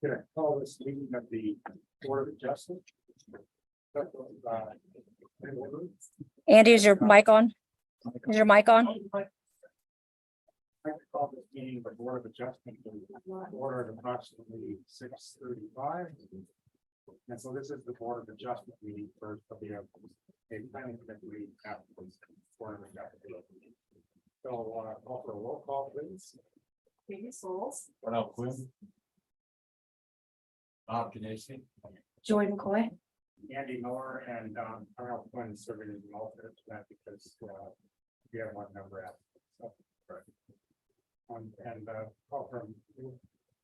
Can I call this meeting of the Board of Adjustment? Andy, is your mic on? Is your mic on? I call this meeting of the Board of Adjustment to order at approximately 6:35. And so this is the Board of Adjustment meeting first of the a planning committee after this Board of Adjustment. So call for a roll call, please. Katie Souls, Ronald Quinn. Bob Janesi. Joy McCoy, Andy Miller and Ronald Quinn serving as an alternate to that because we have one member out. So, right. And call from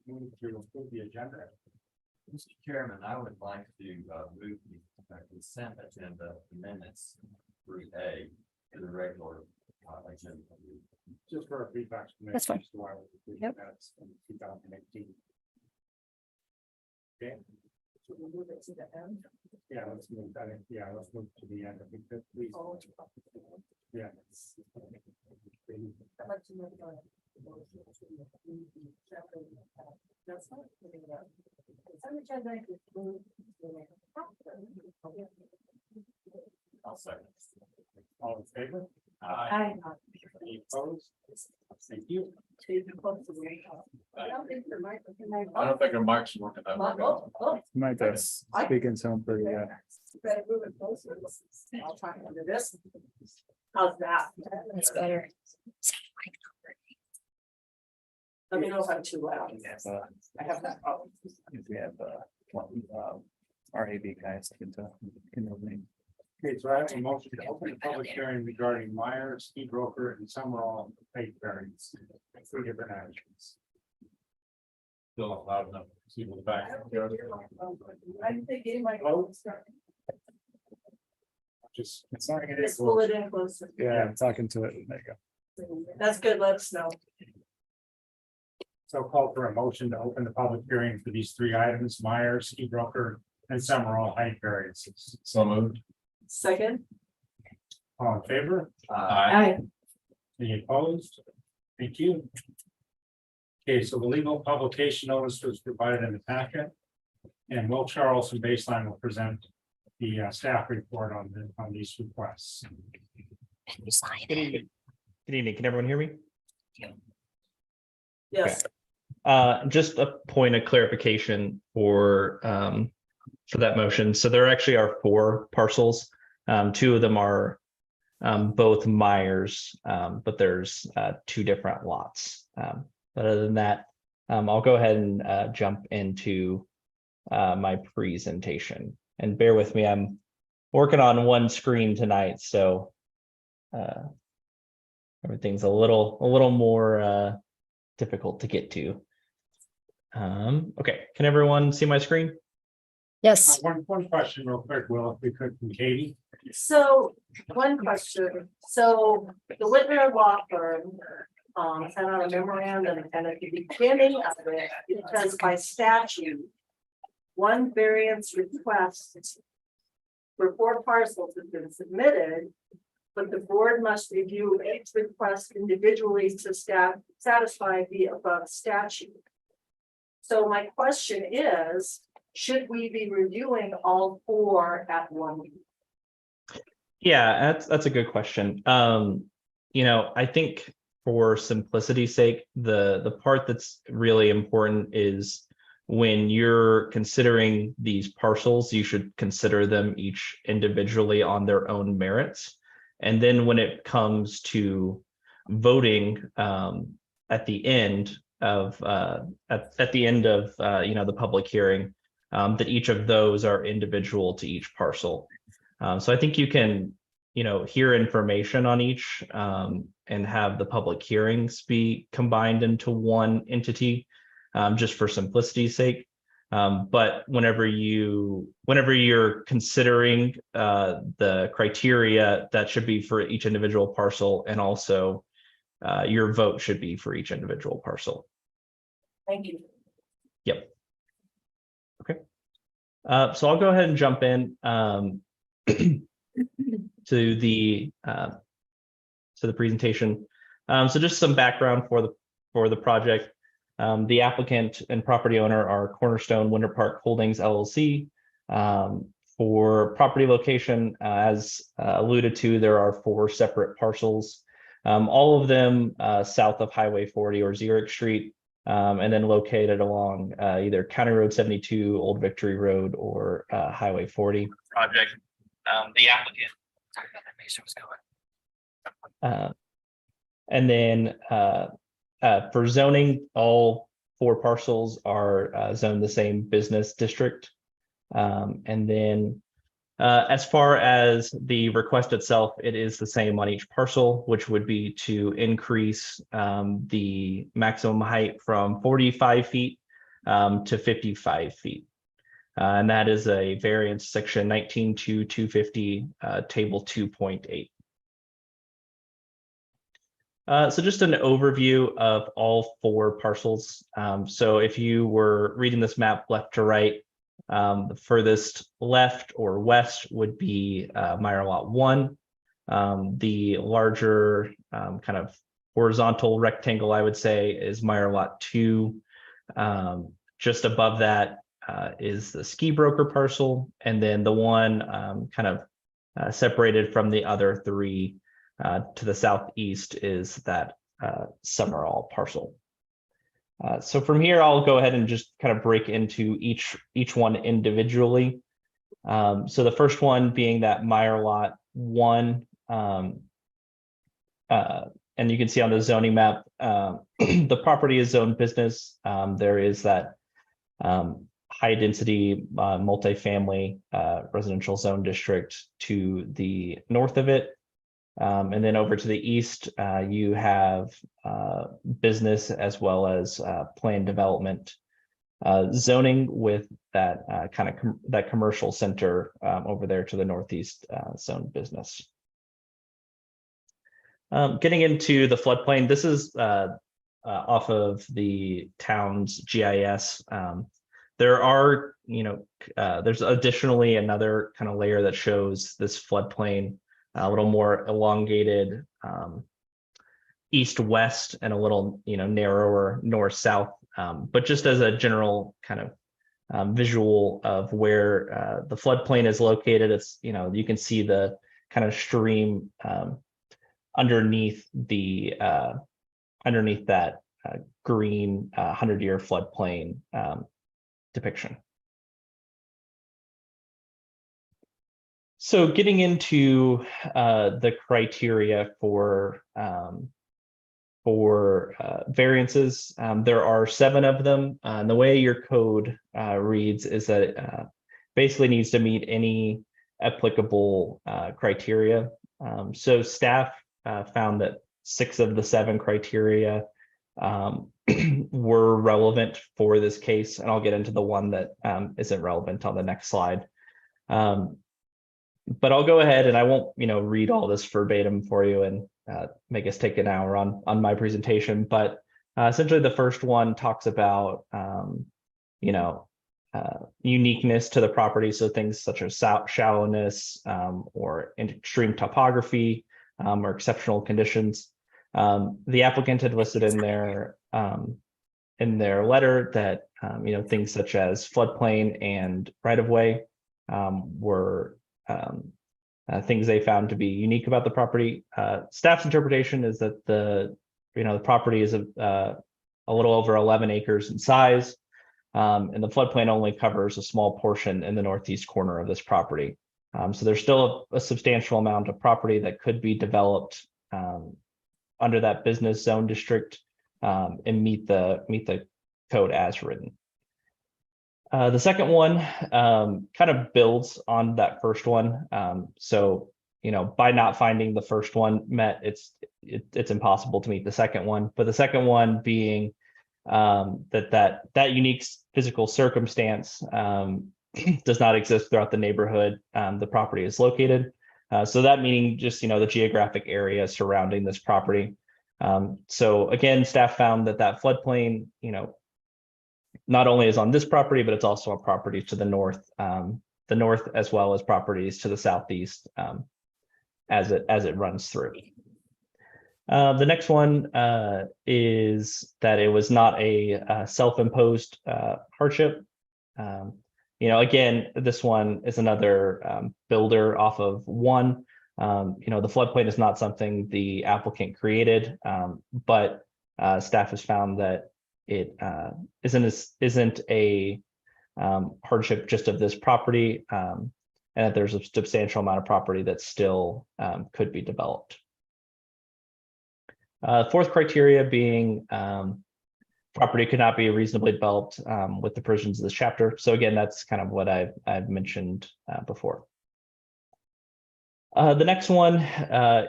move to approve the agenda. Mr. Chairman, I would like to move the consent agenda amendments through A to the regular agenda. Just for a feedback. That's fine. Yep. In 2018. Okay. should we move it to the end? Yeah, let's move that. Yeah, let's move to the end. I think that please. Oh, Yeah. I'd like to move on. That's not putting it up. Consent agenda is moved to the end. I'll second. All in favor? Aye. Any opposed? Thank you. I don't think the microphone. I don't think our mic's working that well. Might have speaking some pretty, Better move it closer. I'll try to do this. How's that? That's better. Let me know if I'm too loud. I have that problem. if we have, RAB guys can open. Okay, so I have a motion to open the public hearing regarding Meyer, Ski Broker, and Summerall pay variance. Three different actions. Still not loud enough. See the back. I didn't think any might. Just. It's not, Just pull it in closer. yeah, I'm talking to it. There you go. That's good, let us know. So call for a motion to open the public hearing for these three items, Meyer, Ski Broker, and Summerall height variances. So moved. Second. All in favor? Aye. Any opposed? Thank you. Okay, so the legal publication notice was provided in the packet. And Will Charles from Baseline will present the staff report on these requests. Good evening. Good evening. Can everyone hear me? Yes. Just a point of clarification for that motion. So there actually are 4 parcels. 2 of them are both Myers, but there's 2 different lots. But other than that, I'll go ahead and jump into my presentation. And bear with me, I'm working on one screen tonight, so everything's a little more difficult to get to. Okay, can everyone see my screen? Yes. One question real quick, Will, if we could, from Katie. So, one question, so the Whitmer Law Firm sent out a memorandum, and at the beginning of it, it says by statute, one variance request for 4 parcels has been submitted, but the board must review each request individually to satisfy the above statute. So my question is, should we be reviewing all 4 at one? Yeah, that's a good question. I think for simplicity's sake, the part that's really important is when you're considering these parcels, you should consider them each individually on their own merits. And then when it comes to voting at the end of the public hearing, that each of those are individual to each parcel. So I think you can, hear information on each and have the public hearings be combined into one entity, just for simplicity's sake. But whenever you're considering the criteria, that should be for each individual parcel, and also your vote should be for each individual parcel. Thank you. Yep. Okay. So I'll go ahead and jump in to the presentation. So just some background for the project. The applicant and property owner are Cornerstone Winter Park Holdings LLC. For property location, as alluded to, there are 4 separate parcels, all of them south of Highway 40 or Zurich Street, and then located along either County Road 72, Old Victory Road, or Highway 40. Project. The applicant. And then for zoning, all 4 parcels are zoned the same business district. And then as far as the request itself, it is the same on each parcel, which would be to increase the maximum height from 45 feet to 55 feet. And that is a variance section 19.2.250, table 2.8. So just an overview of all 4 parcels. So if you were reading this map left to right, the furthest left or west would be Meyer Lot 1. The larger kind of horizontal rectangle, I would say, is Meyer Lot 2. Just above that is the ski broker parcel. And then the one kind of separated from the other 3 to the southeast is that Summerall parcel. So from here, I'll go ahead and just kind of break into each one individually. So the first one being that Meyer Lot 1, and you can see on the zoning map, the property is zoned business. There is that high density multifamily residential zone district to the north of it. And then over to the east, you have business as well as planned development zoning with that kind of that commercial center over there to the northeast zone business. Getting into the floodplain, this is off of the town's GIS. There are, there's additionally another kind of layer that shows this floodplain a little more elongated east-west and a little, narrower north-south. But just as a general kind of visual of where the floodplain is located, it's, you can see the kind of stream underneath the underneath that green 100-year floodplain depiction. So getting into the criteria for variances, there are 7 of them. And the way your code reads is that it basically needs to meet any applicable criteria. So staff found that 6 of the 7 criteria were relevant for this case, and I'll get into the one that isn't relevant on the next slide. But I'll go ahead and I won't, read all this verbatim for you and make us take an hour on my presentation. But essentially, the first one talks about, uniqueness to the property. So things such as shallowness or extreme topography or exceptional conditions. The applicant had listed in their letter that, things such as floodplain and right-of-way were things they found to be unique about the property. Staff's interpretation is that the property is a little over 11 acres in size, and the floodplain only covers a small portion in the northeast corner of this property. So there's still a substantial amount of property that could be developed under that business zone district and meet the code as written. The second one kind of builds on that first one. So, by not finding the first one met, it's impossible to meet the second one. But the second one being that unique physical circumstance does not exist throughout the neighborhood the property is located. So that meaning just, the geographic area surrounding this property. So again, staff found that floodplain, not only is on this property, but it's also on property to the north as well as properties to the southeast as it runs through. The next one is that it was not a self-imposed hardship. Again, this one is another builder off of one. The floodplain is not something the applicant created, but staff has found that it isn't a hardship just of this property, and that there's a substantial amount of property that still could be developed. Fourth criteria being property could not be reasonably developed with the provisions of this chapter. So again, that's kind of what I've mentioned before. The next one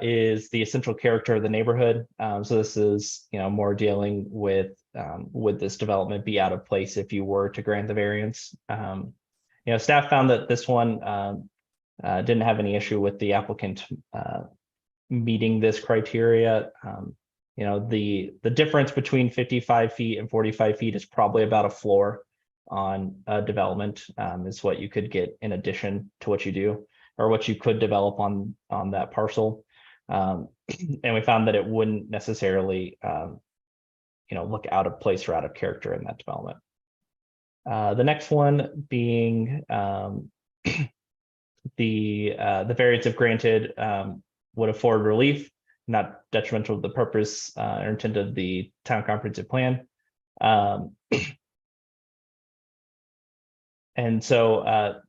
is the essential character of the neighborhood. So this is more dealing with would this development be out of place if you were to grant the variance. Staff found that this one didn't have any issue with the applicant meeting this criteria. The difference between 55 feet and 45 feet is probably about a floor on development, is what you could get in addition to what you do, or what you could develop on that parcel. And we found that it wouldn't necessarily look out of place or out of character in that development. The next one being the variance if granted would afford relief, not detrimental to the purpose or intent of the town comprehensive plan. And so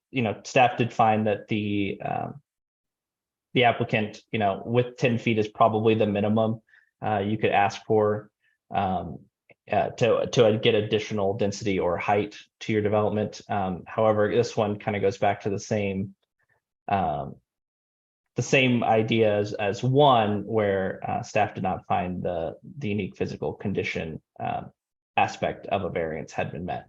staff did find that the applicant, with 10 feet is probably the minimum you could ask for to get additional density or height to your development. However, this one kind of goes back to the same idea as one, where staff did not find the unique physical condition aspect of a variance had been met.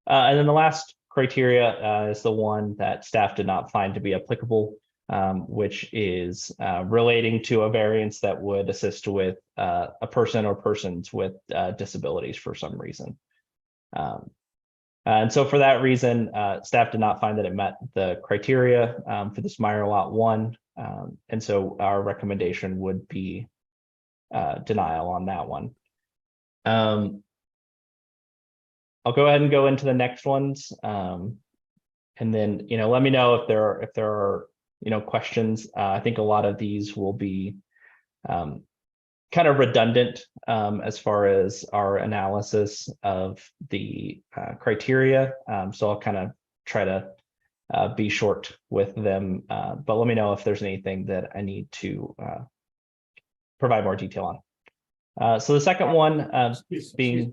And then the last criteria is the one that staff did not find to be applicable, which is relating to a variance that would assist with a person or persons with disabilities for some reason. And so for that reason, staff did not find that it met the criteria for this Meyer Lot 1. And so our recommendation would be denial on that one. I'll go ahead and go into the next ones. And then, let me know if there are, questions. I think a lot of these will be kind of redundant as far as our analysis of the criteria. So I'll kind of try to be short with them, but let me know if there's anything that I need to provide more detail on. So the second one being,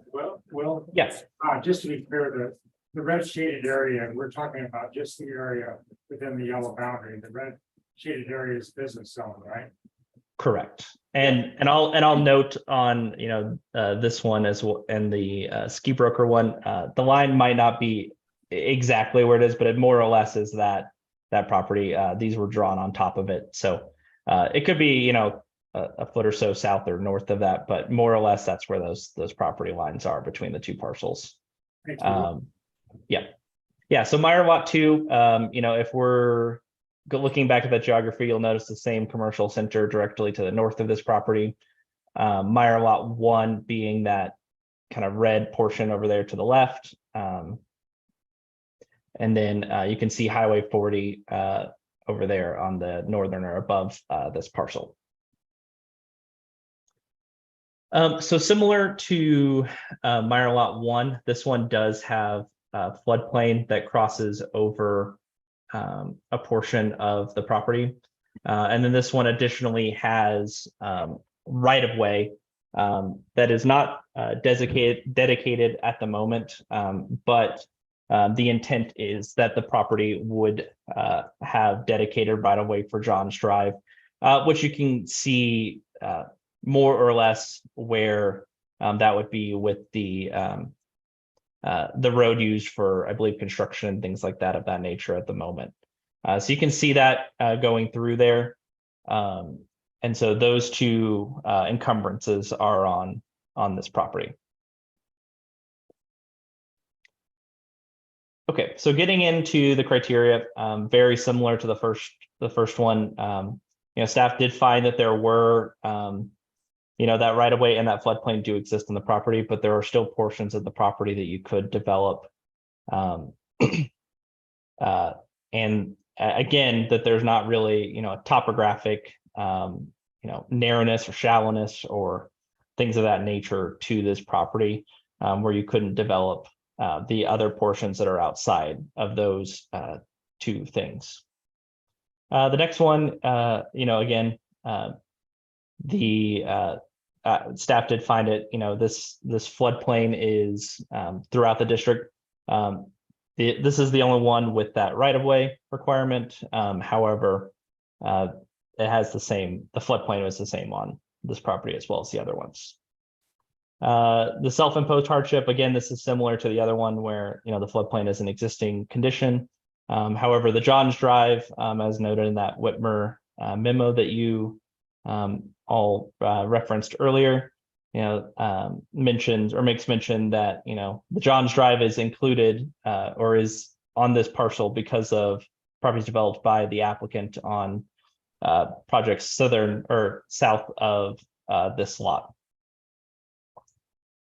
well, yes, just to be clear, the red shaded area, we're talking about just the area within the yellow boundary. The red shaded area is business zone, right? correct. And I'll note on this one as well, and the ski broker one, the line might not be exactly where it is, but it more or less is that property. These were drawn on top of it, so it could be a foot or so south or north of that, but more or less that's where those property lines are between the two parcels. Yeah. So Meyer Lot 2, if we're looking back at that geography, you'll notice the same commercial center directly to the north of this property. Meyer Lot 1 being that kind of red portion over there to the left. And then you can see Highway 40 over there on the northern or above this parcel. So similar to Meyer Lot 1, this one does have a floodplain that crosses over a portion of the property. And then this one additionally has right of way that is not dedicated at the moment, but the intent is that the property would have dedicated right of way for John's Drive, which you can see more or less where that would be with the road used for, I believe, construction and things like that of that nature at the moment. So you can see that going through there. And so those two encumbrances are on this property. Okay, so getting into the criteria, very similar to the first one. Staff did find that there were that right of way and that floodplain do exist in the property, but there are still portions of the property that you could develop. And again, that there's not really, a topographic, narrowness or shallowness or things of that nature to this property, where you couldn't develop the other portions that are outside of those two things. The next one, again, the staff did find it, this floodplain is throughout the district. This is the only one with that right of way requirement. However, it has the floodplain is the same on this property as well as the other ones. The self-imposed hardship, again, this is similar to the other one where, the floodplain is an existing condition. However, the Johns Drive, as noted in that Whitmer memo that you all referenced earlier, mentions or makes mention that, the Johns Drive is included or is on this parcel because of properties developed by the applicant on projects southern or south of this lot.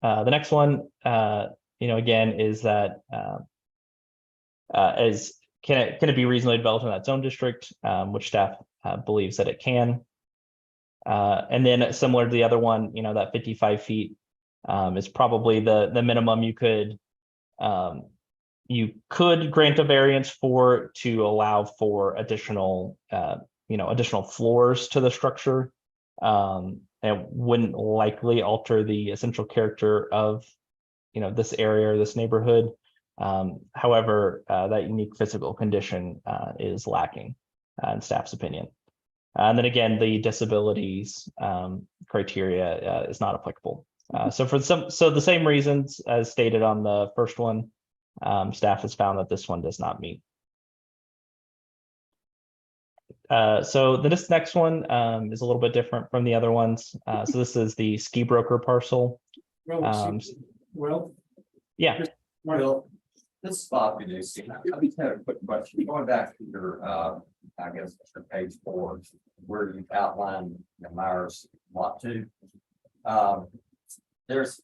The next one, again, is that can it be reasonably developed in that zone district, which staff believes that it can. And then similar to the other one, that 55 feet is probably the minimum you could grant a variance for to allow for additional additional floors to the structure. It wouldn't likely alter the essential character of this area or this neighborhood. However, that unique physical condition is lacking in staff's opinion. And then again, the disabilities criteria is not applicable. So the same reasons as stated on the first one, staff has found that this one does not meet. So this next one is a little bit different from the other ones. So this is the ski broker parcel. Well, Yeah. Well, this is Bob Gadusi. I just had a quick question. Going back to your, I guess, page 4, where you outlined the Myers lot 2. There's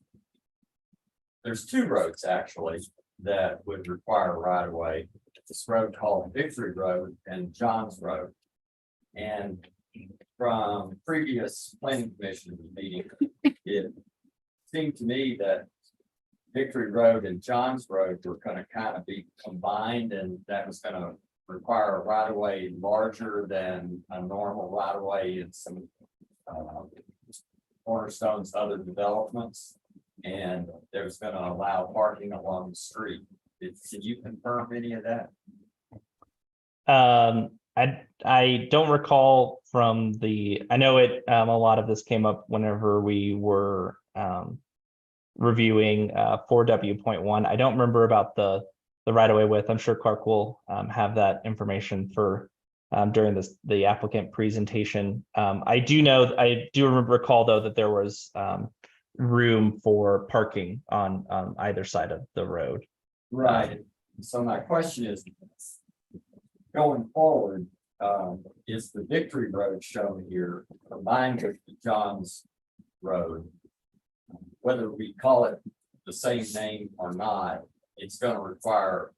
2 roads actually that would require right of way. This road called Victory Road and Johns Road. And from previous planning commission meeting, it seemed to me that Victory Road and Johns Road were going to kind of be combined, and that was going to require a right of way larger than a normal right of way in some Cornerstone's other developments, and there's going to allow parking along the street. Can you confirm any of that? I don't recall from I know it, a lot of this came up whenever we were reviewing 4W.1. I don't remember about the right of way width. I'm sure Clark will have that information for during the applicant presentation. I do recall though that there was room for parking on either side of the road. Right. So my question is, going forward, is the Victory Road shown here combined with the Johns Road? Whether we call it the same name or not, it's going to require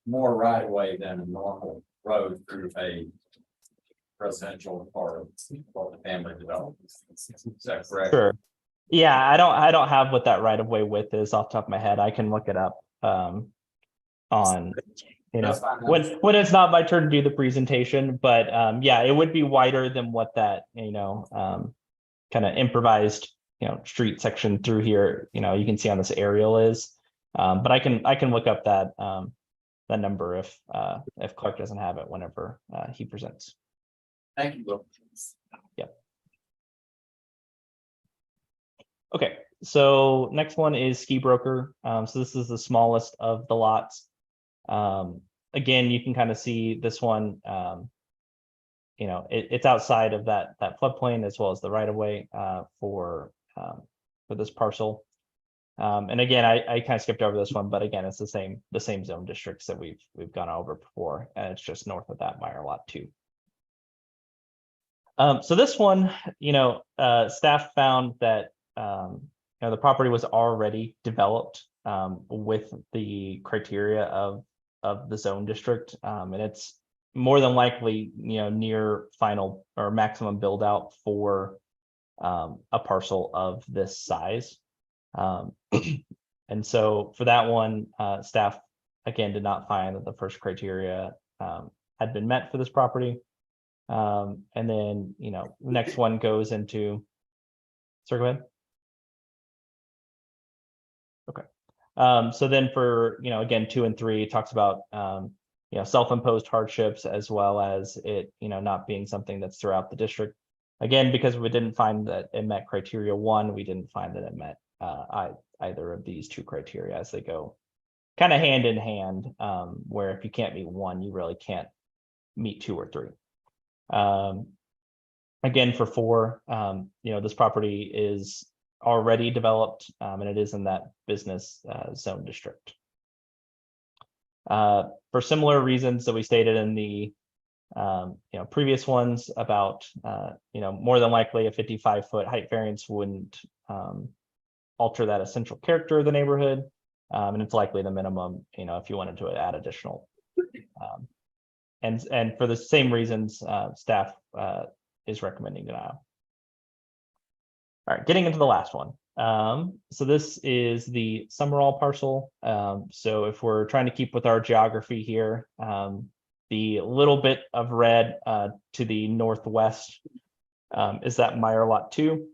more right of way than a normal road through a residential or family development. Is that correct? Sure. Yeah, I don't have what that right of way width is off the top of my head. I can look it up on when it's not my turn to do the presentation, but yeah, it would be wider than what that kind of improvised street section through here you can see on this aerial is, but I can look up that number if Clark doesn't have it whenever he presents. Thank you, Will. Yeah. Okay, so next one is Ski Broker. So this is the smallest of the lots. Again, you can kind of see this one, it's outside of that floodplain as well as the right of way for this parcel. And again, I kind of skipped over this one, but again, it's the same zone districts that we've gone over before, and it's just north of that Meyer lot 2. So this one, staff found that, the property was already developed, with the criteria of the zone district. And it's more than likely, near final or maximum build out for, a parcel of this size. And so for that one, staff again did not find that the first criteria, had been met for this property. And then, the next one goes into, sorry, go ahead. Okay. So then for, again, 2 and 3, it talks about, self-imposed hardships as well as it, not being something that's throughout the district. Again, because we didn't find that it met criteria 1, we didn't find that it met either of these 2 criteria, as they go kind of hand in hand, where if you can't meet 1, you really can't meet 2 or 3. Again, for 4, this property is already developed, and it is in that business zone district. For similar reasons that we stated in the previous ones about, more than likely a 55-foot height variance wouldn't alter that essential character of the neighborhood, and it's likely the minimum, if you wanted to add additional. And for the same reasons, staff is recommending denial. All right, getting into the last one. So this is the Summerall parcel. So if we're trying to keep with our geography here, the little bit of red to the northwest is that Meyer Lot 2.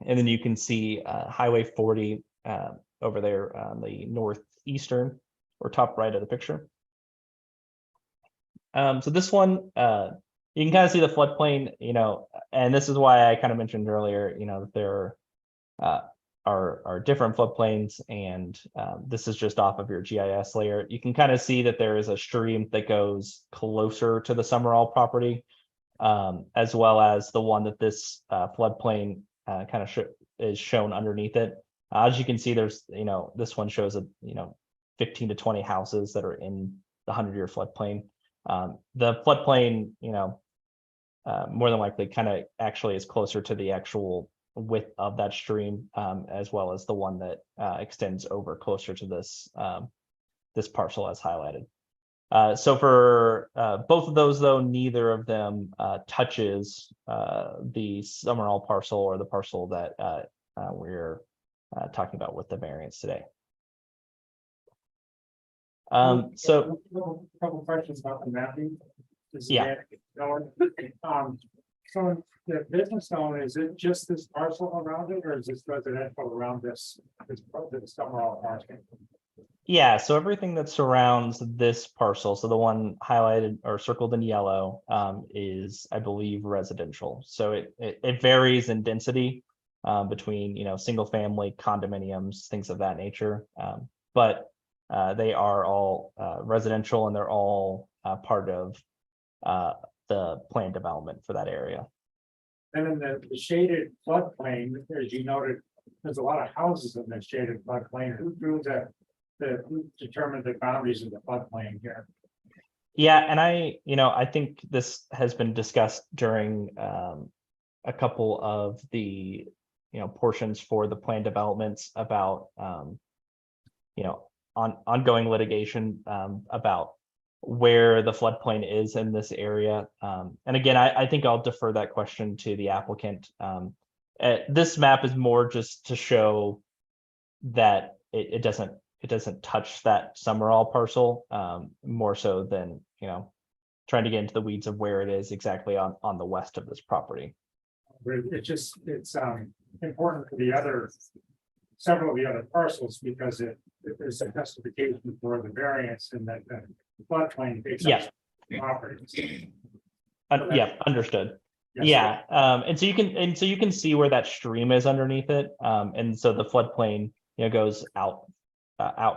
And then you can see Highway 40 over there on the northeastern or top right of the picture. So this one, you can kind of see the floodplain, and this is why I kind of mentioned earlier, that there are different floodplains, and this is just off of your GIS layer. You can kind of see that there is a stream that goes closer to the Summerall property, as well as the one that this floodplain kind of is shown underneath it. As you can see, there's, this one shows 15 to 20 houses that are in the 100-year floodplain. The floodplain, more than likely kind of actually is closer to the actual width of that stream, as well as the one that extends over closer to this this parcel as highlighted. So for both of those, though, neither of them touches the Summerall parcel or the parcel that we're talking about with the variance today. So a couple questions about the mapping. Yeah. So the business zone, is it just this parcel around it, or is this residential around this Summerall parcel? Yeah, so everything that surrounds this parcel, so the one highlighted or circled in yellow, is, I believe, residential. So it varies in density between, single family, condominiums, things of that nature. But they are all residential, and they're all part of the planned development for that area. And in the shaded floodplain, as you noted, there's a lot of houses in the shaded floodplain. Who drew who determined the boundaries of the floodplain here? Yeah, and I think this has been discussed during a couple of the portions for the planned developments about ongoing litigation about where the floodplain is in this area. And again, I think I'll defer that question to the applicant. This map is more just to show that it doesn't touch that Summerall parcel, more so than trying to get into the weeds of where it is exactly on the west of this property. It's important for several of the other parcels, because there's a justification for the variance in that the floodplain takes up property. Yeah, understood. Yes, Yeah, and so you can see where that stream is underneath it, and so the floodplain goes out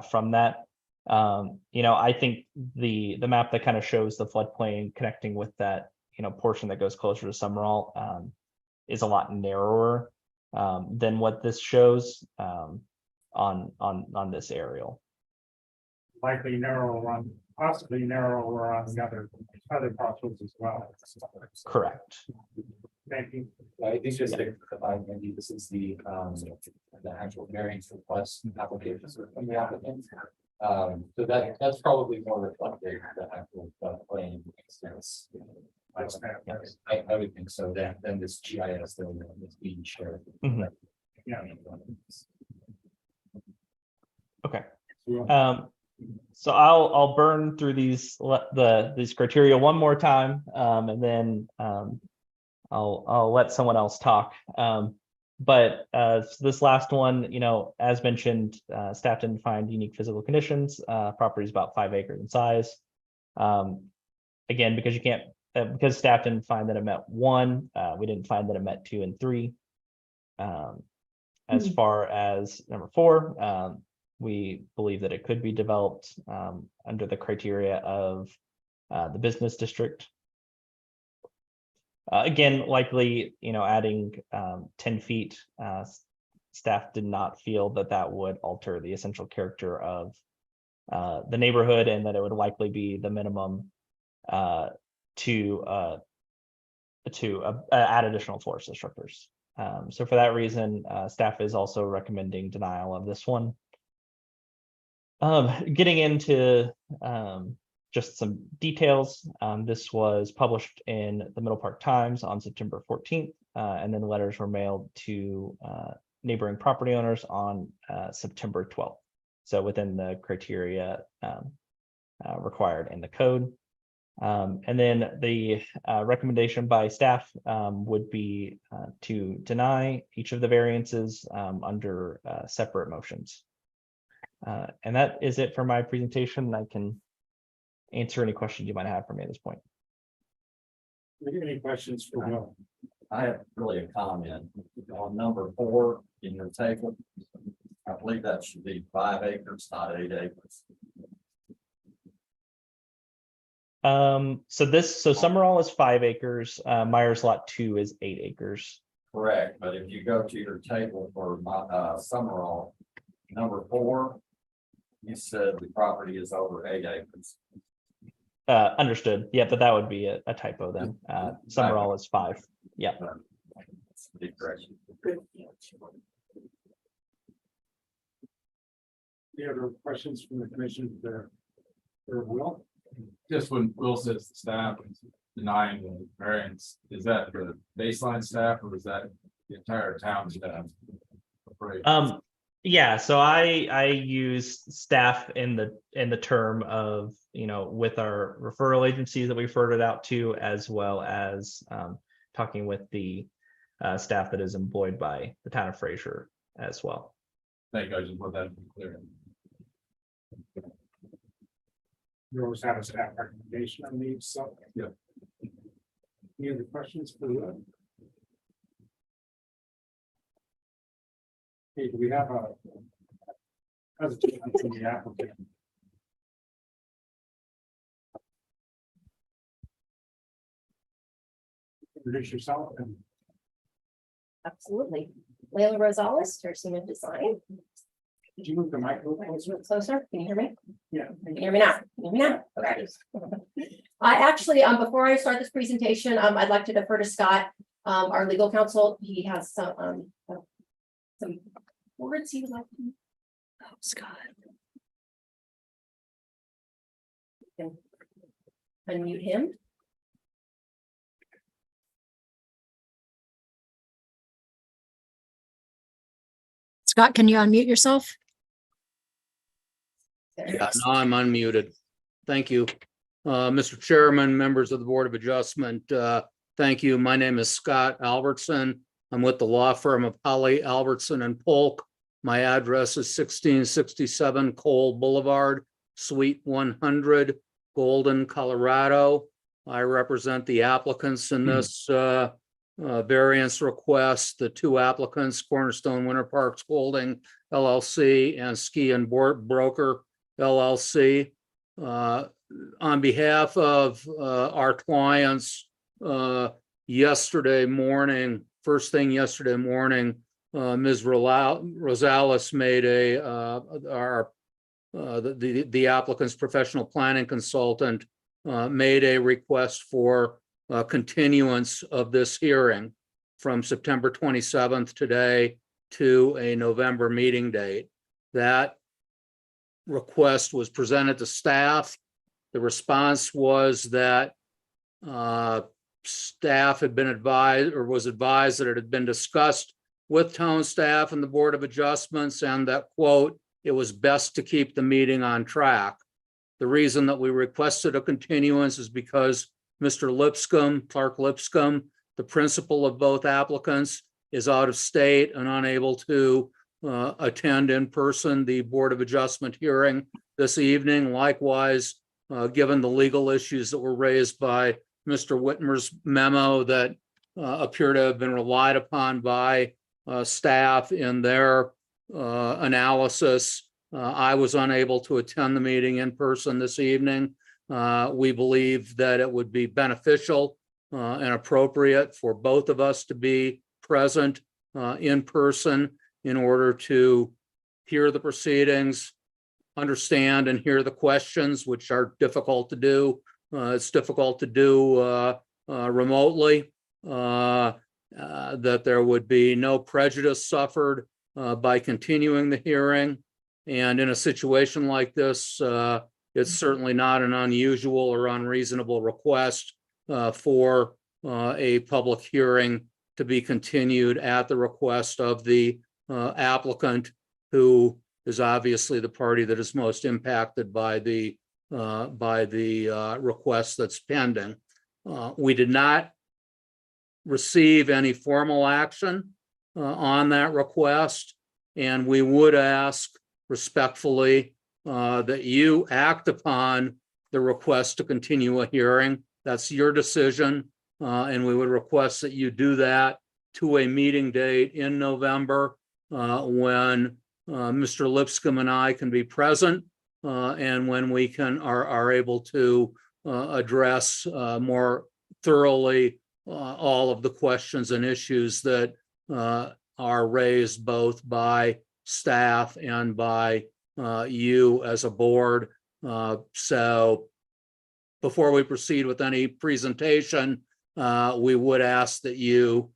from that. I think the map that kind of shows the floodplain connecting with that portion that goes closer to Summerall is a lot narrower than what this shows on this aerial. Likely narrow possibly narrower on the other parcels as well. Correct. Thank you. I think just to clarify, maybe this is the actual variance request application from the applicant. So that's probably more reflective of the actual plan extents. I would think so, then this GIS that's being shared. Mhm. Yeah. Okay. So I'll burn through these criteria one more time, and then I'll let someone else talk. But so this last one, as mentioned, staff didn't find unique physical conditions. Property is about 5 acres in size. Again, because staff didn't find that it met 1, we didn't find that it met 2 and 3. As far as number 4, we believe that it could be developed under the criteria of the business district. Again, likely, adding 10 feet, staff did not feel that would alter the essential character of the neighborhood, and that it would likely be the minimum to add additional forest structures. So for that reason, staff is also recommending denial of this one. Getting into just some details, this was published in the Middle Park Times on September 14th, and then letters were mailed to neighboring property owners on September 12th. So within the criteria required in the code. And then the recommendation by staff would be to deny each of the variances under separate motions. And that is it for my presentation. I can answer any questions you might have for me at this point. Any questions for Will? I have really a comment on number 4 in your table. I believe that should be 5 acres, not 8 acres. So Summerall is 5 acres. Myers Lot 2 is 8 acres. Correct, but if you go to your table for Summerall, number 4, you said the property is over 8 acres. Understood. Yeah, but that would be a typo then. Summerall is 5. Yeah. Any other questions from the commission for Will? Just when Will says the staff is denying the variance, is that the baseline staff or is that the entire town staff? Yeah, so I use staff in the term of, with our referral agencies that we've referred it out to, as well as talking with the staff that is employed by the town of Fraser as well. Thank you, I just want that to be clear. You always have a staff recommendation on these, so. Yeah. Any other questions for Will? Okay, do we have a hesitation from the applicant? Introduce yourself and Absolutely. Layla Rosales, Tercina Design. did you move the microphone? Can you move closer? Can you hear me? Yeah. Can you hear me now? Can you hear me now? Okay. I actually, before I start this presentation, I'd like to defer to Scott, our legal counsel. He has some words he would like to. Oh, Scott. You can unmute him. Scott, can you unmute yourself? There. Yeah, now I'm unmuted. Thank you. Mr. Chairman, members of the Board of Adjustment, thank you. My name is Scott Albertson. I'm with the law firm of Holly, Albertson and Polk. My address is 1667 Cole Boulevard, Suite 100, Golden, Colorado. I represent the applicants in this variance request, the 2 applicants, Cornerstone Winter Parks Holding LLC and Ski and Board Broker LLC. On behalf of our clients, yesterday morning, first thing yesterday morning, Ms. Rosales made our the applicant's professional planning consultant made a request for continuance of this hearing from September 27th today to a November meeting date. That request was presented to staff. The response was that staff had been advised, or was advised, that it had been discussed with town staff and the Board of Adjustments, and that, quote, it was best to keep the meeting on track. The reason that we requested a continuance is because Mr. Lipscomb, Clark Lipscomb, the principal of both applicants, is out of state and unable to attend in person the Board of Adjustment hearing this evening. Likewise, given the legal issues that were raised by Mr. Whitmer's memo that appear to have been relied upon by staff in their analysis, I was unable to attend the meeting in person this evening. We believe that it would be beneficial and appropriate for both of us to be present in person in order to hear the proceedings, understand and hear the questions, which are difficult to do. It's difficult to do remotely. That there would be no prejudice suffered by continuing the hearing. And in a situation like this, it's certainly not an unusual or unreasonable request for a public hearing to be continued at the request of the applicant, who is obviously the party that is most impacted by the request that's pending. We did not receive any formal action on that request, and we would ask respectfully that you act upon the request to continue a hearing. That's your decision, and we would request that you do that to a meeting date in November when Mr. Lipscomb and I can be present and when we are able to address more thoroughly all of the questions and issues that are raised both by staff and by you as a board. So before we proceed with any presentation, we would ask that you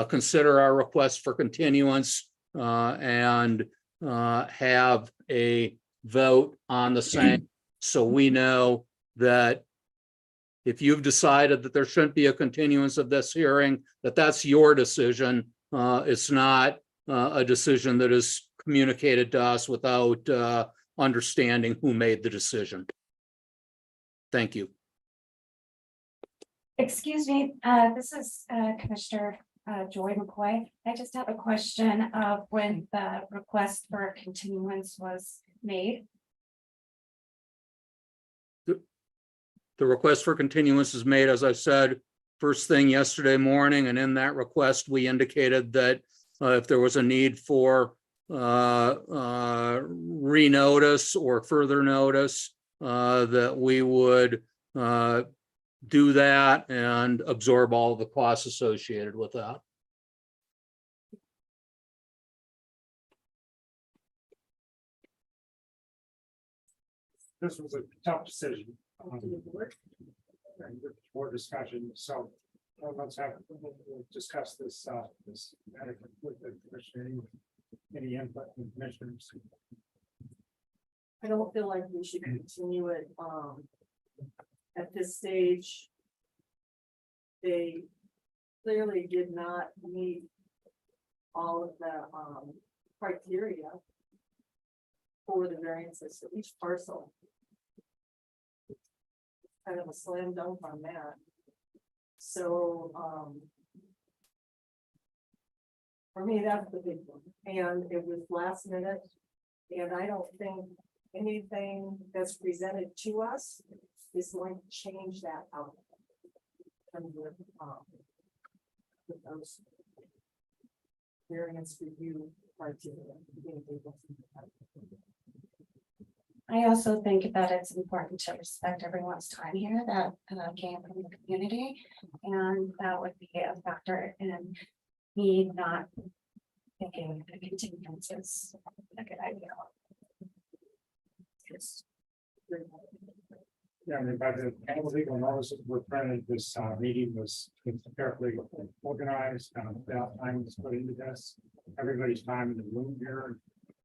consider our request for continuance and have a vote on the same, so we know that if you've decided that there shouldn't be a continuance of this hearing, that's your decision. It's not a decision that is communicated to us without understanding who made the decision. Thank you. Excuse me, this is Commissioner Joy McCoy. I just have a question of when the request for a continuance was made. The request for continuance is made, as I said, first thing yesterday morning, and in that request, we indicated that if there was a need for renotice or further notice, that we would do that and absorb all the costs associated with that. This was a tough decision. Board discussion, so let's discuss this matter with the commissioner. Any input from commissioners? I don't feel like we should continue it at this stage. They clearly did not meet all of the criteria for the variances for each parcel. Kind of a slam dunk on that. So for me, that's the big one. And it was last minute. And I don't think anything that's presented to us is going to change that out. With those variance review criteria. I also think that it's important to respect everyone's time here that came from the community, and that would be a factor in me not thinking the continuance is a good idea. Yeah, I mean, by the annual legal notices were printed, this meeting was carefully organized, time was put into this. Everybody's time in the room here,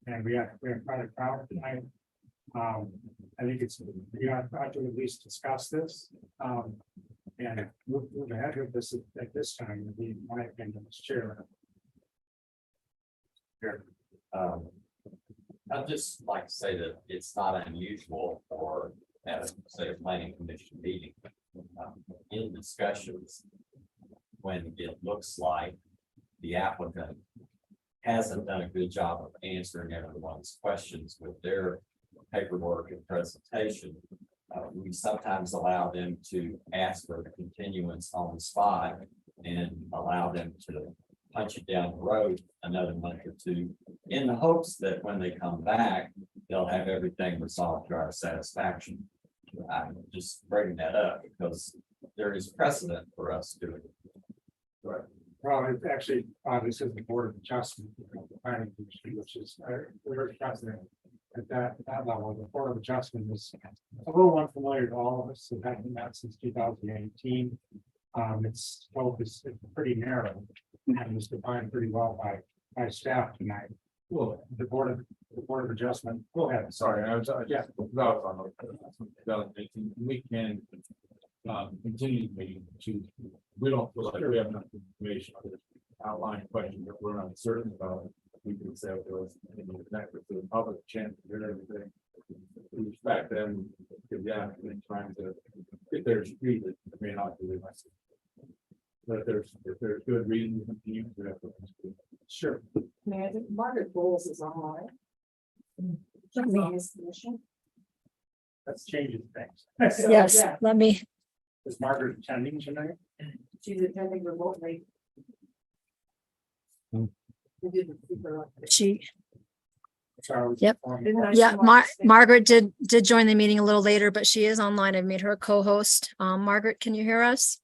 and we have quite a crowd tonight. I think we have to at least discuss this, and move ahead with this at this time, would be my opinion as chair. I'd just like to say that it's not unusual for, say, a planning commission meeting, in discussions, when it looks like the applicant hasn't done a good job of answering everyone's questions with their paperwork and presentation. We sometimes allow them to ask for the continuance on the spot and allow them to punch it down the road another month or two, in the hopes that when they come back, they'll have everything resolved to our satisfaction. I'm just bringing that up because there is precedent for us doing it. Right. Well, it's actually, this is the Board of Adjustment, the planning commission, which is very precedent at that level. The Board of Adjustment is a little unfamiliar to all of us. It hasn't been that since 2018. Its scope is pretty narrow and is defined pretty well by staff tonight. Well, The Board of Adjustment. Go ahead. sorry, I was on the 2018. We can continue meeting. We don't feel like we have enough information on this outline question that we're uncertain about. We can say there was connected to the public chance to hear everything. We respect them, because yeah, they're trying to get their street, it may not be my. But if there's good reason to continue, we have to. Sure. Mayor, I think Margaret Bowles is online. That's changing things. So, Yes, yeah, let me, Is Margaret attending tonight? she's attending remotely. Hmm. We didn't keep her up. she, Sorry. Yep. Didn't I yeah, see Margaret stay? Margaret did join the meeting a little later, but she is online. I've made her a co-host. Margaret, can you hear us?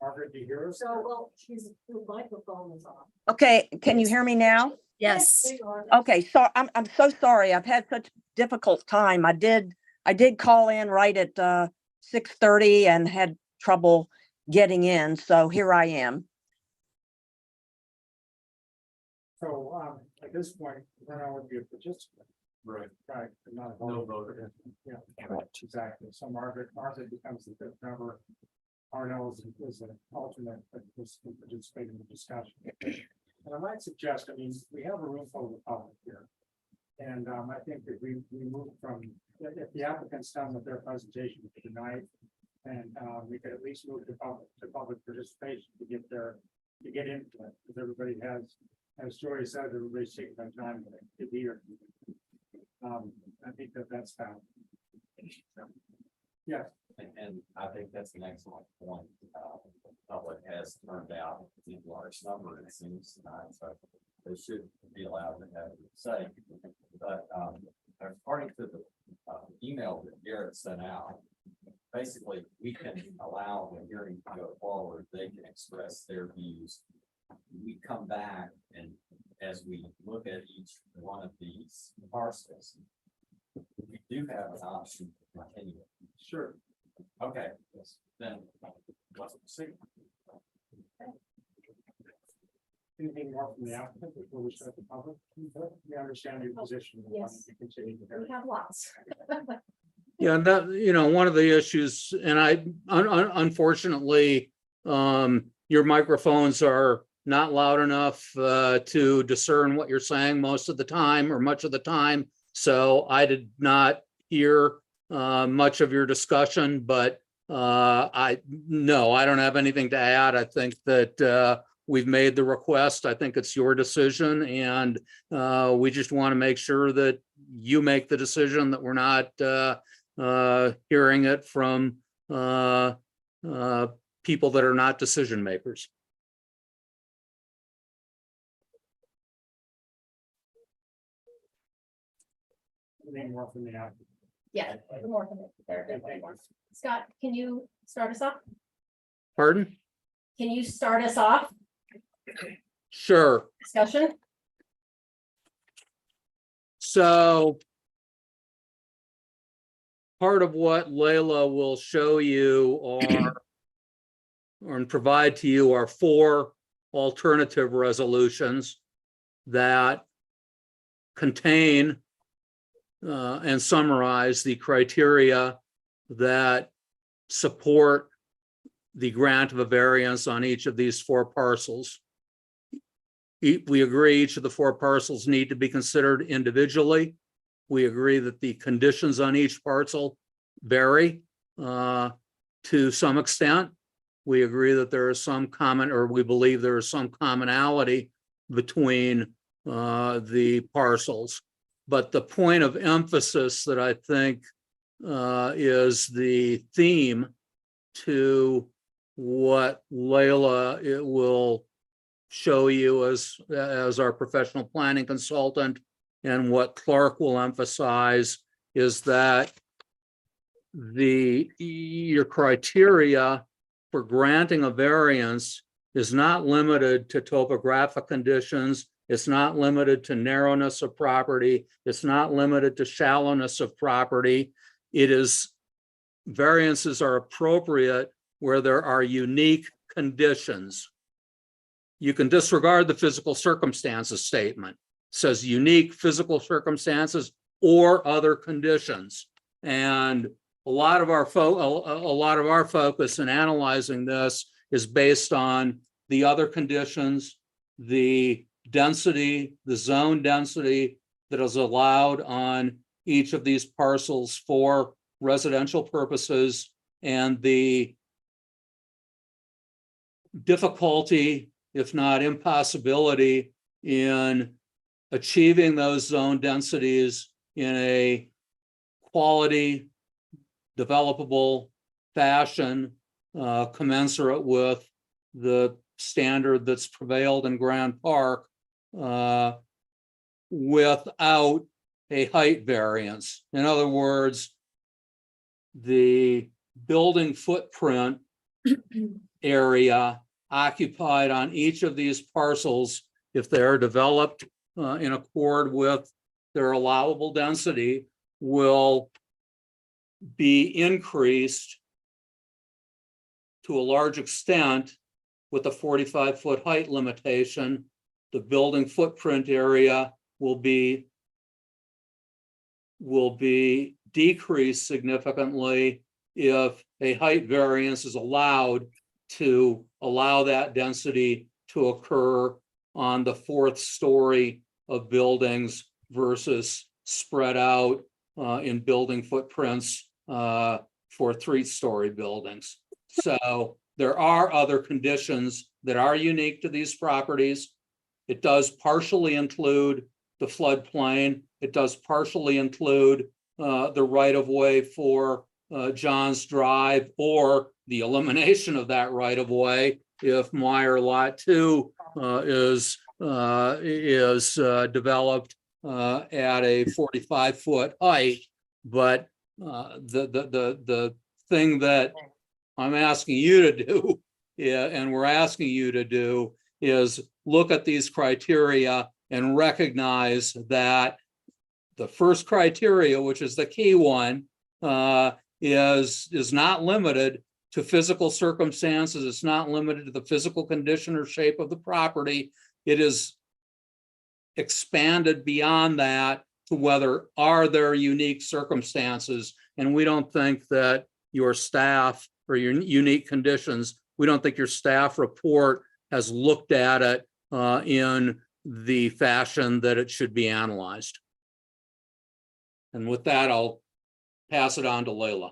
Margaret, do you hear us? So, well, her microphone is on. Okay, can you hear me now? Yes. There you are. Okay, so I'm so sorry. I've had such a difficult time. I did call in right at 6:30 and had trouble getting in, so here I am. So, at this point, Vernon would be a participant. Right. Right, but not a No voter. voter. Yeah, exactly. So Margaret becomes the fifth member. Arnell is an alternate, but was participating in the discussion. And I might suggest, I mean, we have a room full of the public here. And I think that we move from, if the applicant's done with their presentation tonight, and we could at least move to public participation to get into it, because everybody has, as Jory said, everybody's taking their time to be here. I think that's found. Yeah. And I think that's an excellent point. The public has turned out in large number, it seems tonight, so they should be allowed to have their say. But according to the email that Garrett sent out, basically we can allow the hearing to go forward. They can express their views. We come back, and as we look at each one of these parcels, we do have an option to continue. Sure. Okay, then let's see. Anything more from the applicant before we start the public? We understand your position. We want Yes. to continue to hear. We have lots. Yeah, and that, one of the issues, and unfortunately, your microphones are not loud enough to discern what you're saying most of the time or much of the time. So I did not hear much of your discussion, but I don't have anything to add. I think that we've made the request. I think it's your decision, and we just want to make sure that you make the decision, that we're not hearing it from people that are not decision makers. Anything more from the applicant? Yeah. More. There, definitely more. Scott, can you start us off? Pardon? Can you start us off? Sure. Discussion? So part of what Layla will show you and provide to you are 4 alternative resolutions that contain and summarize the criteria that support the grant of a variance on each of these 4 parcels. We agree each of the 4 parcels need to be considered individually. We agree that the conditions on each parcel vary to some extent. We agree that there is some common, or we believe there is some commonality between the parcels. But the point of emphasis that I think is the theme to what Layla will show you as our professional planning consultant, and what Clark will emphasize is that your criteria for granting a variance is not limited to topographic conditions. It's not limited to narrowness of property. It's not limited to shallowness of property. Variances are appropriate where there are unique conditions. You can disregard the physical circumstances statement. It says unique physical circumstances or other conditions. And a lot of our focus in analyzing this is based on the other conditions, the density, the zone density that is allowed on each of these parcels for residential purposes, and the difficulty, if not impossibility, in achieving those zone densities in a quality, developable fashion commensurate with the standard that's prevailed in Grand Park without a height variance. In other words, the building footprint area occupied on each of these parcels, if they are developed in accord with their allowable density, will be increased to a large extent with a 45-foot height limitation. The building footprint area will be decreased significantly if a height variance is allowed to allow that density to occur on the 4th story of buildings versus spread out in building footprints for 3-story buildings. So there are other conditions that are unique to these properties. It does partially include the floodplain. It does partially include the right-of-way for John's Drive, or the elimination of that right-of-way if Meyer Lot 2 is developed at a 45-foot height. But the thing that I'm asking you to do, and we're asking you to do, is look at these criteria and recognize that the first criteria, which is the key one, is not limited to physical circumstances. It's not limited to the physical condition or shape of the property. It is expanded beyond that to whether are there unique circumstances. And we don't think that your staff, or your unique conditions, we don't think your staff report has looked at it in the fashion that it should be analyzed. And with that, I'll pass it on to Layla.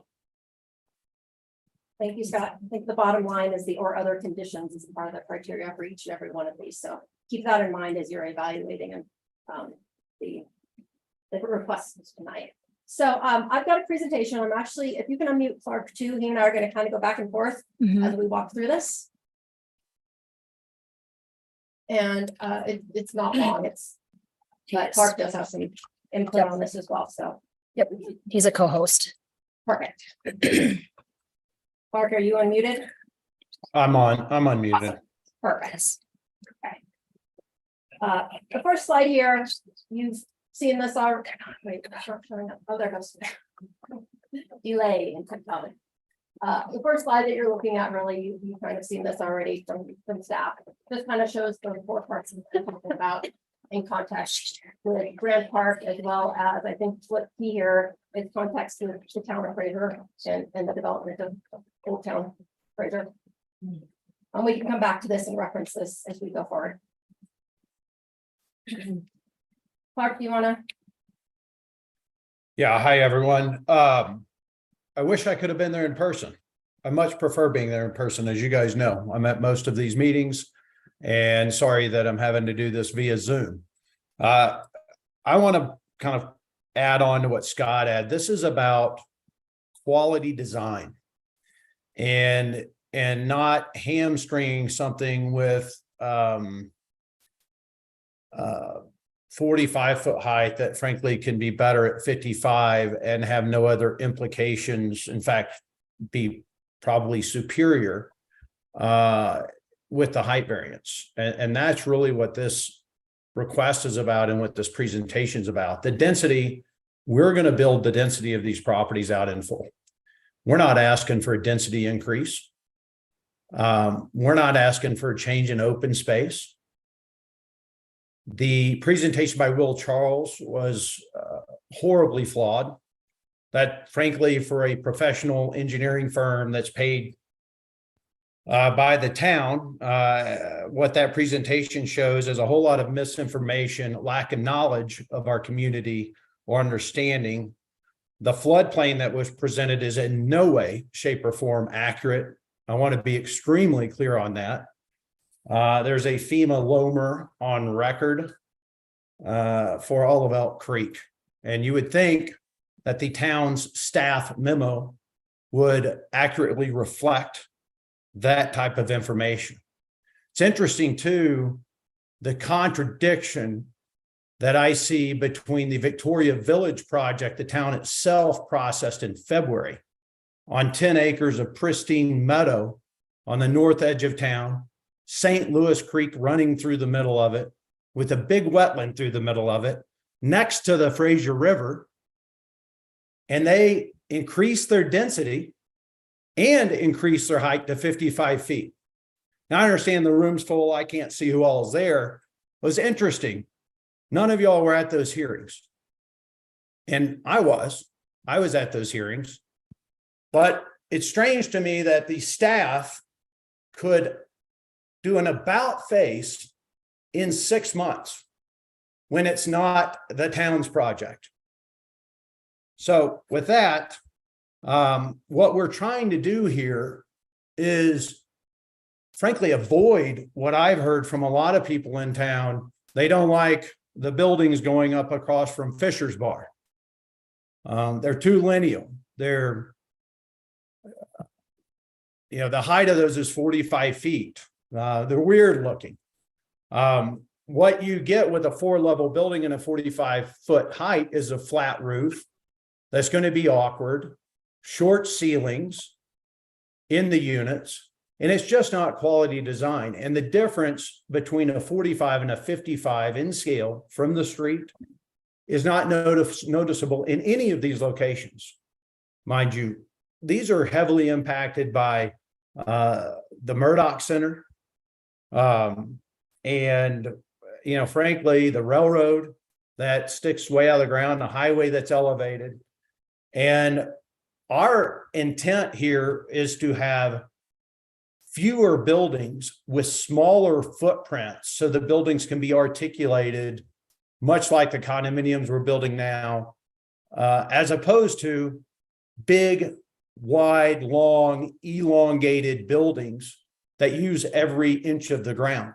Thank you, Scott. I think the bottom line is the or other conditions is part of the criteria for each and every one of these. So keep that in mind as you're evaluating and the requests tonight. So I've got a presentation. I'm actually, if you can unmute Clark too, he and I are going to kind of go back and forth as we walk through this. And it's not long. But Clark does have some input on this as well. So Yep, he's a co-host. Perfect. Clark, are you unmuted? I'm unmuted. Perfect. Okay. The first slide here, you've seen this already. Wait, it's not showing up. Oh, there it goes. Delay in technology. The first slide that you're looking at, really, you've kind of seen this already from staff. This kind of shows the 4 parts we're talking about in context with Grand Park, as well as, I think what key here is context with the town of Fraser and the development of Old Town Fraser. And we can come back to this and reference this as we go forward. Clark, do you want to? Yeah, hi, everyone. I wish I could have been there in person. I much prefer being there in person. As you guys know, I'm at most of these meetings, and sorry that I'm having to do this via Zoom. I want to kind of add on to what Scott had. This is about quality design and not hamstringing something with 45-foot height that frankly can be better at 55 and have no other implications. In fact, be probably superior with the height variance. And that's really what this request is about and what this presentation is about. The density, we're going to build the density of these properties out in full. We're not asking for a density increase. We're not asking for a change in open space. The presentation by Will Charles was horribly flawed. That frankly, for a professional engineering firm that's paid by the town, what that presentation shows is a whole lot of misinformation, lack of knowledge of our community or understanding. The floodplain that was presented is in no way, shape, or form accurate. I want to be extremely clear on that. There's a FEMA LOMR on record for all of Elk Creek. And you would think that the town's staff memo would accurately reflect that type of information. It's interesting too, the contradiction that I see between the Victoria Village project the town itself processed in February on 10 acres of pristine meadow on the north edge of town, St. Louis Creek running through the middle of it, with a big wetland through the middle of it, next to the Fraser River. And they increased their density and increased their height to 55 feet. Now I understand the room's full. I can't see who all is there. It was interesting. None of y'all were at those hearings. And I was at those hearings. But it's strange to me that the staff could do an about face in 6 months when it's not the town's project. So with that, what we're trying to do here is frankly avoid what I've heard from a lot of people in town. They don't like the buildings going up across from Fisher's Bar. They're too lineal. They're, the height of those is 45 feet. They're weird looking. What you get with a 4-level building in a 45-foot height is a flat roof that's going to be awkward, short ceilings in the units, and it's just not quality design. And the difference between a 45 and a 55 in scale from the street is not noticeable in any of these locations. Mind you, these are heavily impacted by the Murdoch Center. Frankly, the railroad that sticks way out of the ground, the highway that's elevated. And our intent here is to have fewer buildings with smaller footprints so the buildings can be articulated, much like the condominiums we're building now, as opposed to big, wide, long, elongated buildings that use every inch of the ground.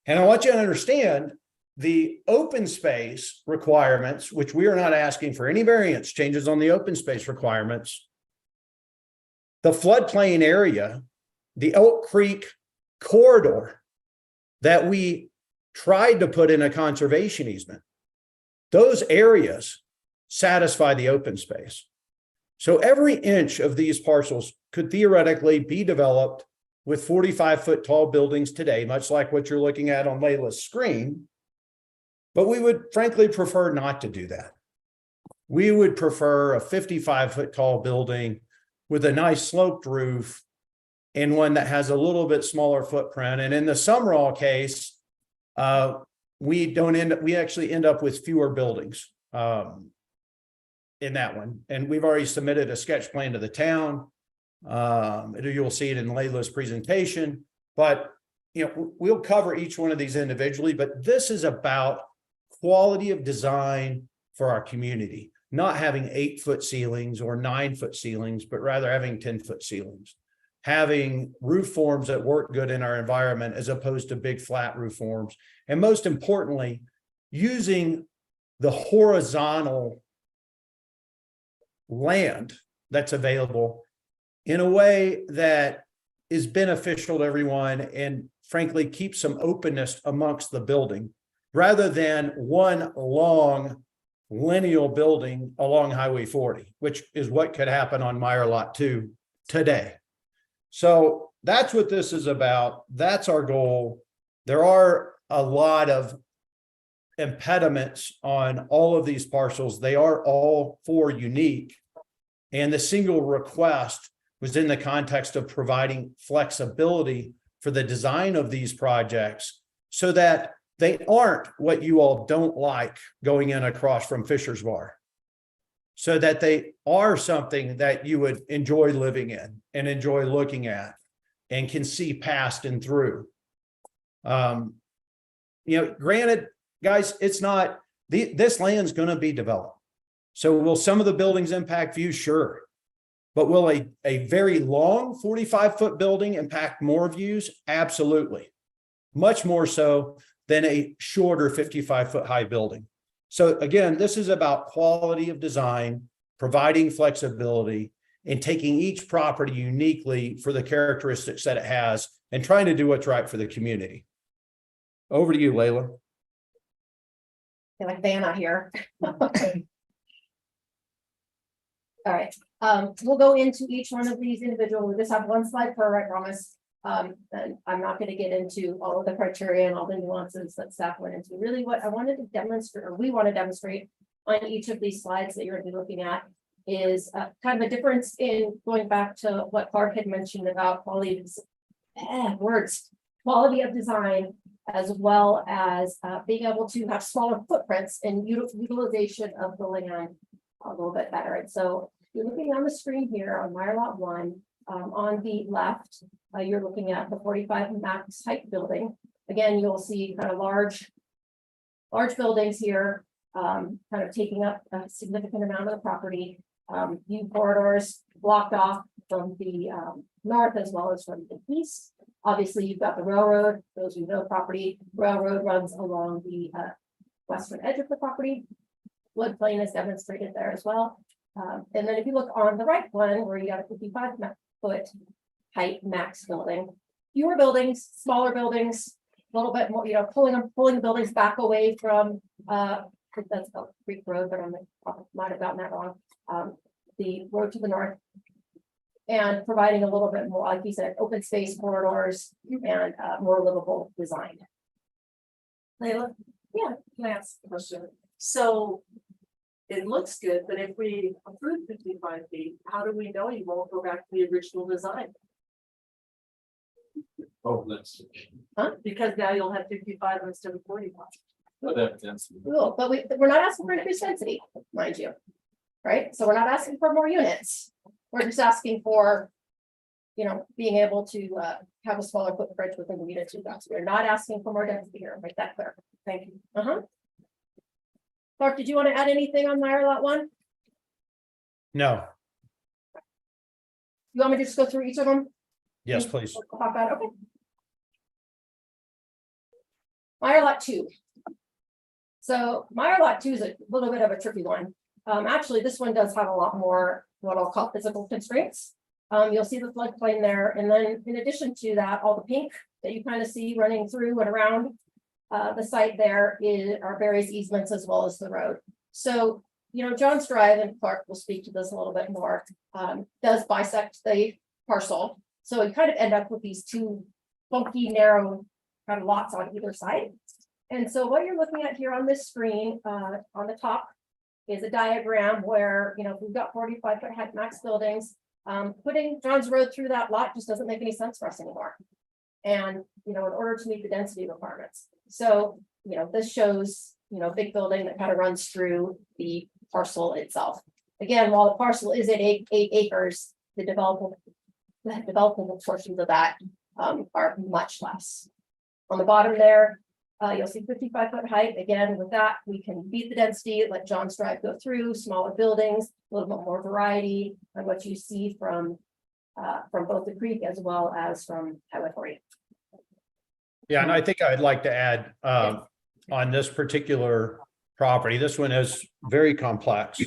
And I want you to understand the open space requirements, which we are not asking for any variance changes on the open space requirements. The floodplain area, the Elk Creek corridor that we tried to put in a conservation easement, those areas satisfy the open space. So every inch of these parcels could theoretically be developed with 45-foot tall buildings today, much like what you're looking at on Layla's screen. But we would frankly prefer not to do that. We would prefer a 55-foot tall building with a nice sloped roof and one that has a little bit smaller footprint. And in the Summerall case, we actually end up with fewer buildings in that one. And we've already submitted a sketch plan to the town. You'll see it in Layla's presentation, but we'll cover each one of these individually, but this is about quality of design for our community, not having 8-foot ceilings or 9-foot ceilings, but rather having 10-foot ceilings, having roof forms that work good in our environment as opposed to big flat roof forms. And most importantly, using the horizontal land that's available in a way that is beneficial to everyone and frankly keeps some openness amongst the building rather than one long lineal building along Highway 40, which is what could happen on Meyer Lot 2 today. So that's what this is about. That's our goal. There are a lot of impediments on all of these parcels. They are all 4 unique. And the single request was in the context of providing flexibility for the design of these projects so that they aren't what you all don't like going in across from Fisher's Bar, so that they are something that you would enjoy living in and enjoy looking at and can see past and through. Granted, guys, it's not, this land's going to be developed. So will some of the buildings impact views? Sure. But will a very long 45-foot building impact more views? Absolutely. Much more so than a shorter 55-foot high building. So again, this is about quality of design, providing flexibility, and taking each property uniquely for the characteristics that it has and trying to do what's right for the community. Over to you, Layla. Feel like Vanna here. All right, we'll go into each one of these individual. We just have one slide per, I promise. And I'm not going to get into all of the criteria and all the nuances that staff went into. Really what I wanted to demonstrate, or we want to demonstrate on each of these slides that you're going to be looking at is kind of a difference in going back to what Clark had mentioned about quality of design, as well as being able to have smaller footprints and utilization of the land a little bit better. And so you're looking on the screen here on Meyer Lot 1, on the left, you're looking at the 45 max height building. Again, you'll see kind of large buildings here, kind of taking up a significant amount of the property. View corridors blocked off from the north as well as from the east. Obviously, you've got the railroad. Those who know property, railroad runs along the western edge of the property. Floodplain is demonstrated there as well. And then if you look on the right one, where you got a 55-foot height max building, fewer buildings, smaller buildings, a little bit more, pulling buildings back away from, I think that's called Creek Road, but I might have gotten that wrong. The road to the north, and providing a little bit more, like you said, open space corridors and more livable design. Layla? Yeah. Can I ask a question? So it looks good, but if we approve 55 feet, how do we know you won't go back to the original design? Oh, that's. Because now you'll have 55 instead of 45. Cool, but we're not asking for increased density, mind you. Right, so we're not asking for more units. We're just asking for, being able to have a smaller footprint within the units we've got. So we're not asking for more density here. Make that clear. Thank you. Clark, did you want to add anything on Meyer Lot 1? No. You want me to just go through each of them? Yes, please. Pop out. Okay. Meyer Lot 2. So Meyer Lot 2 is a little bit of a tricky one. Actually, this one does have a lot more what I'll call physical constraints. You'll see the floodplain there. And then in addition to that, all the pink that you kind of see running through and around the site there are various easements as well as the road. So you know, John's Drive, and Clark will speak to this a little bit more, does bisect the parcel. So you kind of end up with these two funky, narrow kind of lots on either side. And so what you're looking at here on this screen, on the top is a diagram where, you know, we've got 45-foot height max buildings. Putting John's Road through that lot just doesn't make any sense for us anymore. And, you know, in order to meet the density requirements. So, you know, this shows, you know, a big building that kind of runs through the parcel itself. Again, while the parcel is at 8 acres, the developable portions of that are much less. On the bottom there, you'll see 55-foot height. Again, with that, we can beat the density, let John's Drive go through, smaller buildings, a little bit more variety on what you see from both the creek as well as from Highway 40. Yeah, and I think I'd like to add, on this particular property, this one is very complex.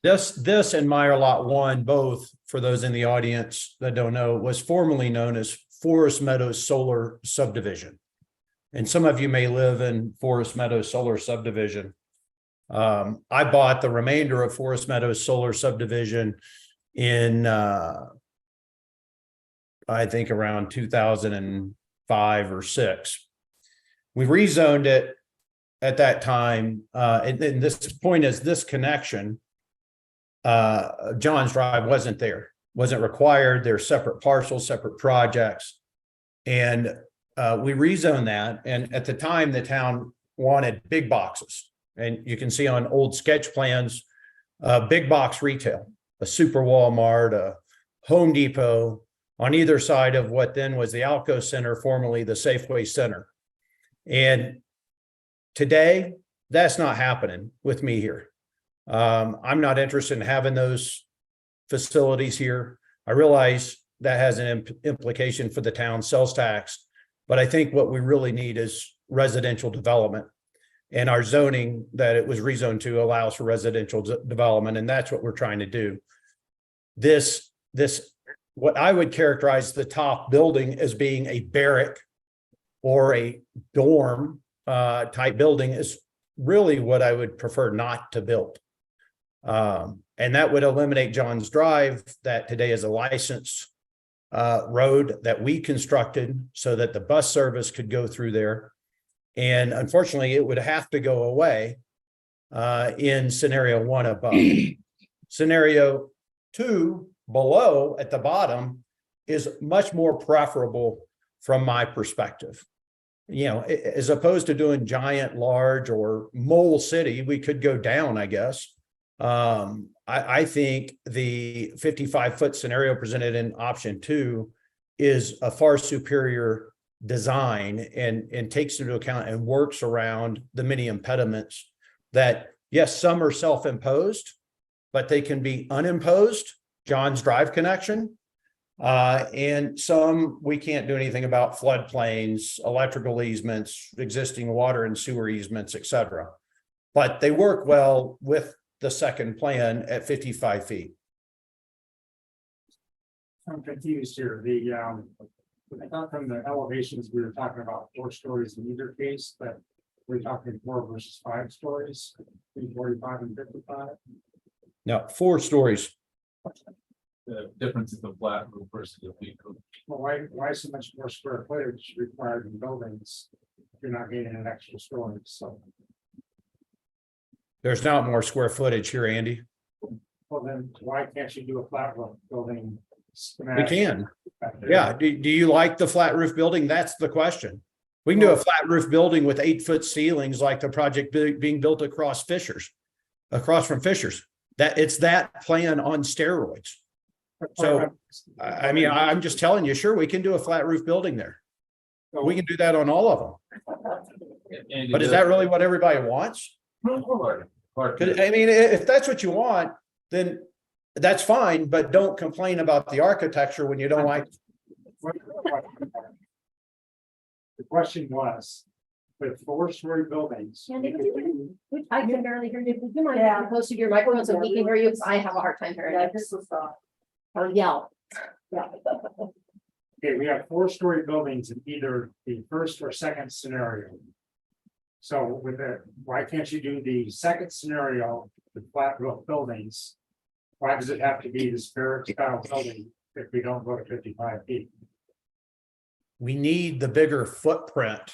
This and Meyer Lot 1, both, for those in the audience that don't know, was formerly known as Forest Meadows Solar Subdivision. And some of you may live in Forest Meadows Solar Subdivision. I bought the remainder of Forest Meadows Solar Subdivision in, I think around 2005 or 6. We rezoned it at that time. And this point is this connection, John's Drive wasn't required. They're separate parcels, separate projects. And we rezoned that. And at the time, the town wanted big boxes. And you can see on old sketch plans, big box retail, a Super Walmart, a Home Depot on either side of what then was the Alco Center, formerly the Safeway Center. And today, that's not happening with me here. I'm not interested in having those facilities here. I realize that has an implication for the town sales tax, but I think what we really need is residential development. And our zoning that it was rezoned to allows for residential development, and that's what we're trying to do. This, what I would characterize the top building as being a barrack or a dorm type building is really what I would prefer not to build. And that would eliminate John's Drive, that today is a licensed road that we constructed so that the bus service could go through there. And unfortunately, it would have to go away in scenario 1 above. Scenario 2 below at the bottom is much more preferable from my perspective. You know, as opposed to doing giant, large, or mole city, we could go down, I guess. I think the 55-foot scenario presented in option 2 is a far superior design and takes into account and works around the many impediments that, yes, some are self-imposed, but they can be unimposed, John's Drive connection. And some we can't do anything about: floodplains, electrical easements, existing water and sewer easements, etc. But they work well with the second plan at 55 feet. I'm confused here. I thought from the elevations, we were talking about 4 stories in either case, but we're talking 4 versus 5 stories, 45 and 55. No, 4 stories. The difference is the flat roof versus the peak roof. Well, why so much more square footage required in buildings if you're not getting an extra story? So, There's not more square footage here, Andy. well, then why can't you do a flat roof building? We can. Yeah. Do you like the flat roof building? That's the question. We can do a flat roof building with 8-foot ceilings like the project being built across from Fisher's. That it's that plan on steroids. So, I mean, I'm just telling you, sure, we can do a flat roof building there. We can do that on all of them. But is that really what everybody wants? I mean, if that's what you want, then that's fine, but don't complain about the architecture when you don't like. The question was, with 4-story buildings. Andy, I can barely hear you. Would you mind getting close to your microphone so we can hear you? Because I have a hard time hearing you. This was Or yell. yeah. Okay, we have 4-story buildings in either the first or second scenario. So with it, why can't you do the second scenario with flat roof buildings. Why does it have to be this barrack style building if we don't go to 55 feet? We need the bigger footprint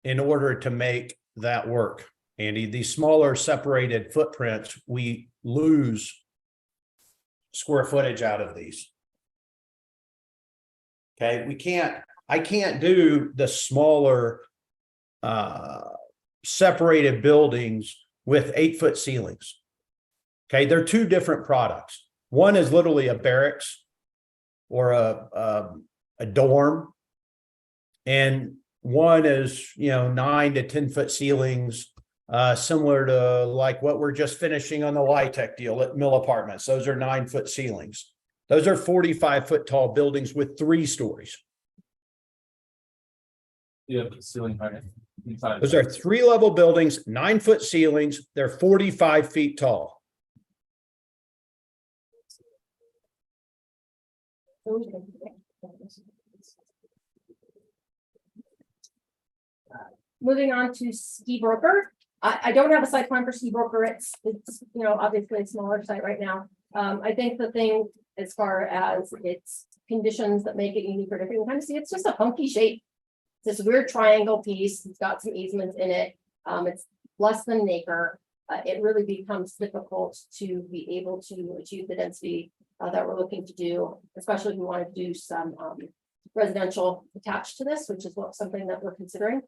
in order to make that work. Andy, these smaller separated footprints, we lose square footage out of these. Okay, I can't do the smaller separated buildings with 8-foot ceilings. Okay, they're two different products. One is literally a barracks or a dorm. And one is, 9 to 10-foot ceilings, similar to like what we're just finishing on the Lytec deal at Mill Apartments. Those are 9-foot ceilings. Those are 45-foot tall buildings with 3 stories. Yeah, the ceiling height. Inside. Those are 3-level buildings, 9-foot ceilings. They're 45 feet tall. Moving on to Ski Broker. I don't have a site plan for Ski Broker. It's, obviously a smaller site right now. I think the thing as far as its conditions that make it unique or different, you can kind of see it's just a funky shape. It's this weird triangle piece. It's got some easements in it. It's less than an acre. It really becomes difficult to be able to achieve the density that we're looking to do, especially if we want to do some residential attached to this, which is something that we're considering.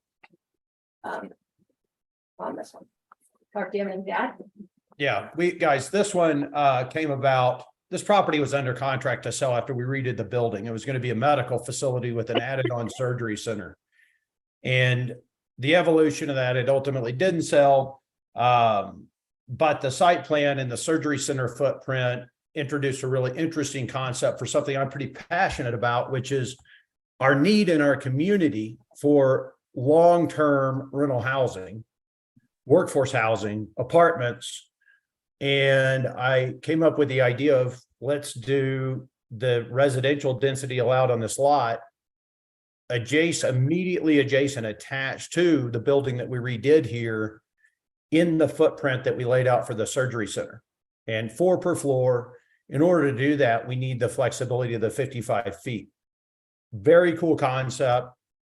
On this one. Clark, do you have anything to add? Yeah, this one came about, this property was under contract to sell after we redid the building. It was going to be a medical facility with an added-on surgery center. And the evolution of that, it ultimately didn't sell. But the site plan and the surgery center footprint introduced a really interesting concept for something I'm pretty passionate about, which is our need in our community for long-term rental housing, workforce housing, apartments. And I came up with the idea of let's do the residential density allowed on this lot immediately adjacent, attached to the building that we redid here in the footprint that we laid out for the surgery center, and 4 per floor. In order to do that, we need the flexibility of the 55 feet. Very cool concept.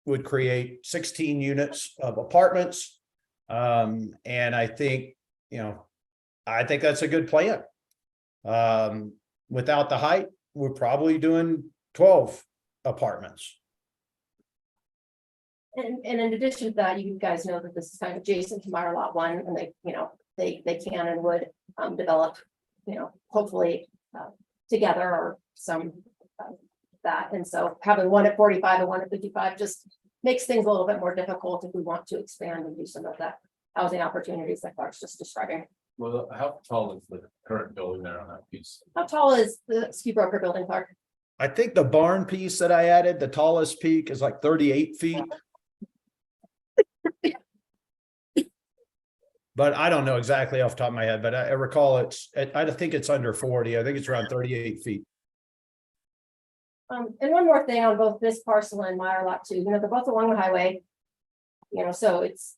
Would create 16 units of apartments. And I think, that's a good plan. Without the height, we're probably doing 12 apartments. And in addition to that, you guys know that this is kind of adjacent to Meyer Lot 1, and they can and would develop, hopefully together or some that. And so having one at 45 and one at 55 just makes things a little bit more difficult if we want to expand and do some of that housing opportunities that Clark's just describing. Well, how tall is the current building there on that piece? How tall is the Ski Broker building, Clark? I think the barn piece that I added, the tallest peak is like 38 feet. But I don't know exactly off the top of my head, but I recall I think it's under 40. I think it's around 38 feet. And one more thing on both this parcel and Meyer Lot 2, they're both along the highway. So it's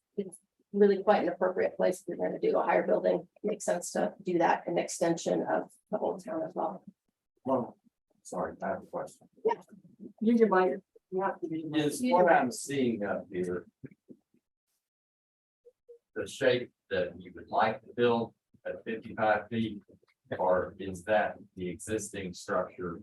really quite an appropriate place if you're going to do a higher building. It makes sense to do that, an extension of the old town as well. Well, sorry, I have a question. Yeah. Use your mind. Is what I'm seeing up here the shape that you would like to build at 55 feet, or is that the existing structure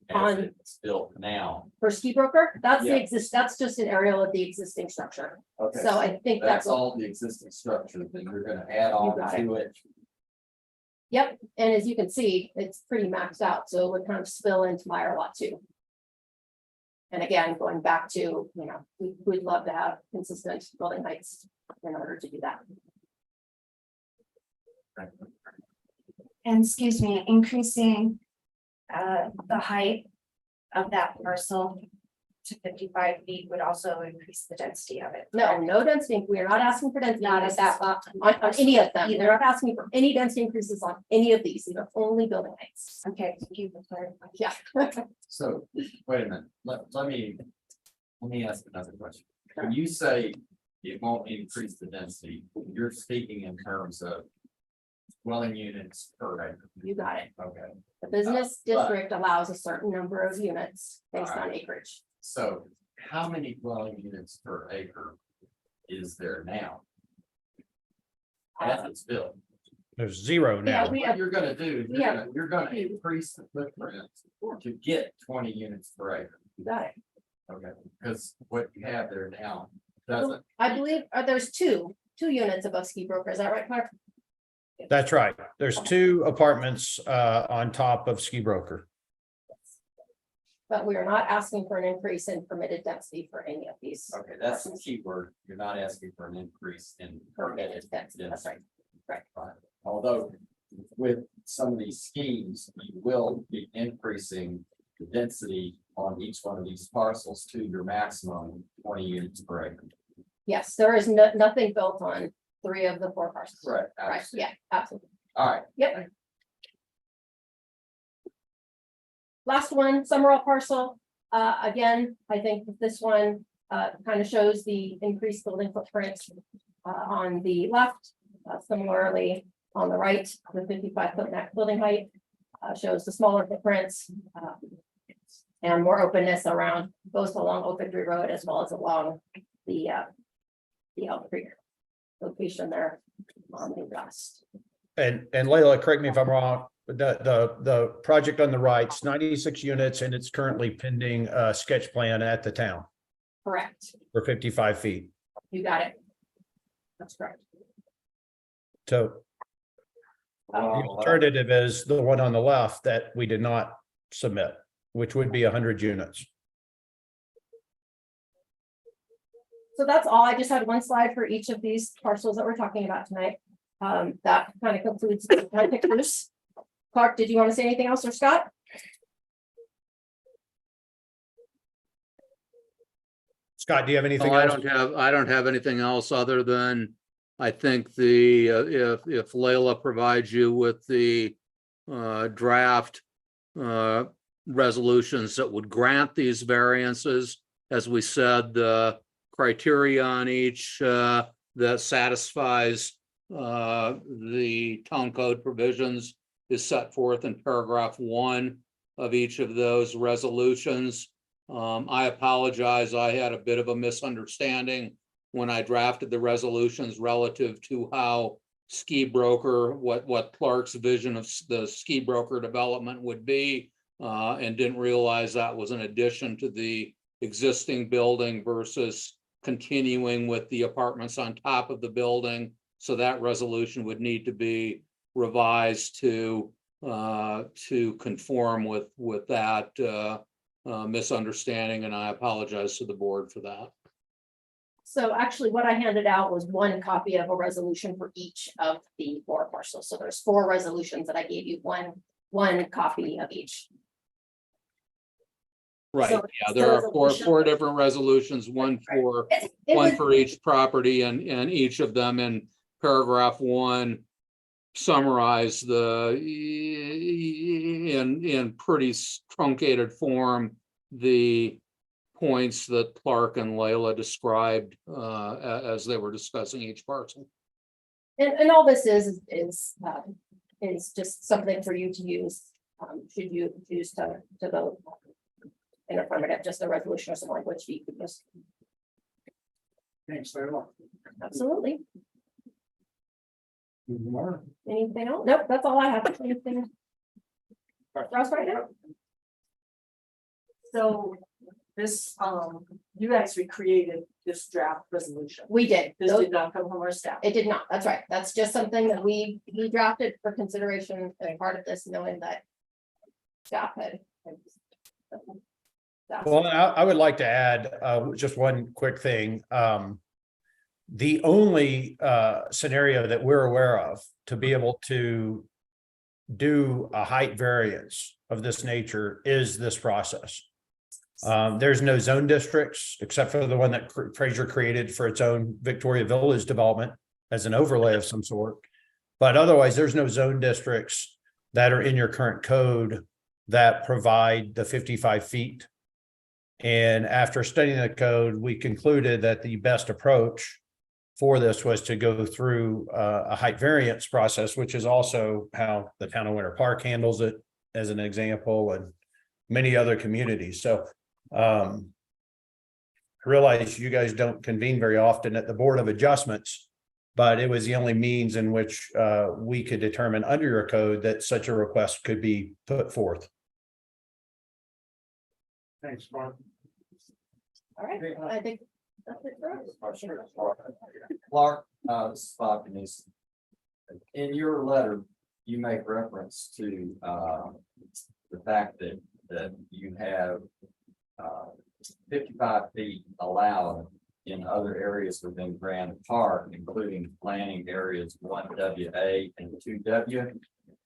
as it's built now? For Ski Broker, that's Yeah. that's just an aerial of the existing structure. Okay, So I think that's that's all the existing structure that you're gonna add on got to it. Yep, and as you can see, it's pretty maxed out, so it would kind of spill into Meyer Lot 2. And again, going back to, we'd love to have consistent building heights in order to do that. And excuse me, increasing the height of that parcel to 55 feet would also increase the density of it. No density. We are not asking for density. Not at that on any of them. They're not asking for any density increases on any of these. These are only building heights. Okay, thank you for clarifying. Yeah. So, wait a minute, let me ask another question. When you say it won't increase the density, you're speaking in terms of dwelling units per acre. You got it. Okay, The business but- district allows a certain number of units based on Alright. acreage. so how many dwelling units per acre is there now? As it's built. There's zero Yeah, now. we What have, you're gonna do, we have- you're gonna increase the footprint to get 20 units per acre. you got it. Okay, because what you have there now doesn't, I believe, there's two units above Ski Broker. Is that right, Clark? That's right. There's 2 apartments on top of Ski Broker. But we are not asking for an increase in permitted density for any of these. okay, that's the key word. You're not asking for an increase in Permitted density, that's right. Although with some of these schemes, you will be increasing the density on each one of these parcels to your maximum 20 units per acre. Yes, there is nothing built on 3 of the 4 parcels. Right. Right, yeah, absolutely. All right, Yep. Last one, Summerall parcel. Again, I think that this one kind of shows the increased building footprint on the left. Similarly, on the right, the 55-foot net building height shows the smaller footprints and more openness around both along Oak Tree Road as well as along the Elk Creek location there on the west. And Leila, correct me if I'm wrong, the project on the right's 96 units and it's currently pending a sketch plan at the town Correct. for 55 feet. You got it. That's correct. So the alternative is the one on the left that we did not submit, which would be 100 units. So that's all. I just had one slide for each of these parcels that we're talking about tonight. That kind of concludes my pictures. Clark, did you want to say anything else, or Scott? Scott, do you have anything I else? don't have anything else other than, I think the, if Leila provides you with the draft resolutions that would grant these variances, as we said, the criteria on each that satisfies the town code provisions is set forth in paragraph 1 of each of those resolutions. I apologize, I had a bit of a misunderstanding when I drafted the resolutions relative to how Ski Broker, what Clark's vision of the Ski Broker development would be, and didn't realize that was an addition to the existing building versus continuing with the apartments on top of the building. So that resolution would need to be revised to conform with that misunderstanding, and I apologize to the board for that. So actually what I handed out was one copy of a resolution for each of the 4 parcels. So there's 4 resolutions that I gave you, one copy of each. Right, So yeah, it's there the are four resolution. different resolutions, one for It one was- for each property, and each of them in paragraph 1 summarize the in pretty truncated form the points that Clark and Leila described as they were discussing each parcel. And all this is just something for you to use, should you choose to vote in affirmative, just a resolution or some language you could just. Thanks, Leila. Absolutely. More? Anything else? Nope, that's all I have. Anything? Ross, right now? So this, you guys recreated this draft resolution. We did. This Those- did not come from our staff. It did not. That's right. That's just something that we drafted for consideration and part of this, knowing that staff had. Well, I would like to add just one quick thing. The only scenario that we're aware of to be able to do a height variance of this nature is this process. There's no zone districts except for the one that Fraser created for its own Victoria Village development as an overlay of some sort. But otherwise, there's no zone districts that are in your current code that provide the 55 feet. And after studying the code, we concluded that the best approach for this was to go through a height variance process, which is also how the town of Winter Park handles it, as an example, and many other communities. So I realize you guys don't convene very often at the Board of Adjustments, but it was the only means in which we could determine under your code that such a request could be put forth. Thanks, Mark. All right, I think that's it for us. Clark, this is Bob Denise. In your letter, you make reference to the fact that you have 55 feet allowed in other areas within Grand Park, including planning areas 1WA and 2W,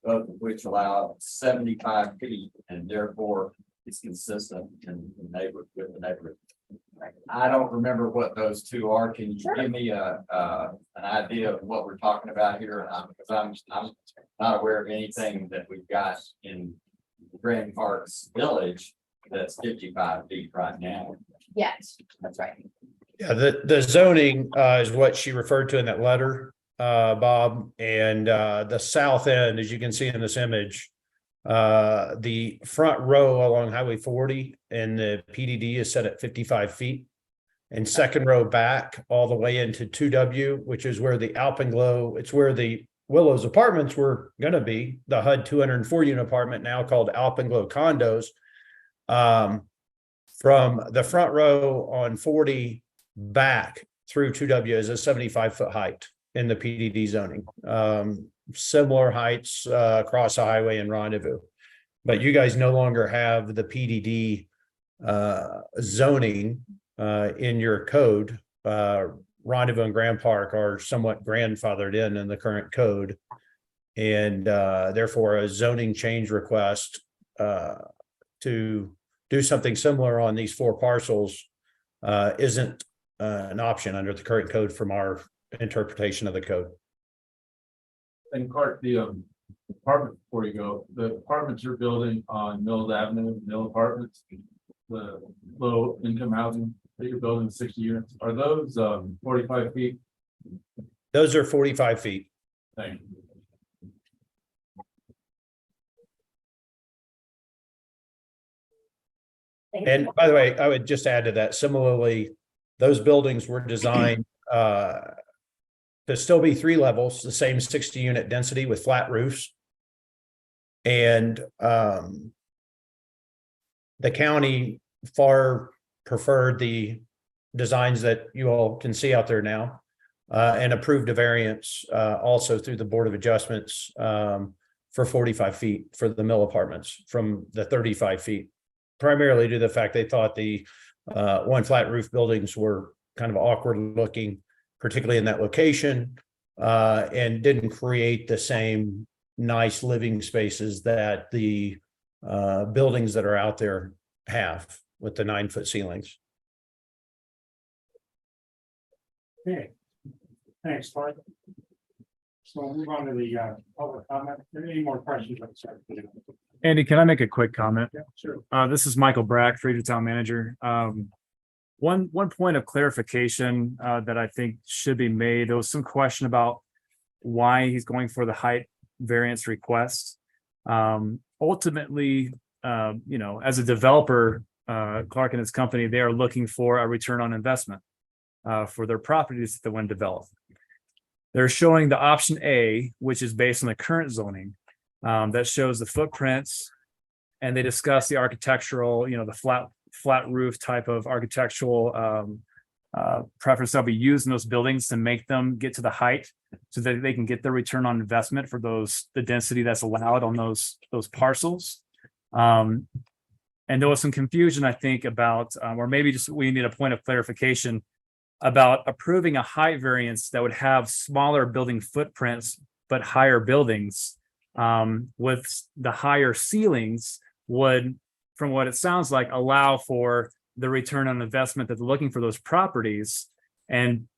both of which allow 75 feet, and therefore it's consistent in the neighborhood with the neighborhood. I don't remember what those two are. Can you give me an idea of what we're talking about here? Because I'm not aware of anything that we've got in Grand Parks Village that's 55 feet right now. Yes, that's right. Yeah, the zoning is what she referred to in that letter, Bob, and the south end, as you can see in this image, the front row along Highway 40 and the PDD is set at 55 feet. And second row back all the way into 2W, which is where the Alpenglow, it's where the Willows apartments were going to be, the HUD 204 unit apartment now called Alpenglow condos. From the front row on 40 back through 2W is a 75-foot height in the PDD zoning. Similar heights across the highway in Rendezvous. But you guys no longer have the PDD zoning in your code. Rendezvous and Grand Park are somewhat grandfathered in the current code. And therefore a zoning change request to do something similar on these 4 parcels isn't an option under the current code from our interpretation of the code. And Clark, the apartment, before you go, the apartments you're building on Mills Avenue, Mill Apartments, the low income housing that you're building, 60 units, are those 45 feet? Those are 45 feet. Thank you. And by the way, I would just add to that, similarly, those buildings were designed to still be 3 levels, the same 60 unit density with flat roofs. And the county far preferred the designs that you all can see out there now, and approved a variance also through the Board of Adjustments for 45 feet for the mill apartments from the 35 feet, primarily due to the fact they thought the one flat roof buildings were kind of awkward looking, particularly in that location, and didn't create the same nice living spaces that the buildings that are out there have with the 9-foot ceilings. Okay, thanks, Clark. So we'll move on to the public comment. Any more questions? Andy, can I make a quick comment? Yeah, sure. This is Michael Brack, Fraser Town Manager. One point of clarification that I think should be made. There was some question about why he's going for the height variance request. Ultimately, as a developer, Clark and his company, they are looking for a return on investment for their properties that they want to develop. They're showing the option A, which is based on the current zoning, that shows the footprints, and they discuss the architectural, the flat roof type of architectural preference that'll be used in those buildings to make them get to the height so that they can get their return on investment for the density that's allowed on those parcels. And there was some confusion, I think, about, or maybe just we need a point of clarification about approving a height variance that would have smaller building footprints, but higher buildings with the higher ceilings would, from what it sounds like, allow for the return on investment that they're looking for those properties, and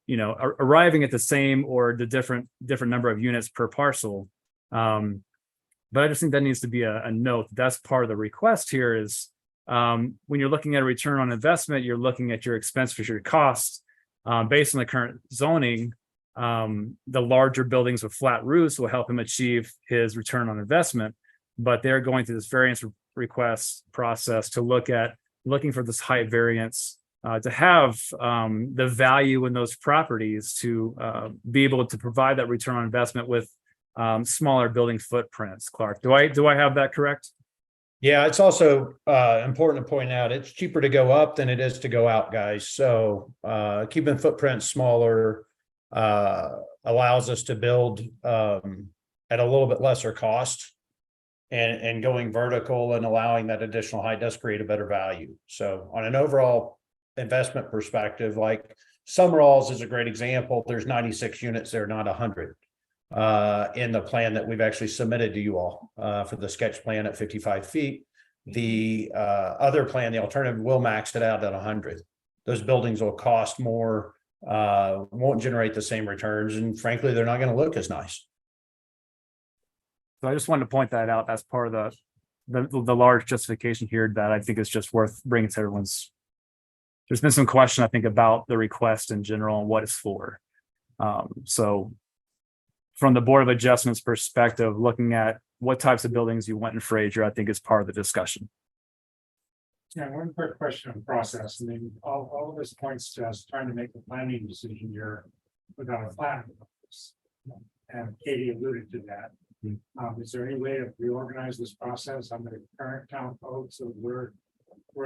arriving at the same or the different number of units per parcel. But I just think that needs to be a note. That's part of the request here is when you're looking at a return on investment, you're looking at your expense for your cost based on the current zoning. the larger buildings with flat roofs will help him achieve his return on investment. But they're going through this variance request process to looking for this height variance to have the value in those properties to be able to provide that return on investment with smaller building footprints. Clark, do I have that correct? Yeah, it's also important to point out, it's cheaper to go up than it is to go out, guys. So keeping footprints smaller allows us to build at a little bit lesser cost. And going vertical and allowing that additional height does create a better value. So on an overall investment perspective, like Summeralls is a great example. There's 96 units there, not 100 in the plan that we've actually submitted to you all for the sketch plan at 55 feet. The other plan, the alternative, will max it out at 100. Those buildings will cost more, won't generate the same returns, and frankly, they're not going to look as nice. So I just wanted to point that out. That's part of the large justification here that I think is just worth bringing to everyone's. There's been some question, I think, about the request in general and what it's for. So from the Board of Adjustments perspective, looking at what types of buildings you want in Fraser, I think is part of the discussion. Yeah, one quick question on process. I mean, all of this points to us trying to make a planning decision here without a plan. And Katie alluded to that. Is there any way to reorganize this process under the current town code so we're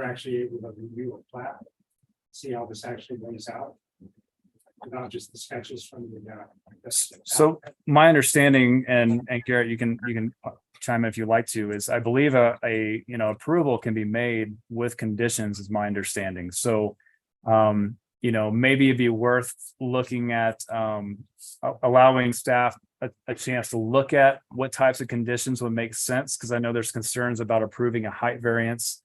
actually able to review a plat, see how this actually lays out, not just the sketches from the. So my understanding, and Garrett, you can chime in if you like to, is I believe a approval can be made with conditions, is my understanding. So maybe it'd be worth looking at allowing staff a chance to look at what types of conditions would make sense, because I know there's concerns about approving a height variance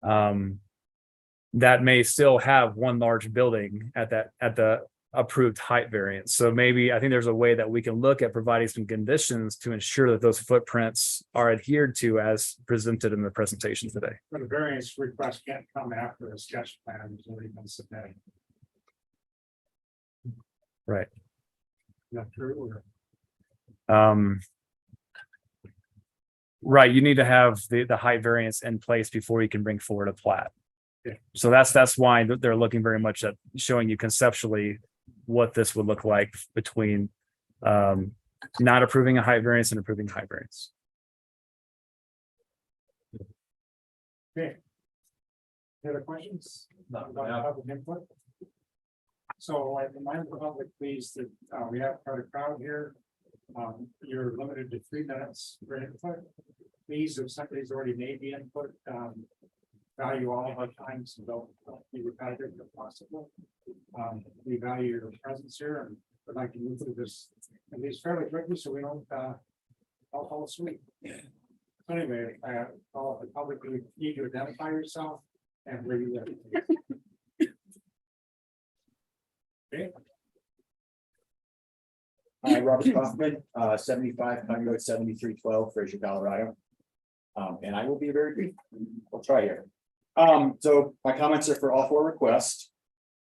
that may still have one large building at the approved height variance. So maybe I think there's a way that we can look at providing some conditions to ensure that those footprints are adhered to as presented in the presentation today. But a variance request can't come after a sketch plan has already been submitted. Right. Not true, or? Right, you need to have the height variance in place before you can bring forward a plat. Yeah. So that's why they're looking very much at showing you conceptually what this would look like between not approving a height variance and approving height variance. Okay. Any other questions? Public input? So I remind the public, please, that we have quite a crowd here. You're limited to 3 minutes for input. Please, if somebody's already made the input, value all of our time, so don't be repetitive if possible. We value your presence here and would like to move through this at least fairly quickly so we don't all fall asleep. So anyway, all of the public, you need to identify yourself and where you live. Okay. Hi, Robert Kaufman, 75 County Road 7312, Fraser, Colorado. And I will be very brief. I'll try here. So my comments are for all 4 requests.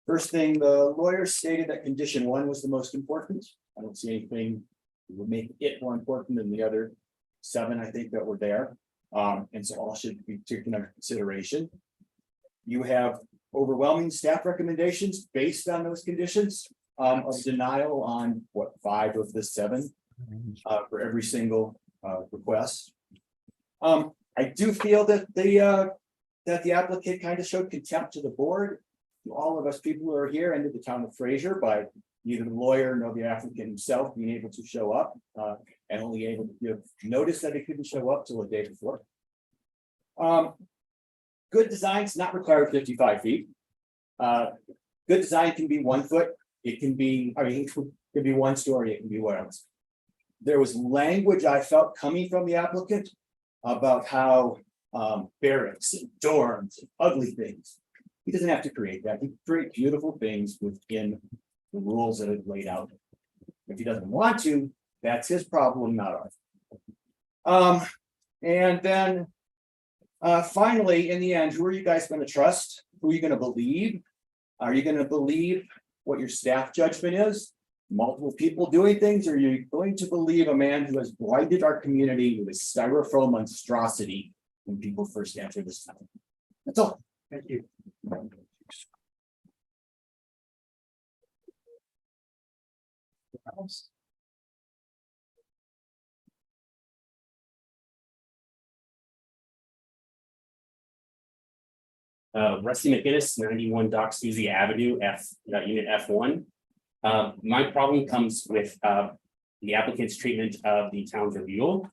First thing, the lawyer stated that condition 1 was the most important. I don't see anything that would make it more important than the other 7, I think, that were there. And so all should be taken under consideration. You have overwhelming staff recommendations based on those conditions of denial on 5 of the 7 for every single request. I do feel that the applicant kind of showed contempt to the board, to all of us people who are here, and to the town of Fraser, by neither the lawyer nor the applicant himself being able to show up and only able to give notice that he couldn't show up till the day before. Good designs not required 55 feet. Good design can be 1 foot. It can be, it can be 1 story. It can be what else. There was language I felt coming from the applicant about how barracks, dorms, ugly things. He doesn't have to create that. He can create beautiful things within the rules that are laid out. If he doesn't want to, that's his problem, not ours. And then finally, in the end, who are you guys going to trust? Who are you going to believe? Are you going to believe what your staff judgment is multiple people doing things, or are you going to believe a man who has blighted our community with his styrofoam monstrosity when people first enter this town? That's all. Thank you. Rusty McGinnis, 91 Doc Suzy Avenue, Unit F1. My problem comes with the applicant's treatment of the town's review.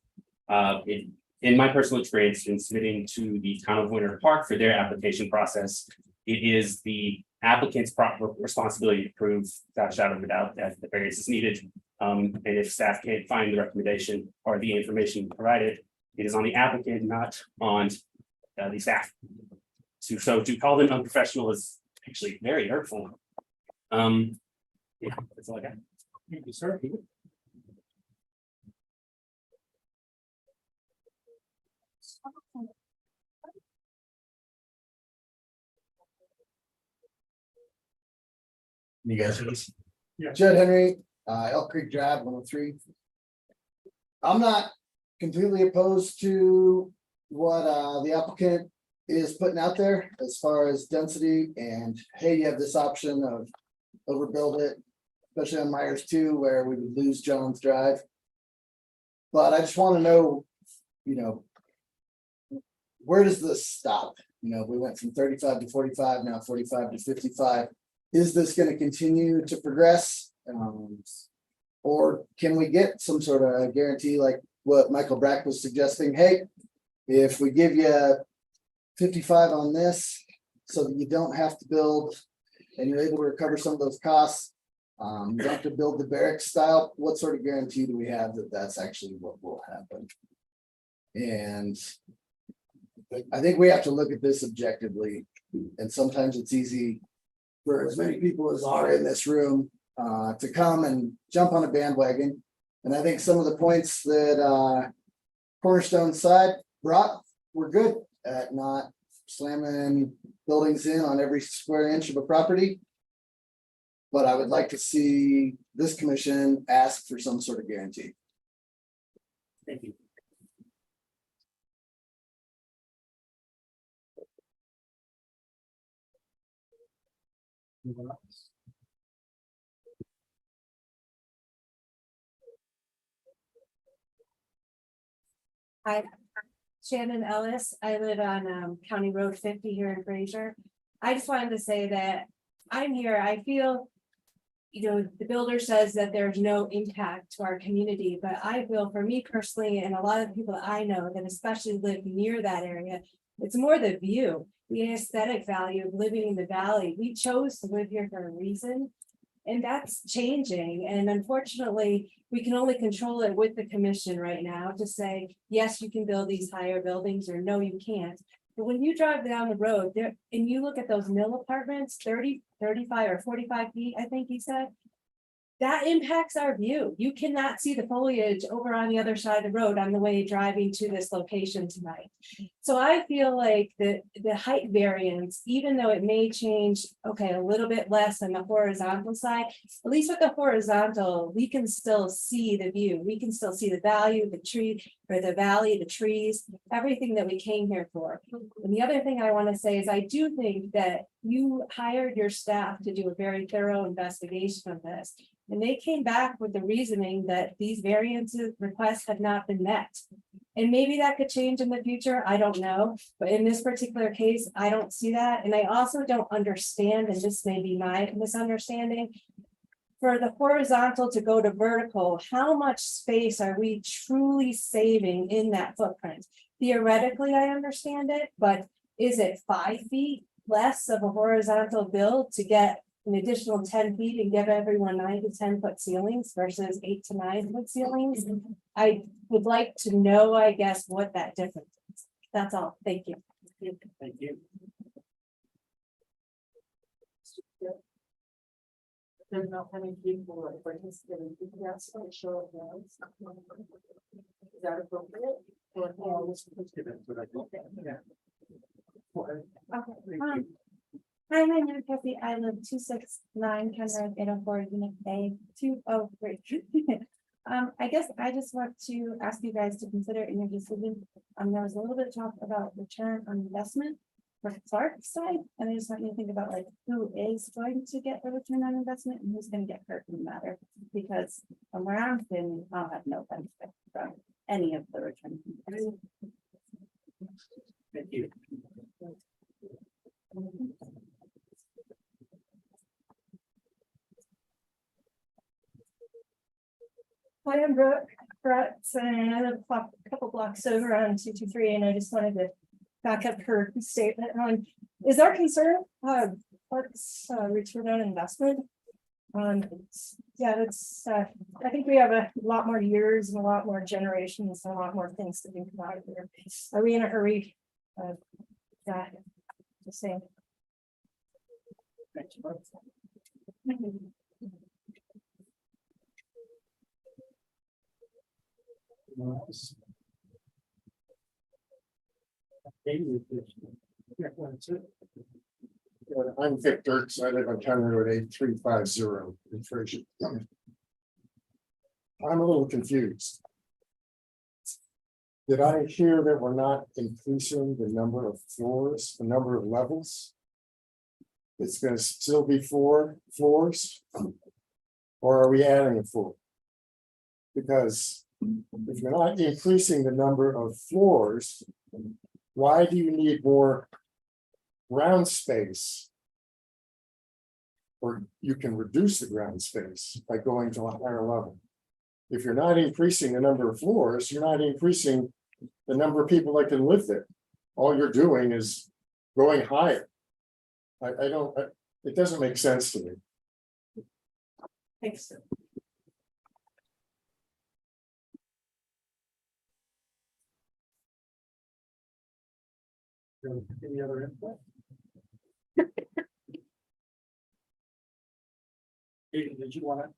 In my personal experience in submitting to the town of Winter Park for their application process, it is the applicant's proper responsibility to prove without a shadow of a doubt that the variance is needed. And if staff can't find the recommendation or the information provided, it is on the applicant, not on the staff. So to call them unprofessional is actually very hurtful. Yeah, that's all I got. Thank you, sir. You guys hear this? Yeah. Judd Henry, Elk Creek Drive 103. I'm not completely opposed to what the applicant is putting out there as far as density, and hey, you have this option of overbuild it, especially on Myers 2, where we would lose Jones Drive. But I just want to know, you know, where does this stop? You know, we went from 35 to 45, now 45 to 55. Is this going to continue to progress? Or can we get some sort of guarantee like what Michael Brack was suggesting? Hey, if we give you 55 on this, so that you don't have to build and you're able to recover some of those costs, you don't have to build the barrack style. What sort of guarantee do we have that that's actually what will happen? And I think we have to look at this objectively, and sometimes it's easy for as many people as are in this room to come and jump on a bandwagon. And I think some of the points that Cornerstone side brought were good at not slamming buildings in on every square inch of a property. But I would like to see this commission ask for some sort of guarantee. Thank you. Hi, Shannon Ellis. I live on County Road 50 here in Fraser. I just wanted to say that I'm here. I feel, you know, the builder says that there's no impact to our community, but I feel for me personally, and a lot of the people that I know that especially live near that area, it's more the view, the aesthetic value of living in the valley. We chose to live here for a reason. And that's changing. And unfortunately, we can only control it with the commission right now to say, yes, you can build these higher buildings, or no, you can't. But when you drive down the road there and you look at those mill apartments, 30, 35 or 45 feet, I think he said, that impacts our view. You cannot see the foliage over on the other side of the road on the way driving to this location tonight. So I feel like the height variance, even though it may change, okay, a little bit less on the horizontal side, at least with the horizontal, we can still see the view. We can still see the value, the tree, or the valley, the trees, everything that we came here for. And the other thing I want to say is I do think that you hired your staff to do a very thorough investigation of this. And they came back with the reasoning that these variances requests had not been met. And maybe that could change in the future. I don't know. But in this particular case, I don't see that. And I also don't understand, and this may be my misunderstanding, for the horizontal to go to vertical, how much space are we truly saving in that footprint? Theoretically, I understand it, but is it 5 feet less of a horizontal build to get an additional 10 feet and give everyone 9 to 10 foot ceilings versus 8 to 9 foot ceilings? I would like to know, I guess, what that difference is. That's all. Thank you. Thank you. There's not many people that participating. That's not show of hands. Is that appropriate? Or, Yeah. Okay. Hi, my name is Kathy. I live 269 Kenroad 804 Unit A 203. I guess I just want to ask you guys to consider in your decision. There was a little bit of talk about return on investment for Clark's side, and I just want you to think about like who is going to get a return on investment and who's going to get hurt in the matter. Because from where I'm sitting, I'll have no benefit from any of the return. Thank you. Hi, I'm Brooke Brett, and I live a couple blocks over on 223, and I just wanted to back up her statement on, is our concern, Parks, return on investment? Yeah, it's, I think we have a lot more years and a lot more generations and a lot more things to think about here. Are we in a hurry? Yeah, the same. I'm Victor, so I live on County Road 8350 in Fraser. I'm a little confused. Did I hear that we're not increasing the number of floors, the number of levels? It's gonna still be 4 floors? Or are we adding a floor? Because if you're not increasing the number of floors, why do you need more ground space? Or you can reduce the ground space by going to a higher level. If you're not increasing the number of floors, you're not increasing the number of people that can live there. All you're doing is going higher. It doesn't make sense to me. Thanks. Any other input? Did you want to?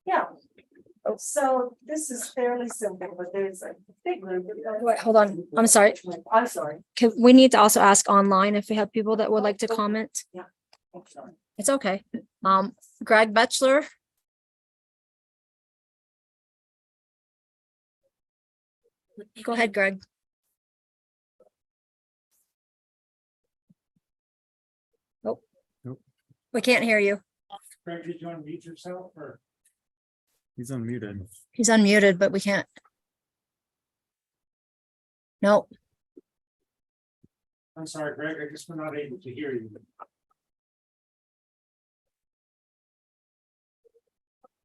Yeah. So this is fairly simple, but there's a big group. Wait, hold on. I'm sorry. I'm sorry. We need to also ask online if we have people that would like to comment. Yeah. I'm sorry. It's okay. Greg Betchler. Go ahead, Greg. Oh, Nope. We can't hear you. Greg, did you unmute yourself or? He's unmuted. He's unmuted, but we can't. No. I'm sorry, Greg, I guess we're not able to hear you.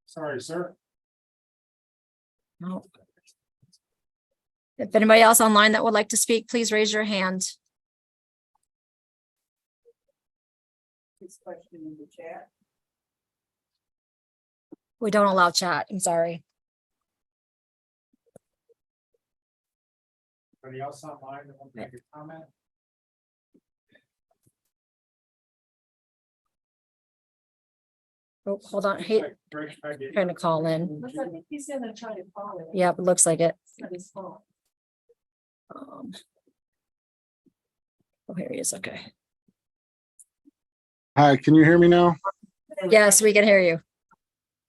Sorry, sir. No. If anybody else online that would like to speak, please raise your hand. This question in the chat. We don't allow chat. I'm sorry. Anybody else online that want to make a comment? Oh, hold on. Hey, trying to call in. I think he's gonna try to follow it. Yeah, it looks like it. Not his fault. Oh, here he is. Okay. Hi, can you hear me now? Yes, we can hear you.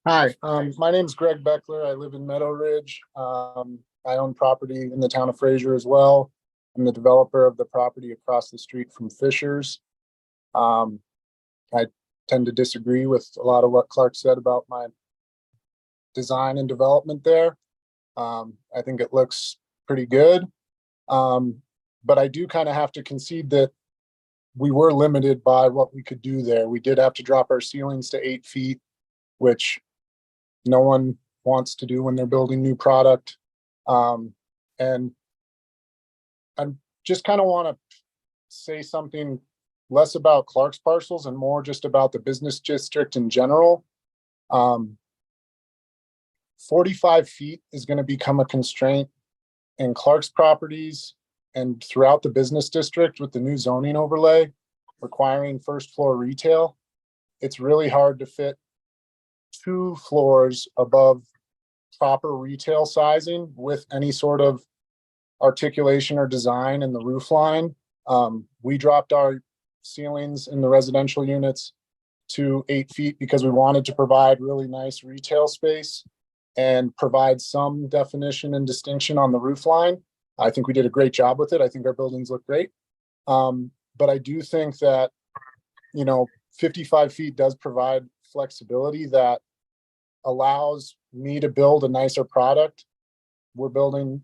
Hi, my name is Greg Beckler. I live in Meadow Ridge. I own property in the town of Fraser as well. I'm the developer of the property across the street from Fisher's. I tend to disagree with a lot of what Clark said about my design and development there. I think it looks pretty good. But I do kind of have to concede that we were limited by what we could do there. We did have to drop our ceilings to 8 feet, which no one wants to do when they're building new product. And I just kind of want to say something less about Clark's parcels and more just about the business district in general. 45 feet is going to become a constraint in Clark's properties and throughout the business district with the new zoning overlay requiring first floor retail. It's really hard to fit 2 floors above proper retail sizing with any sort of articulation or design in the roof line. We dropped our ceilings in the residential units to 8 feet because we wanted to provide really nice retail space and provide some definition and distinction on the roof line. I think we did a great job with it. I think our buildings look great. But I do think that, 55 feet does provide flexibility that allows me to build a nicer product. We're building,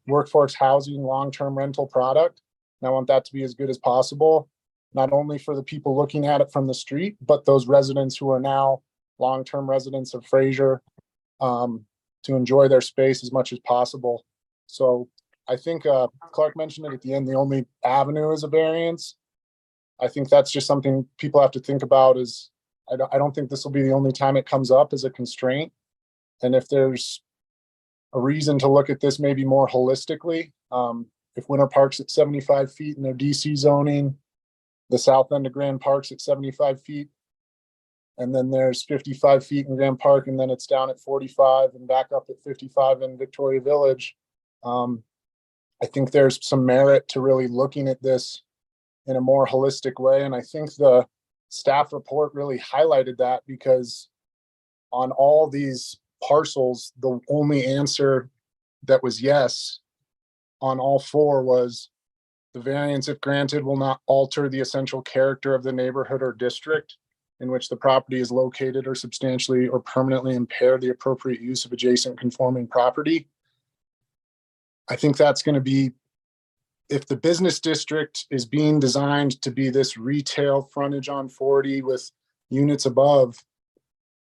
workforce housing, long-term rental product. And I want that to be as good as possible, not only for the people looking at it from the street, but those residents who are now long-term residents of Fraser, to enjoy their space as much as possible. So I think Clark mentioned it at the end, the only avenue is a variance. I think that's just something people have to think about is, I don't think this will be the only time it comes up as a constraint. And if there's a reason to look at this maybe more holistically, if Winter Park's at 75 feet in their DC zoning, the south end of Grand Park's at 75 feet, and then there's 55 feet in Grand Park, and then it's down at 45 and back up at 55 in Victoria Village. I think there's some merit to really looking at this in a more holistic way. And I think the staff report really highlighted that, because on all these parcels, the only answer that was yes on all four was the variance, if granted, will not alter the essential character of the neighborhood or district in which the property is located or substantially or permanently impair the appropriate use of adjacent conforming property. I think that's going to be, if the business district is being designed to be this retail frontage on 40 with units above,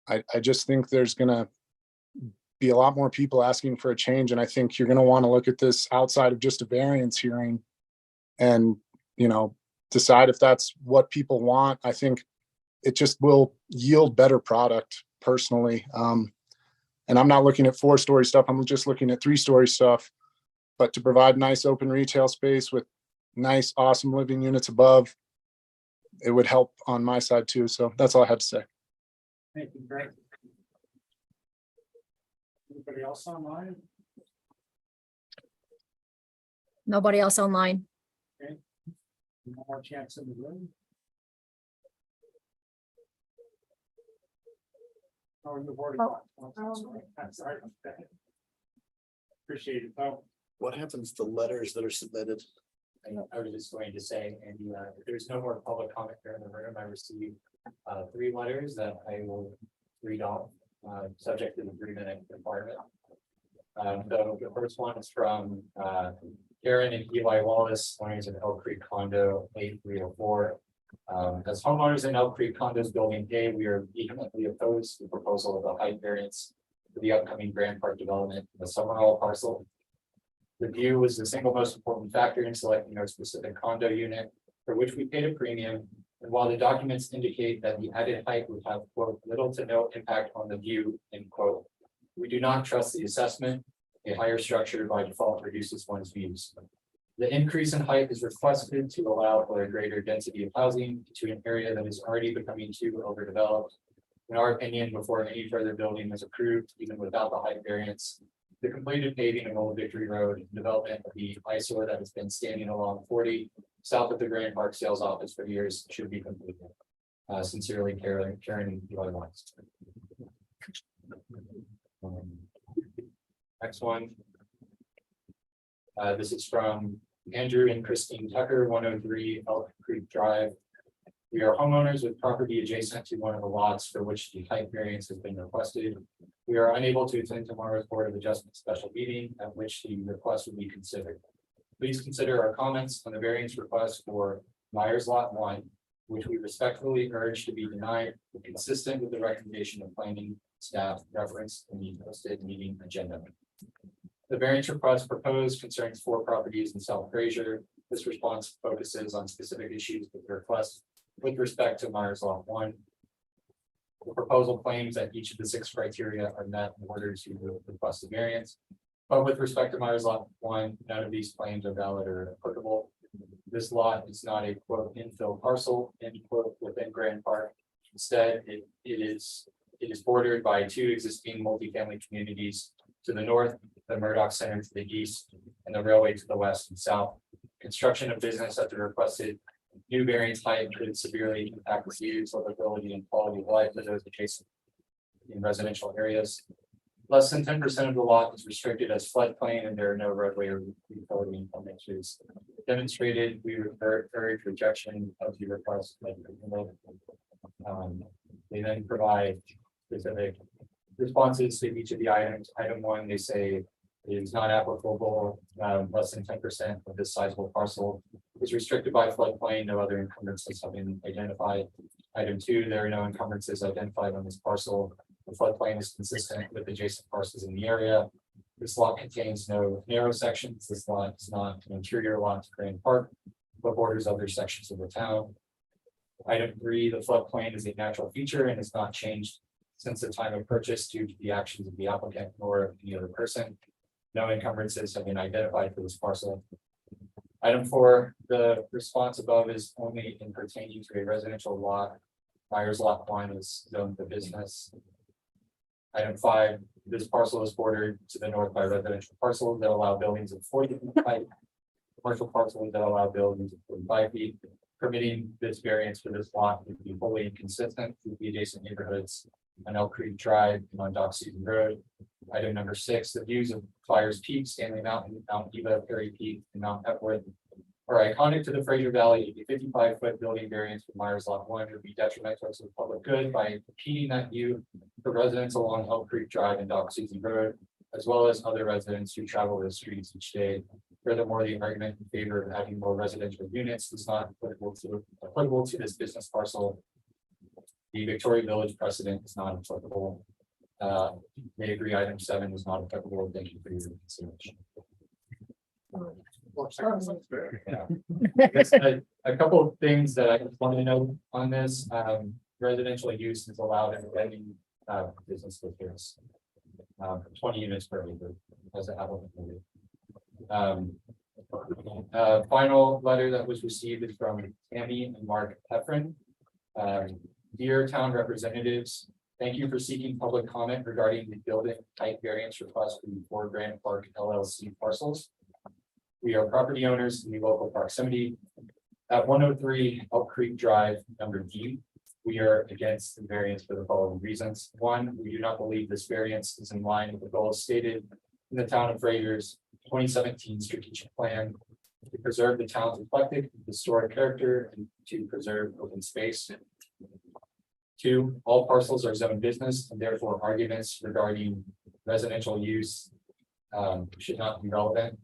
I just think there's going to be a lot more people asking for a change. And I think you're going to want to look at this outside of just a variance hearing and, decide if that's what people want. I think it just will yield better product personally. And I'm not looking at 4-story stuff. I'm just looking at 3-story stuff. But to provide nice open retail space with nice, awesome living units above, it would help on my side too. So that's all I had to say. Thank you, Greg. Anybody else online? Nobody else online. Okay. No more chance in the room. Oh, you've already. I'm sorry. Appreciate it, though. What happens to letters that are submitted? I was just going to say, and if there's no more public comment here in the room, I received 3 letters that I will read off, subject to the 3-minute requirement. So the first one is from Karen and Eli Wallace, owners of Elk Creek Condo 8304. As homeowners in Elk Creek Condos Building A, we are vehemently opposed to the proposal of a height variance for the upcoming Grand Park development, the Summerall parcel. The view was the single most important factor in selecting our specific condo unit, for which we paid a premium. And while the documents indicate that the added height would have, quote, little to no impact on the view, end quote, we do not trust the assessment. A higher structure by default reduces one's views. The increase in height is requested to allow for a greater density of housing to an area that is already becoming too overdeveloped. In our opinion, before any further building is approved, even without the height variance, the completed paving of Old Victory Road, development of the eyesore that has been standing along 40 south of the Grand Park Sales Office for years should be completed. Sincerely, Karen and Eli Wallace. Next one. This is from Andrew and Christine Tucker, 103 Elk Creek Drive. We are homeowners with property adjacent to one of the lots for which the height variance has been requested. We are unable to attend tomorrow's Board of Adjustment special meeting at which the request will be considered. Please consider our comments on the variance request for Myers Lot 1, which we respectfully urge to be denied, consistent with the recommendation of planning staff referenced in the posted meeting agenda. The variance request proposed concerns 4 properties in South Fraser. This response focuses on specific issues with the request with respect to Myers Lot 1. The proposal claims that each of the 6 criteria are met in order to request the variance. But with respect to Myers Lot 1, none of these claims are valid or applicable. This lot is not a quote infill parcel, end quote, within Grand Park. Instead, it is bordered by 2 existing multifamily communities to the north, the Murdoch Center to the east, and the railway to the west and south. Construction of business at the requested new variance height could severely impact the views, livability, and quality of life of those adjacent in residential areas. Less than 10% of the lot is restricted as floodplain, and there are no roadway or utility implementations demonstrated. We urge rejection of the request. They then provide specific responses to each of the items. Item 1, they say it is not applicable. Less than 10% of this sizable parcel is restricted by floodplain. No other encumbrances have been identified. Item 2, there are no encumbrances identified on this parcel. The floodplain is consistent with adjacent parcels in the area. This lot contains no narrow sections. This lot is not an interior lot to Grand Park, but borders other sections of the town. Item 3, the floodplain is a natural feature and has not changed since the time of purchase due to the actions of the applicant or of any other person. No encumbrances have been identified for this parcel. Item 4, the response above is only in pertaining to a residential lot. Myers Lot 1 is zoned for business. Item 5, this parcel is bordered to the north by residential parcels that allow buildings of 40 feet height. Commercial parcels that allow buildings of 45 feet. Permitting this variance for this lot would be wholly inconsistent with the adjacent neighborhoods on Elk Creek Drive and on Dock Season Road. Item number 6, the views of Flyers Peak, Stanley Mountain, Mount Eva, Perry Peak, and Mount Epworth are iconic to the Fraser Valley. A 55-foot building variance for Myers Lot 1 would be detrimental to the public good by impeding that view for residents along Elk Creek Drive and Dock Season Road, as well as other residents who travel the streets each day. Furthermore, the argument in favor of having more residential units is not applicable to this business parcel. The Victoria Village precedent is not applicable. May agree item 7 is not applicable. Thank you for your consideration. Yeah. A couple of things that I just want to note on this, residential use is allowed in any business districts. 20 units per acre as an applicant. Final letter that was received is from Tammy and Mark Heffron. Dear town representatives, thank you for seeking public comment regarding the building type variance request for the 4 Grand Park LLC parcels. We are property owners in the local proximity. At 103 Elk Creek Drive, number D, we are against the variance for the following reasons. 1, we do not believe this variance is in line with the goals stated in the town of Fraser's 2017 strategic plan to preserve the town's eclectic historic character and to preserve open space. 2, all parcels are zoned business and therefore arguments regarding residential use should not be relevant.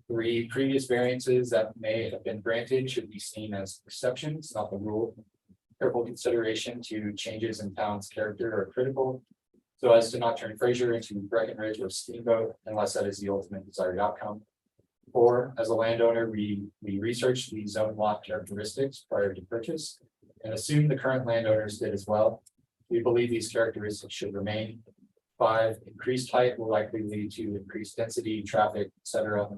3, previous variances that may have been granted should be seen as exceptions, not the rule. Careful consideration to changes in town's character are critical, so as to not turn Fraser into Breckenridge or Steamboat unless that is the ultimate desired outcome. 4, as a landowner, we researched the zone lot characteristics prior to purchase and assume the current landowners did as well. We believe these characteristics should remain. 5, increased height will likely lead to increased density, traffic, etc.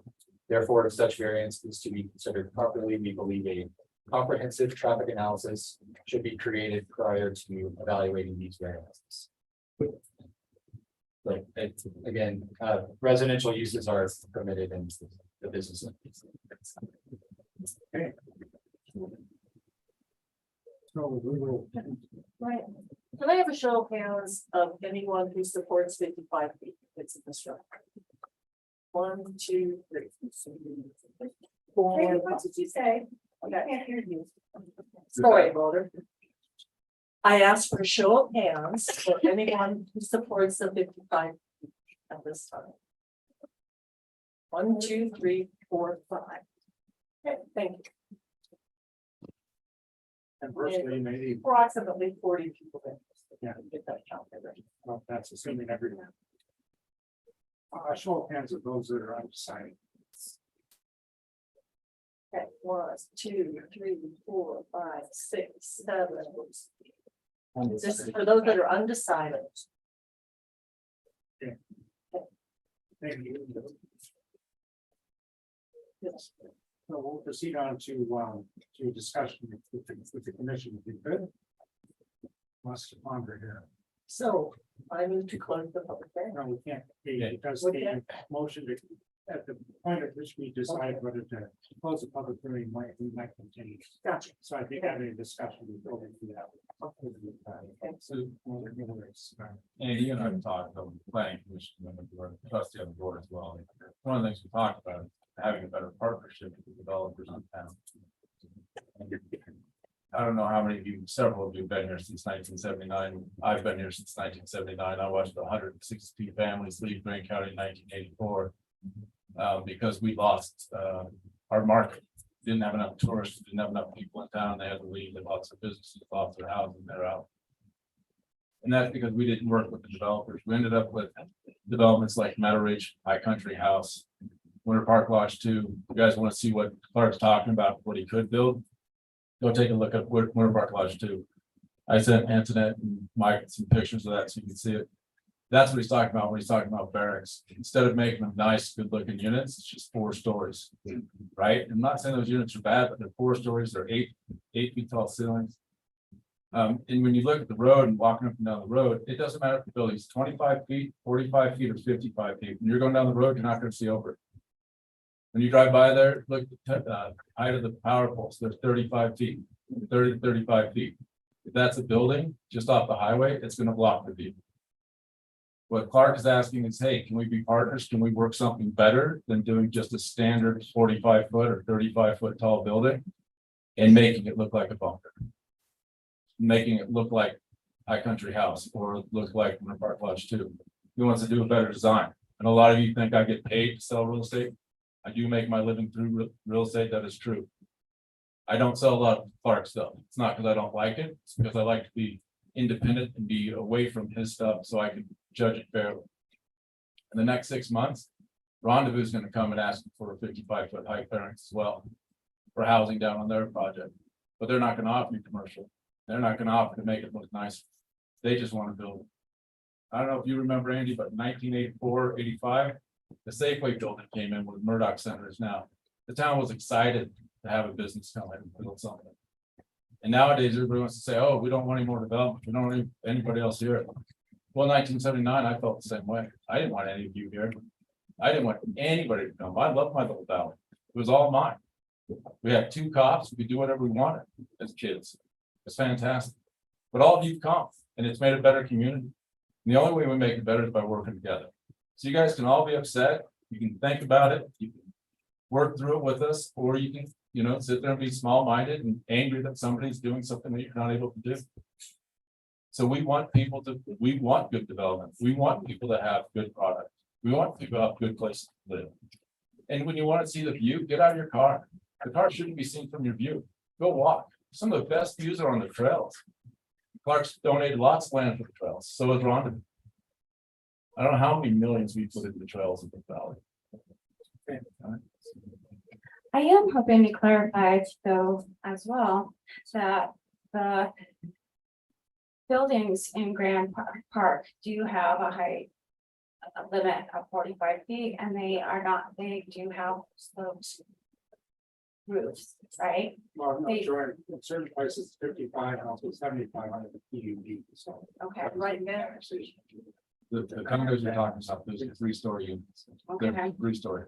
Therefore, if such variance is to be considered properly, we believe a comprehensive traffic analysis should be created prior to evaluating these variances. But again, residential uses are permitted in the business. Okay. So we will. Right. Can I have a show of hands of anyone who supports 55 feet? It's in this room. 1, 2, 3. 4. What did you say? I Okay. can't hear you. Sorry, Mulder. I asked for a show of hands for anyone who supports the 55 feet at this time. 1, 2, 3, 4, 5. Okay, thank you. And virtually maybe, Approximately 40 people. Yeah. Get that count right. well, that's assuming everyone. Show of hands of those that are undecided. Okay, 1, 2, 3, 4, 5, 6, 7. This is for those that are undecided. Thank you. Yes. So we'll proceed on to discussion with the commission, if you could. Must ponder here. So I move to close the public hearing. No, we can't, because the motion to, at the point at which we decide whether to close the public hearing, we might continue. Gotcha. So I think having a discussion with building for that. So, And you and I have talked about the planning commission, and the trustee on the board as well. One of the things we talked about is having a better partnership with the developers on town. I don't know how many of you, several of you have been here since 1979. I've been here since 1979. I watched 162 families leave Green County in 1984. Because we lost our market. Didn't have enough tourists, didn't have enough people in town. They had to leave. They lost their businesses, lost their housing, they're out. And that's because we didn't work with the developers. We ended up with developments like Meadow Ridge, High Country House, Winter Park Lodge 2. You guys want to see what Clark's talking about, what he could build? Go take a look at Winter Park Lodge 2. I sent Antoinette and Mike some pictures of that so you can see it. That's what he's talking about when he's talking about barracks. Instead of making them nice, good looking units, it's just 4 stories. Right? I'm not saying those units are bad, but they're 4 stories, they're 8 feet tall ceilings. And when you look at the road and walking up and down the road, it doesn't matter if the building's 25 feet, 45 feet, or 55 feet. When you're going down the road, you're not going to see over it. When you drive by there, look at the height of the power poles, they're 35 feet, 30 to 35 feet. If that's a building just off the highway, it's going to block the view. What Clark is asking is, hey, can we be partners? Can we work something better than doing just a standard 45 foot or 35 foot tall building and making it look like a bunker? Making it look like High Country House or look like Winter Park Lodge 2. He wants to do a better design. And a lot of you think I get paid to sell real estate. I do make my living through real estate. That is true. I don't sell a lot of Clark stuff. It's not because I don't like it. It's because I like to be independent and be away from his stuff so I can judge it fairly. In the next 6 months, Rendezvous is going to come and ask for a 55 foot height variance as well for housing down on their project. But they're not going to offer you commercial. They're not going to offer to make it look nice. They just want to build. I don't know if you remember, Andy, but 1984, 85, the Safeway building came in with Murdoch Centers. Now the town was excited to have a business come in and build something. And nowadays everybody wants to say, oh, we don't want any more development. We don't want anybody else here. Well, 1979, I felt the same way. I didn't want any of you here. I didn't want anybody to come. I love my little valley. It was all mine. We had 2 cops. We could do whatever we wanted as kids. It's fantastic. But all of you come, and it's made a better community. And the only way we make it better is by working together. So you guys can all be upset. You can think about it. You can work through it with us, or you can, sit there and be small-minded and angry that somebody's doing something that you're not able to do. So we want good development. We want people to have good products. We want people to have good places to live. And when you want to see the view, get out of your car. The car shouldn't be seen from your view. Go walk. Some of the best views are on the trails. Clark's donated lots of land for the trails. So is Rendezvous. I don't know how many millions we put into the trails of the valley. Okay. I am hoping to clarify though as well that the buildings in Grand Park do have a height limit of 45 feet and they do have slopes roofs, right? Well, I'm not sure. In certain places, 55 and also 75 under the PUD. So. Okay, right there. The condos you're talking about, those are 3-story units. Okay. They're 3-story.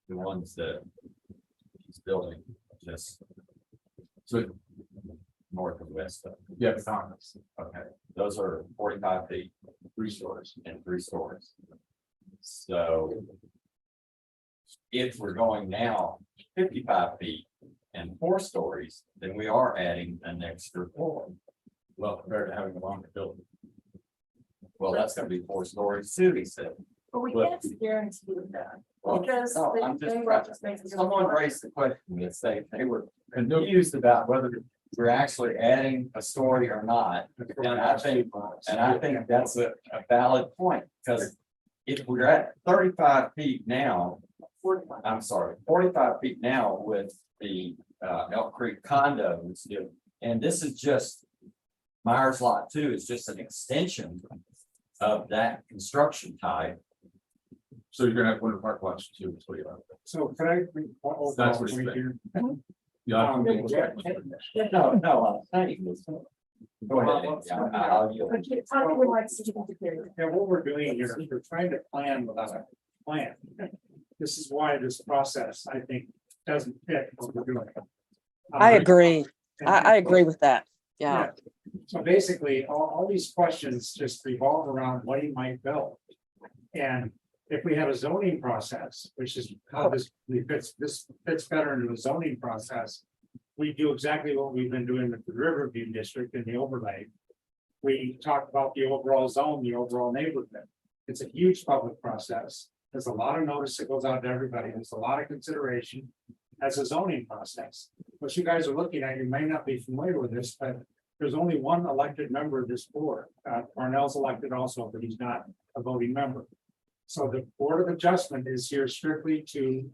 The ones that he's building, just So north and west of. yeah, the condos. Okay, those are 45 feet, 3 stories and 3 stories. So if we're going now 55 feet and 4 stories, then we are adding an extra floor. Well, compared to having a longer building. Well, that's gonna be 4 stories too, he said. But we But- can't guarantee that. Well, Because no, they- I'm just they trying- just make it Someone work. raised the question, that they were confused about whether we're actually adding a story or not. And I think that's a valid point, because if we're at 35 feet now, 45. I'm sorry, 45 feet now with the Elk Creek condos, and this is just Myers Lot 2 is just an extension of that construction type. So you're gonna have Winter Park Lodge 2. That's what you have. So can I bring one overall That's what he's point saying. here? Yeah. No, I'm saying this. Go ahead. Andy. I'll yield. I would like to do that. Yeah, what we're doing here is we're trying to plan without a plan. this is why this process, I think, doesn't fit what we're doing. I agree. And- I agree with that. Yeah. So basically, all these questions just revolve around what he might build. And if we have a zoning process, which is how this fits better into the zoning process. We do exactly what we've been doing with the Riverview District and the overlay. We talk about the overall zone, the overall neighborhood. It's a huge public process. There's a lot of notice that goes out to everybody. There's a lot of consideration as a zoning process. What you guys are looking at, you may not be familiar with this, but there's only one elected member of this board. Parnell's elected also, but he's not a voting member. So the Board of Adjustment is here strictly to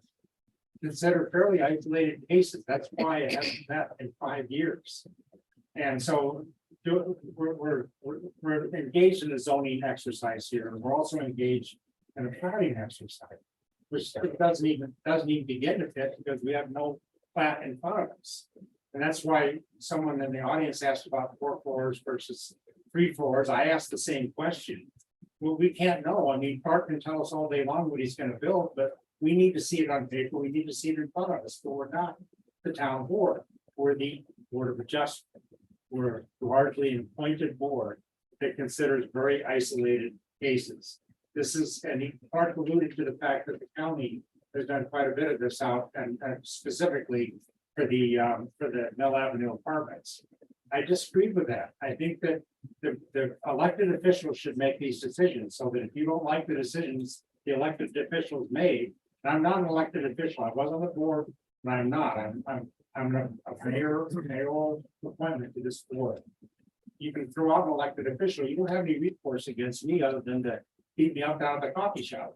consider fairly isolated cases. That's why it hasn't met in 5 years. And so we're engaged in a zoning exercise here, and we're also engaged in a planning exercise, which it doesn't even begin to fit because we have no plat in front of us. And that's why someone in the audience asked about 4 floors versus 3 floors. I asked the same question. Well, we can't know. I mean, Park can tell us all day long what he's going to build, but we need to see it on paper. We need to see it in front of us. But we're not the town board. We're the Board of Adjustment. We're largely an appointed board that considers very isolated cases. This is, and Park alluded to the fact that the county has done quite a bit of this out, and specifically for the Mill Avenue apartments. I disagree with that. I think that the elected officials should make these decisions, so that if you don't like the decisions the elected officials made, and I'm not an elected official, I was on the board, and I'm not. I'm a mayoral appointment to this board. You can throw out an elected official. You don't have any recourse against me other than to beat me up down at the coffee shop.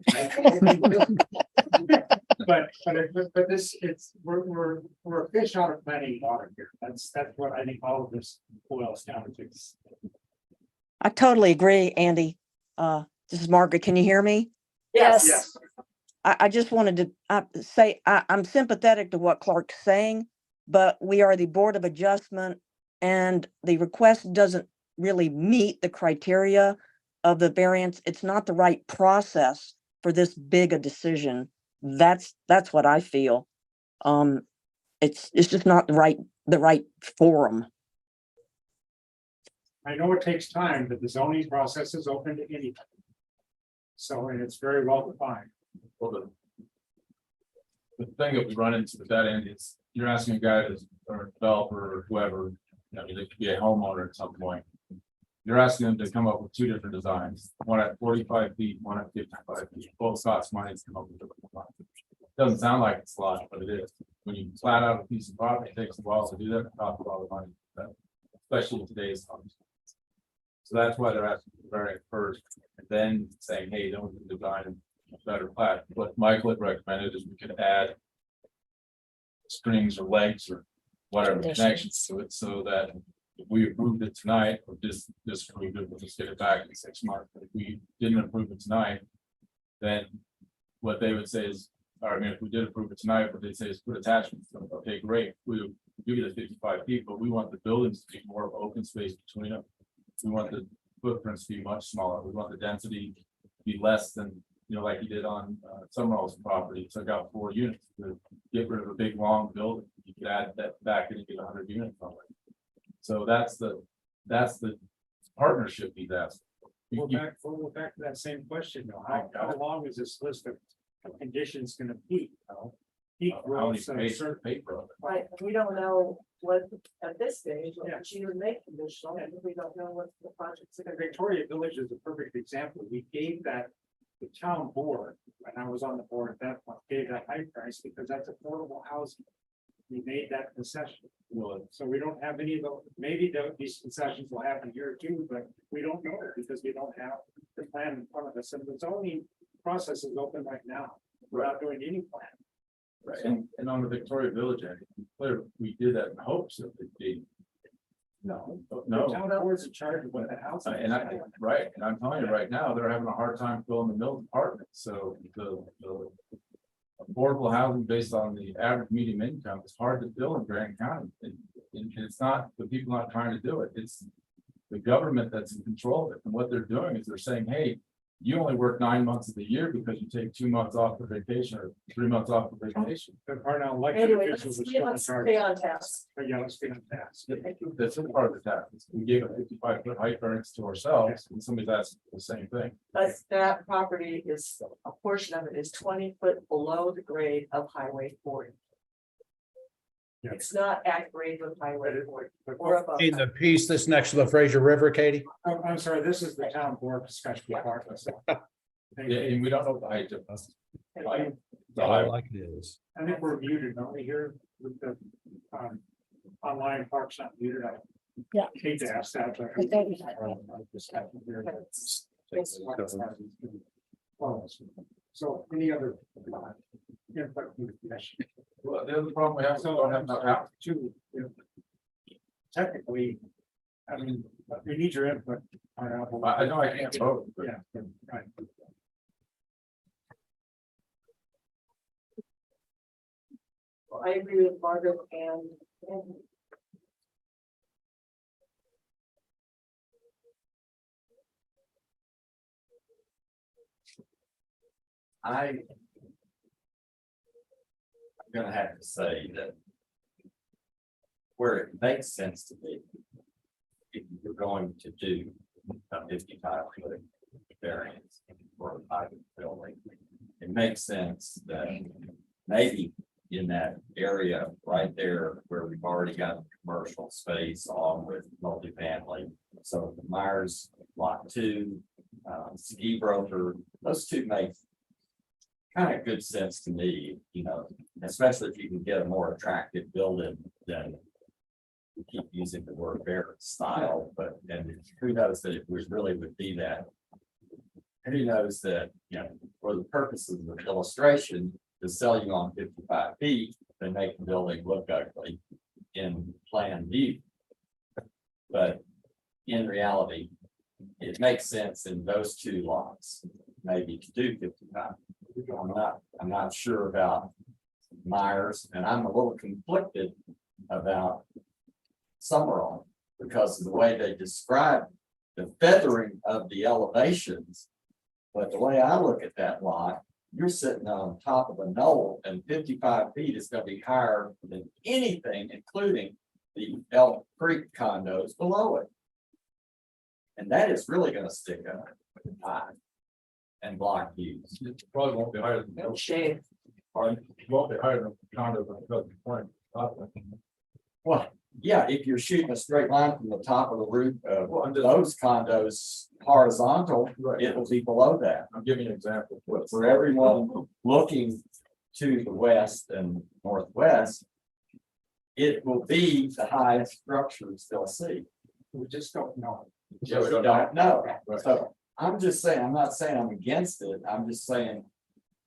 But this, we're a fish out of planning water here. That's what I think all of this boils down to. I totally agree, Andy. This is Margaret. Can you hear me? Yes. I just wanted to say I'm sympathetic to what Clark's saying, but we are the Board of Adjustment, and the request doesn't really meet the criteria of the variance. It's not the right process for this big a decision. That's what I feel. It's just not the right forum. I know it takes time, but the zoning process is open to anything. So, and it's very well defined. Well, the thing that we run into with that end is you're asking a guy that's or a developer or whoever, they could be a homeowner at some point. You're asking them to come up with 2 different designs, one at 45 feet, one at 55 feet. Both cost money to come up with different designs. Doesn't sound like it's a lot, but it is. When you flat out a piece of property, it takes a while to do that. It costs a lot of money, especially in today's times. So that's why they're asking for variance first, and then saying, hey, don't design a better plat. What Michael had recommended is we could add strings or legs or whatever connections to it, so that if we approved it tonight or disapproved it, we'll just get it back in 6 months. But if we didn't approve it tonight, then what they would say is, or I mean, if we did approve it tonight, what they'd say is put attachments. Okay, great. We'll give you the 55 feet, but we want the buildings to be more of open space between them. We want the footprints to be much smaller. We want the density to be less than, like you did on Summerall's property. Took out 4 units to get rid of a big long building. You could add that back and you get 100 units from it. So that's the partnership he's asking. We'll go back to that same question though. How long is this list of conditions going to be? Peak growth and a certain paper. Right, we don't know what, at this stage, what she would make conditional, and we don't know what the project's gonna be. Victoria Village is a perfect example. We gave that the town board, and I was on the board at that point, gave that high price because that's affordable housing. We made that concession. Well, so we don't have any of those. Maybe these concessions will happen here too, but we don't know because we don't have the plan in front of us. And the zoning process is open right now. We're not doing any plan. Right, and on the Victoria Village, we did that in hopes of it being. No. No. The town board's in charge of what the house. And I'm telling you right now, they're having a hard time filling the mill department, so the affordable housing based on the average medium income is hard to fill in Grant County. And it's not the people not trying to do it, it's the government that's in control of it. And what they're doing is they're saying, hey, you only work 9 months of the year because you take 2 months off for vacation or 3 months off for vacation. But our now elected Anyway, officials are let's still in let's charge. stay on task. But yeah, let's stay on task. That's a part of the tax. We gave a 55-foot height variance to ourselves and somebody's asking the same thing. But that property is, a portion of it is 20 foot below the grade of Highway 40. Yeah. It's not at grade with Highway 40 or above. In the piece that's next to the Fraser River, Katie? I'm sorry, this is the town board discussion part. Yeah, and we don't know the height difference. And Like it is. I think we're muted, don't we, here with the online parks not muted. Yeah. Hate to ask that. but- But don't- So any other? Input from the commission? Well, the other problem we have, so we don't have enough out. Technically, I mean, we need your input. I know I can't vote, but Yeah, right. I agree with Margaret and I'm gonna have to say that where it makes sense to me, if you're going to do a 55-foot variance for a private building, it makes sense that maybe in that area right there where we've already got commercial space along with multifamily. So the Myers Lot 2, Ski Broker, those two make kind of good sense to me, you know, especially if you can get a more attractive building than we keep using the word bear style, but and who knows that it was really would be that. Who knows that, you know, for the purposes of illustration, to sell you on 55 feet, they make the building look ugly in plan view. But in reality, it makes sense in those two lots, maybe to do 55. I'm not sure about Myers, and I'm a little conflicted about Summerall because of the way they describe the feathering of the elevations. But the way I look at that lot, you're sitting on top of a knoll, and 55 feet is going to be higher than anything, including the Elk Creek condos below it. And that is really going to stick up high and block views. it probably won't be higher than. no shade. Or it won't be higher than condo, because the point. Well, yeah, if you're shooting a straight line from the top of the roof of those condos horizontal, it will be below that. I'm giving you an example. For everyone looking to the west and northwest, it will be the highest structures they'll see. We just don't know. Yeah, we We don't don't know. Right. So I'm just saying, I'm not saying I'm against it. I'm just saying,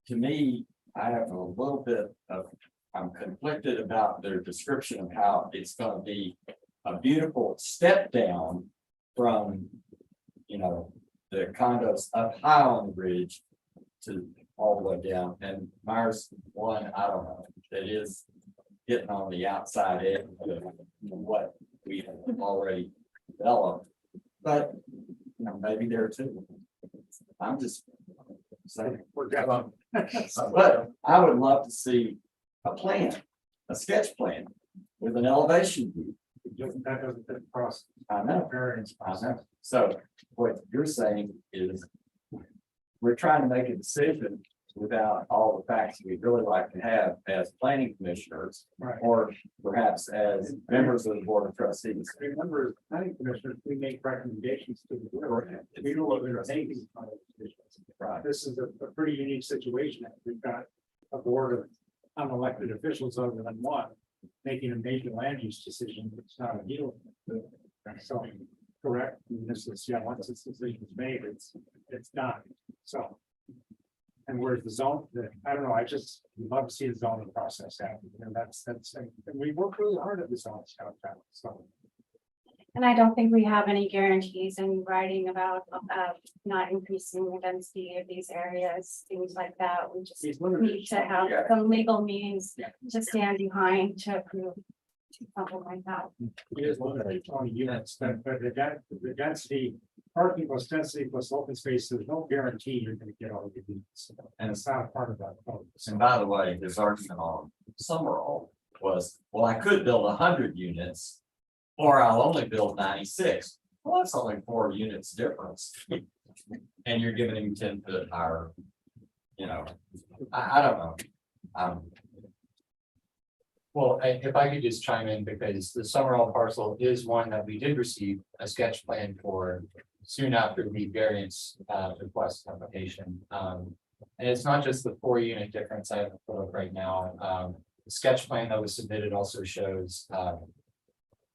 to me, I have a little bit of, I'm conflicted about their description of how it's gonna be a beautiful step down from, you know, the condos up high on the ridge to all the way down. And Myers one, I don't know, that is getting on the outside edge of what we have already developed. But, you know, maybe there too. I'm just saying. But I would love to see a plan, a sketch plan with an elevation view. That doesn't fit the process. I know. Variance I process. know. So what you're saying is we're trying to make a decision without all the facts we'd really like to have as planning commissioners, Right. or perhaps as members of the board of trustees. Remember, as planning commissioners, we make recommendations to the board. We don't look at anything. Right. This is a pretty unique situation. We've got a board of unelected officials other than one making a major land use decision. It's not a deal. So, correct. And this is, yeah, once this decision is made, it's done. So. And where's the zone? I don't know. I just love to see the zoning process happen. And that's, and we work really hard at the zoning stuff. So. And I don't think we have any guarantees in writing about not increasing the density of these areas, things like that. We just need to have some legal means to stand behind to approve Something like that. It is one of the 20 units, but the density, parking plus density plus open space, there's no guarantee you're gonna get all the units. And it's not a part of that code. And by the way, his argument on Summerall was, well, I could build 100 units. Or I'll only build 96. Well, that's only 4 units difference. And you're giving him 10 foot higher. You know, I don't know. Well, if I could just chime in, because the Summerall parcel is one that we did receive a sketch plan for soon after the variance request application. And it's not just the 4 unit difference I have to put up right now. The sketch plan that was submitted also shows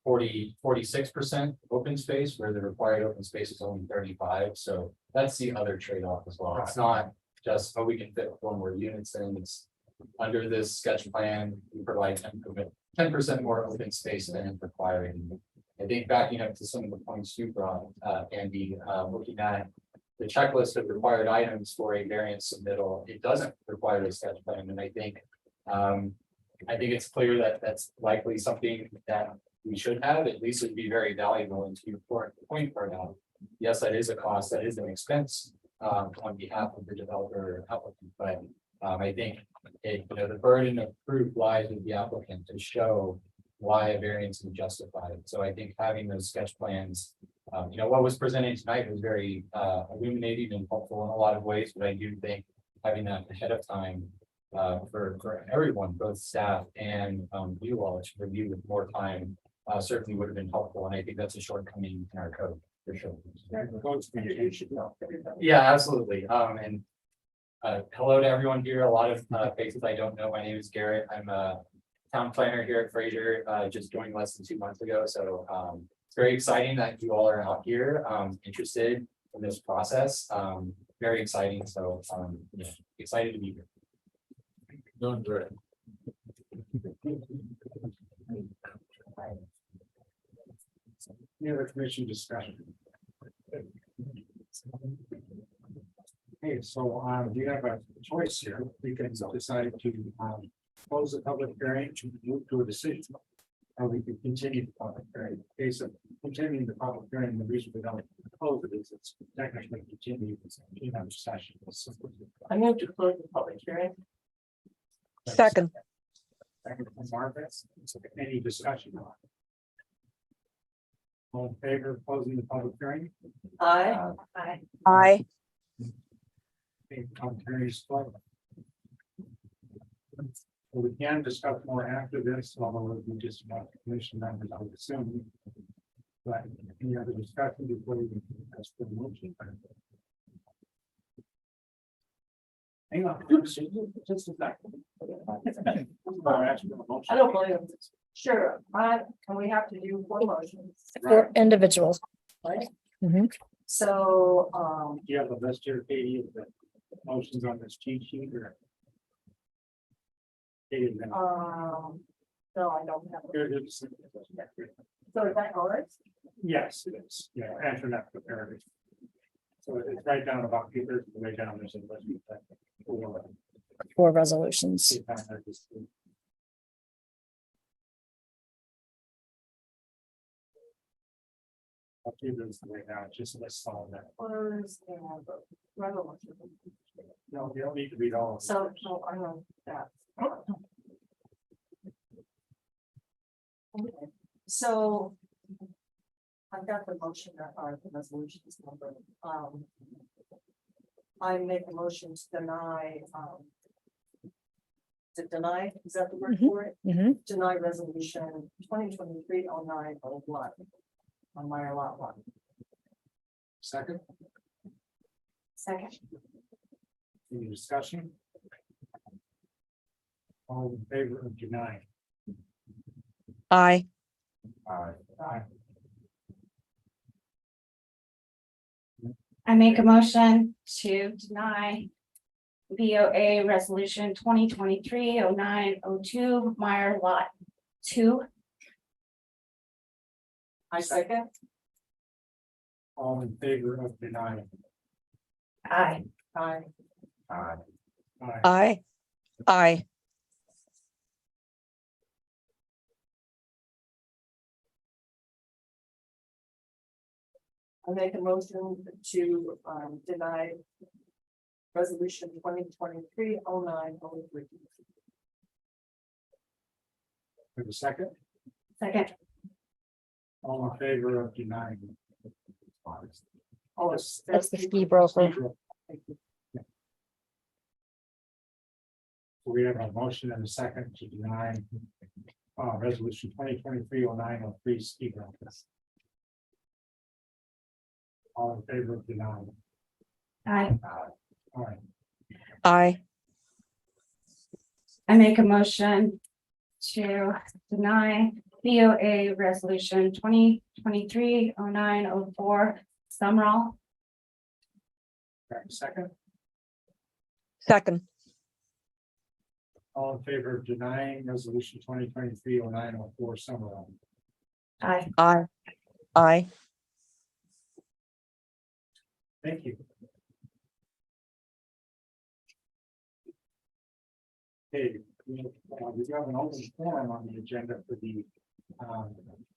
46% open space, where the required open space is only 35. So that's the other trade-off as well. It's not just, oh, we can fit 4 more units in. It's under this sketch plan, we provide 10% more open space than is required. I think backing up to some of the points you brought, Andy, looking at the checklist of required items for a variance submittal, it doesn't require a sketch plan, and I think it's clear that that's likely something that we should have. At least it'd be very valuable. And to your point, Cardell, yes, that is a cost, that is an expense on behalf of the developer applicant, but I think the burden of proof lies with the applicant to show why a variance is justified. So I think having those sketch plans, what was presented tonight was very illuminating and helpful in a lot of ways, but I do think having that ahead of time for everyone, both staff and you all, to review with more time certainly would have been helpful, and I think that's a shortcoming in our code for sure. Yeah, absolutely. And hello to everyone here. A lot of faces I don't know. My name is Garrett. I'm a town planner here at Fraser. Just joined less than 2 months ago, so it's very exciting that you all are out here interested in this process. Very exciting. So excited to be here. Doing great. Any other commission discussion? Okay, so you have a choice here. We can decide to close the public hearing to move to a decision. Or we can continue the public hearing. In case of continuing the public hearing, the reason we don't close it is it's technically continued in our session. I'm going to close the public hearing. Second. Second from Margaret. Any discussion on it? All in favor of closing the public hearing? Aye. Aye. Okay, public hearing is closed. So we can discuss more after this, although we just want commission members, I would assume. But any other discussion before we ask for the motion? Hang on. Just a second. I don't believe it. Sure, and we have to do 4 motions. For individuals. Right? Mhm. So, Do you have a list here, Katie, of the motions on this cheat sheet or? Katie, then- no, I don't have. Here, here's- So is that yours? Yes, it is. Yeah, answer that prepared. So it's right down about 2/3 of the way down. There's a list. For resolutions. I'll do this the way down, just let's solve that. Orders and resolution. No, you don't need to read all of it. So, I know that. Okay, so. I've got the motion that are the resolutions number. I make a motion to deny, to deny, is that the word for it? Mhm. Deny resolution 2023-09-01 on Meyer Lot 1. Second, Second. any discussion? All in favor of denying? Aye. Aye. I make a motion to deny VOA resolution 2023-09-02 Meyer Lot 2. I second. All in favor of denying? Aye. Aye. Aye. Aye. Aye. Aye. I make a motion to deny resolution 2023-09-03. For the second, Second. all in favor of denying? Oh, That's the ski broker. We have a motion and a second to deny resolution 2023-09-03 ski brokers. All in favor of denying? Aye. All right, Aye. I make a motion to deny BOA resolution 2023-09-04 Summerall. got a second, Second. all in favor of denying resolution 2023-09-04 summer. Aye. Aye. Aye. Thank you. Okay, we have an open forum on the agenda for the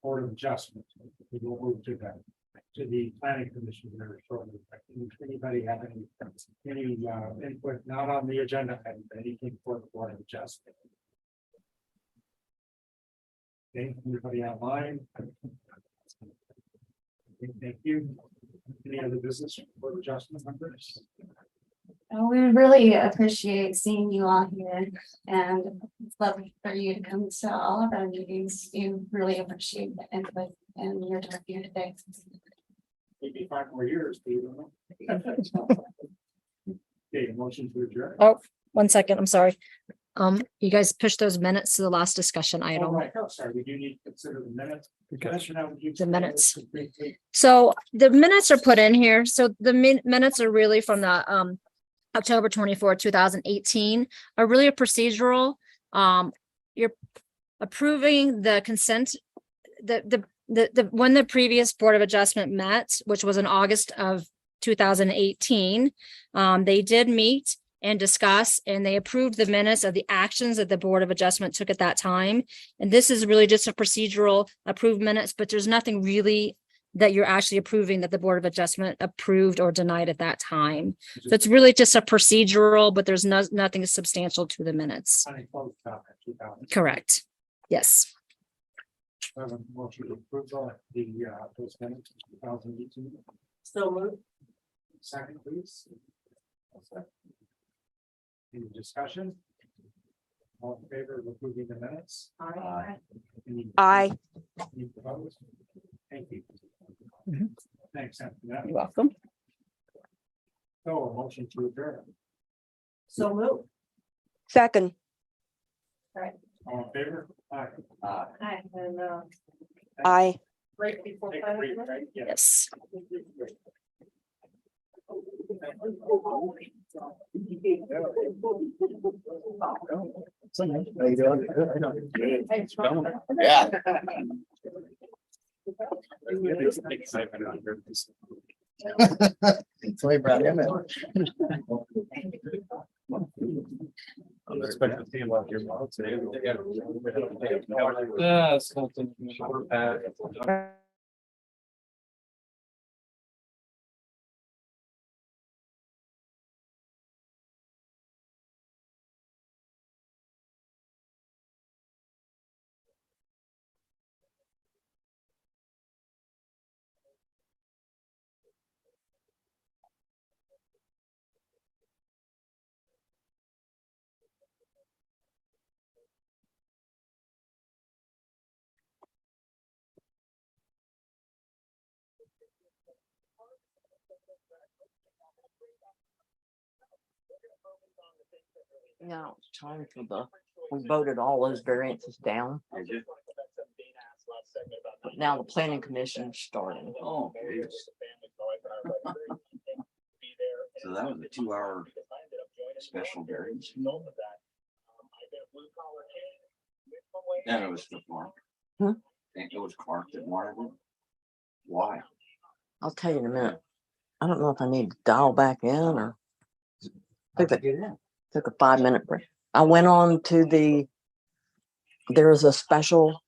Board of Adjustment. We will move to the planning commission very shortly. Does anybody have any input not on the agenda, and anything for the Board of Adjustment? Okay, anybody online? Okay, thank you. Any other business for adjustment members? We really appreciate seeing you all here and it's lovely for you to come to all of our meetings. You really appreciate the input and your time here today. Maybe 5 more years, do you know? Okay, motion to adjourn. Oh, 1 second, I'm sorry. You guys pushed those minutes to the last discussion Oh, item. right, oh, sorry, we do need to consider the minutes. The minutes. So the minutes are put in here. So the minutes are really from the October 24, 2018, are really a procedural. You're approving the consent, when the previous Board of Adjustment met, which was in August of 2018, they did meet and discuss, and they approved the minutes of the actions that the Board of Adjustment took at that time. And this is really just a procedural approved minutes, but there's nothing really that you're actually approving that the Board of Adjustment approved or denied at that time. So it's really just a procedural, but there's nothing substantial to the minutes. Correct. Yes. Motion to approve those minutes, 2018. So moved. Second, please. Any discussion? All in favor of approving the minutes? Aye. Aye. Any opposed? Thank you. Thanks, Anthony. You're welcome. So a motion to adjourn. So moved. Second. All in favor? Aye. Aye. And Aye. break before. Take a break, right? Yeah. Yes. How you doing? Yeah. Excitement on your piece. That's why I brought him in. I'm expecting to see him out here today. Yeah, something short path. Now it's time for we voted all those variances down. But now the planning commission is starting. Oh, geez. So that was a 2-hour special variance. And it was the Clark. Hmm? And it was Clark that wanted it. Why? I'll tell you in a minute. I don't know if I need to dial back in or took a 5-minute break. I went on to there's a special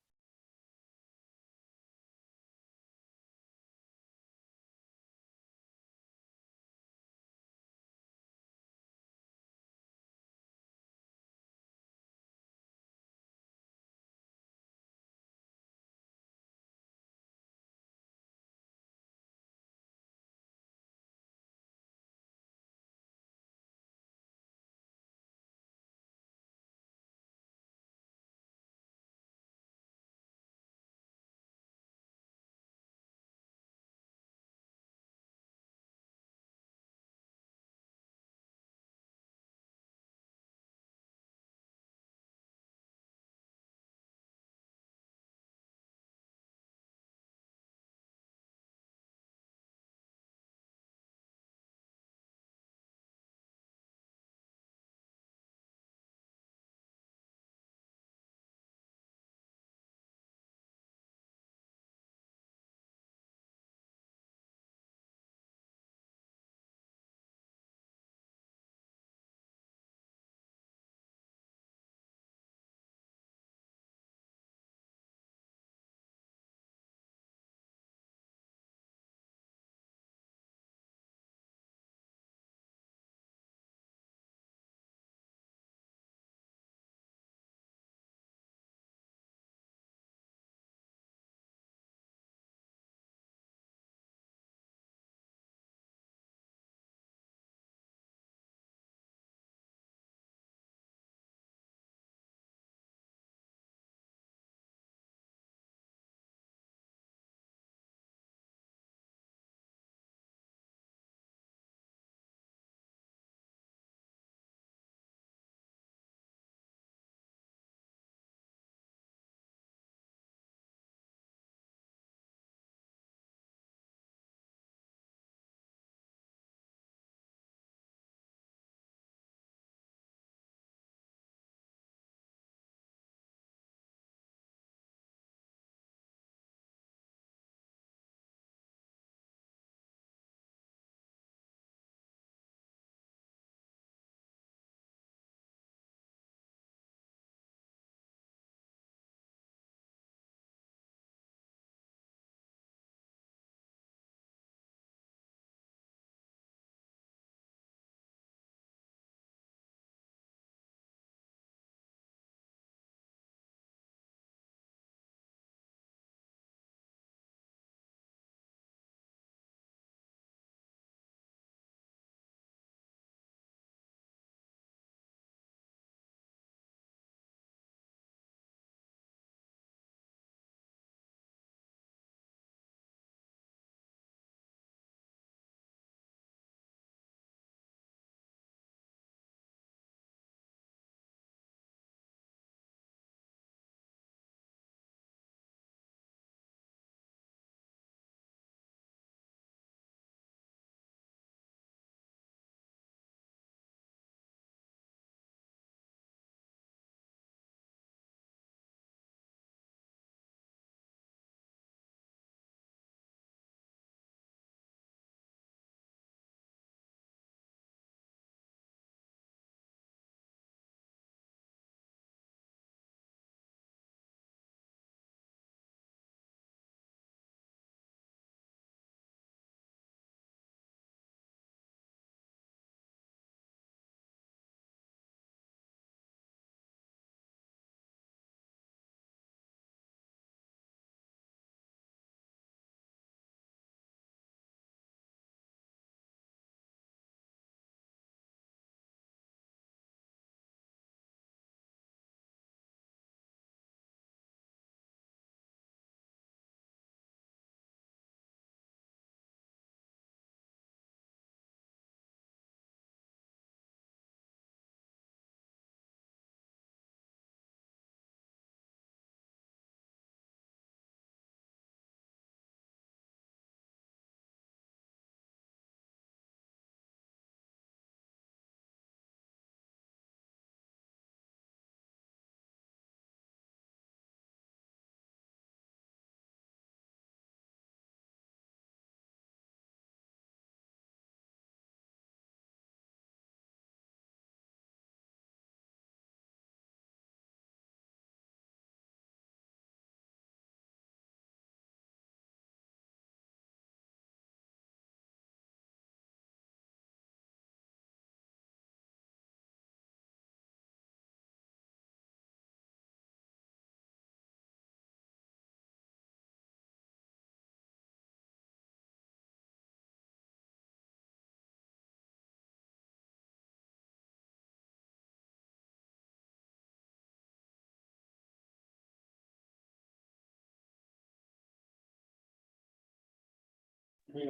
See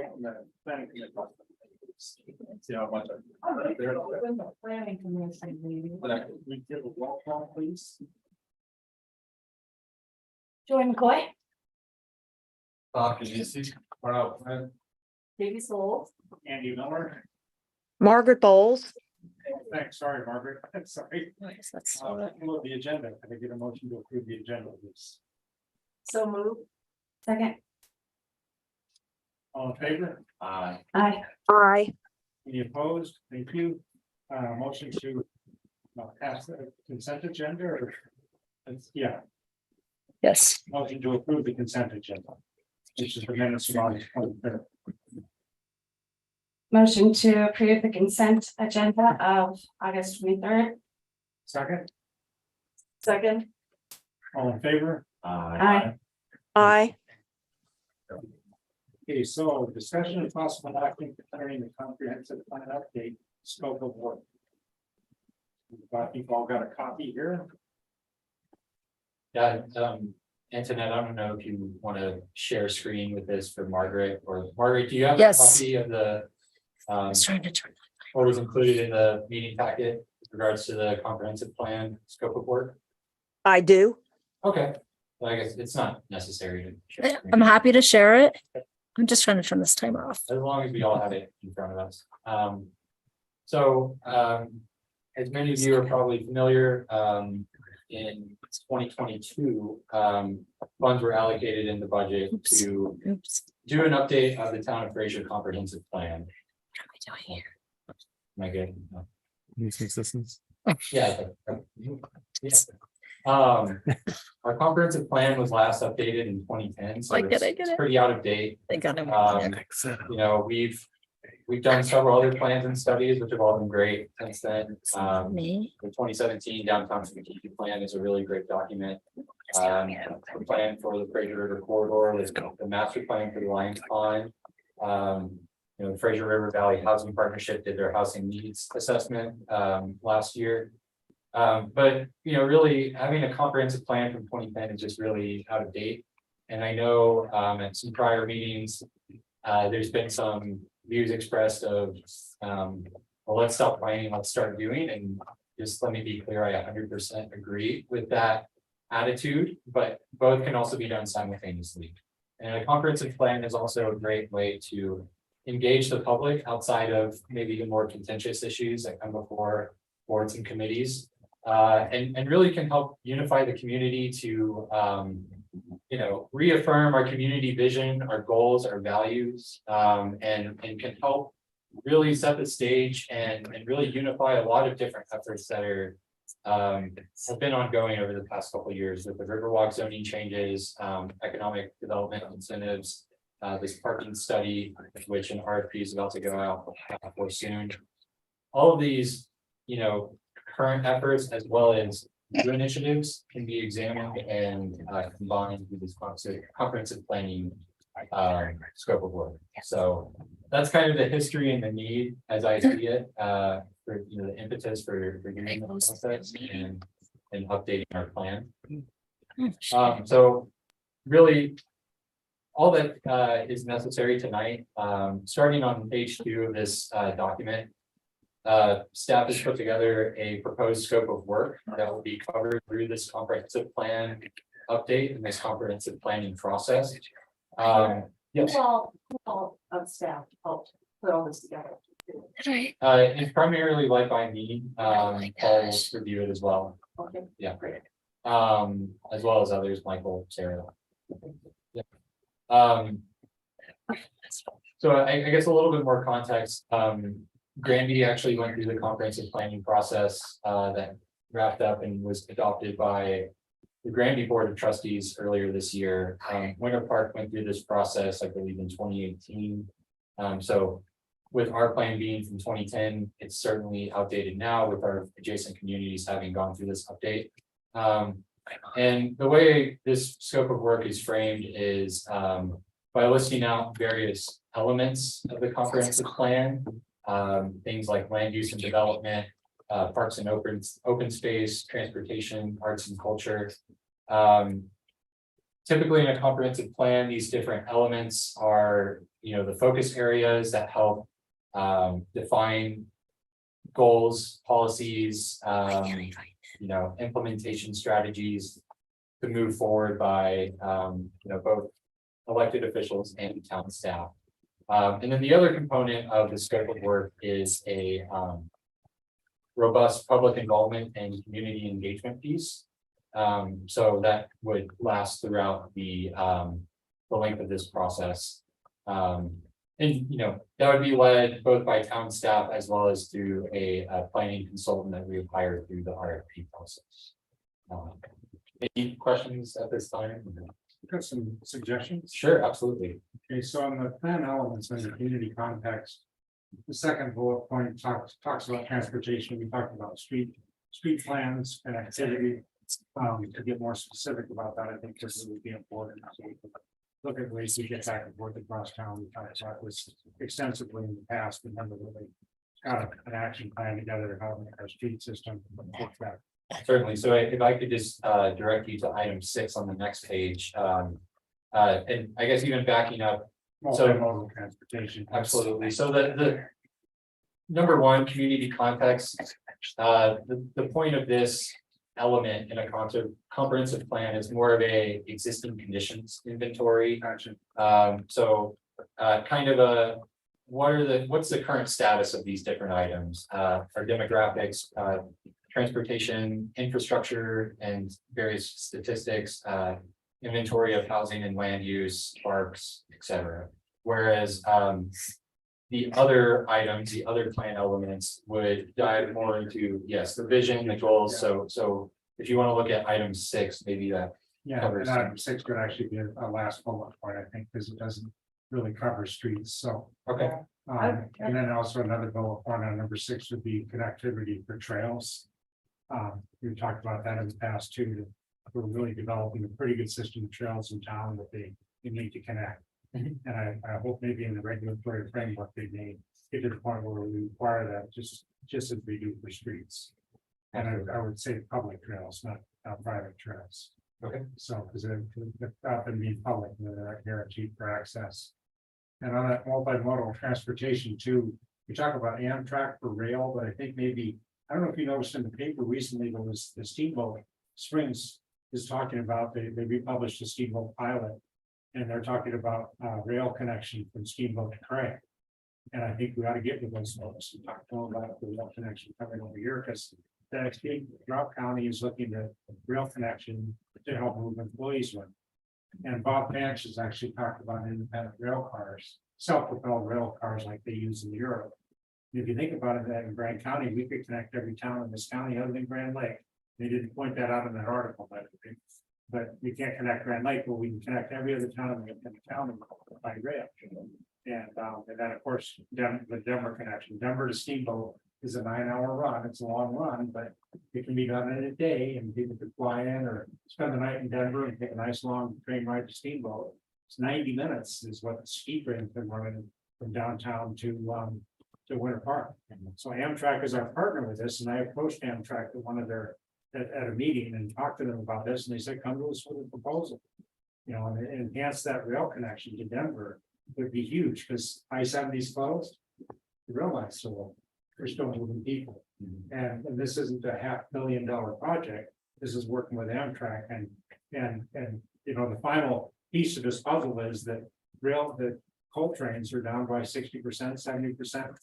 how much. Planning commission meeting. We give a roll call, please. Joy McCoy, Katie Soul. Andy Miller. Margaret Bowles, Thanks, sorry, Margaret. Sorry. Nice, that's- Move the agenda. Can I get a motion to approve the agenda, please? So move. second, All in favor? aye, aye. Any opposed? Thank you. Motion to pass the consent agenda or? Yeah, Yes, motion to approve the consent agenda. Which is the minutes from August 23rd. Motion to approve the consent agenda of August 23rd. Second, Second. all in favor? Aye. Aye. Okay, so discussion of possible action concerning the comprehensive plan update scope of work. I think all got a copy here. Yeah, Antoinette, I don't know if you want to share screen with this for Margaret, or Margaret, do you have a Yes. copy of the? I was trying to turn. What was included in the meeting packet with regards to the comprehensive plan scope of work? I do. Okay, well, I guess it's not necessary to share Yeah, screen. I'm happy to share it. I'm just trying to turn this timer off. As long as we all have it in front of us. As many of you are probably familiar, in 2022, funds were allocated in the budget Oops. to Oops. do an update of the town of Fraser comprehensive plan. What am I doing here? Am I good? No. Need some assistance? Yeah. Yeah. Our comprehensive plan was last updated in 2010, so I get it, it's pretty out of date. Thank God I'm. You know, we've done several other plans and studies, which have all been great since then. Me. The 2017 downtown strategic plan is a really great document. The plan for the Fraser River corridor, the master plan for the Lions Pond. You know, the Fraser River Valley Housing Partnership did their housing needs assessment last year. But you know, really having a comprehensive plan from 2010 is just really out of date. And I know at some prior meetings, there's been some views expressed of well, let's stop planning, let's start doing. And just let me be clear, I 100% agree with that attitude, but both can also be done simultaneously. And a comprehensive plan is also a great way to engage the public outside of maybe the more contentious issues that come before boards and committees. And really can help unify the community to you know, reaffirm our community vision, our goals, our values, and can help really set the stage and really unify a lot of different efforts that are have been ongoing over the past couple of years with the Riverwalk zoning changes, economic development incentives, this parking study, which an RFP is about to go out for soon. All of these, you know, current efforts as well as new initiatives can be examined and combined with this comprehensive planning scope of work. So that's kind of the history and the need as I see it, for you know, the impetus for doing the process and updating our plan. So really, all that is necessary tonight, starting on page 2 of this document. Staff has put together a proposed scope of work that will be covered through this comprehensive plan update and this comprehensive planning process. Yes. All of staff helped put all this together. It's primarily led by me, Paul will review it as well. Okay. Yeah, great. As well as others, Michael, Sarah. Yeah. So I guess a little bit more context, Granby actually went through the comprehensive planning process that wrapped up and was adopted by the Granby Board of Trustees earlier this year. Winter Park went through this process, I believe, in 2018. So with our plan being from 2010, it's certainly outdated now with our adjacent communities having gone through this update. And the way this scope of work is framed is by listing out various elements of the comprehensive plan. Things like land use and development, parks and open space, transportation, arts and culture. typically in a comprehensive plan, these different elements are, the focus areas that help define goals, policies, implementation strategies to move forward by, both elected officials and town staff. And then the other component of the scope of work is a robust public involvement and community engagement piece. So that would last throughout the length of this process. And that would be led both by town staff as well as through a planning consultant that we have hired through the RFP process. Any questions at this time? Got some suggestions? Sure, absolutely. Okay, so on the plan elements in the community context, the second bullet point talks about transportation. We talked about street plans and activity. To get more specific about that, I think this would be important. So we can look at ways to get back and forth across town. We talked about this extensively in the past, and never really got an action plan together to how to make our street system work better. Certainly. So if I could just direct you to item 6 on the next page. And I guess even backing up. So Multimodal transportation. absolutely. So the number one, community context. The point of this element in a comprehensive plan is more of a existing conditions inventory. Gotcha. So kind of what's the current status of these different items? Our demographics, transportation, infrastructure, and various statistics, inventory of housing and land use, parks, etc. Whereas the other items, the other plan elements would dive more into, yes, the vision, the goals. So if you want to look at item 6, maybe that. Yeah, covers and item 6 could actually be a last bullet point, I think, because it doesn't really cover streets. So Okay. and then also another bullet point on number 6 would be connectivity for trails. We talked about that in the past too, that we're really developing a pretty good system of trails in town that they need to connect. And I hope maybe in the regulatory framework, they may get to the point where we require that just as we do for streets. And I would say public trails, not private trails. Okay. So, because they're often be public, they're guaranteed for access. And on that multimodal transportation too, we talk about Amtrak for rail, but I think maybe, I don't know if you noticed in the paper recently, there was the Steamboat Springs is talking about, they republished a Steamboat pilot. And they're talking about rail connection from Steamboat to Craig. And I think we ought to get with those folks and talk to them about the rail connection coming over here, because that Drop County is looking at rail connection to help move employees with. And Bob Vance has actually talked about independent rail cars, self-propelled rail cars like they use in Europe. And if you think about it, that in Grand County, we could connect every town in this county other than Grand Lake. They didn't point that out in that article, but we can't connect Grand Lake, but we can connect every other town in the town by rail. And then of course, the Denver connection, Denver to Steamboat is a 9-hour run. It's a long run, but it can be done in a day, and people could fly in or spend the night in Denver and take a nice long train ride to Steamboat. It's 90 minutes is what the speed train's been running from downtown to Winter Park. So Amtrak is our partner with this, and I approached Amtrak at one of their at a meeting and talked to them about this, and they said, come to us with a proposal. And enhance that rail connection to Denver would be huge, because I-70 is closed. The rail line's still, they're still moving people. And this isn't a $500,000 project. This is working with Amtrak, and the final piece of this puzzle is that the coal trains are down by 60%, 70%.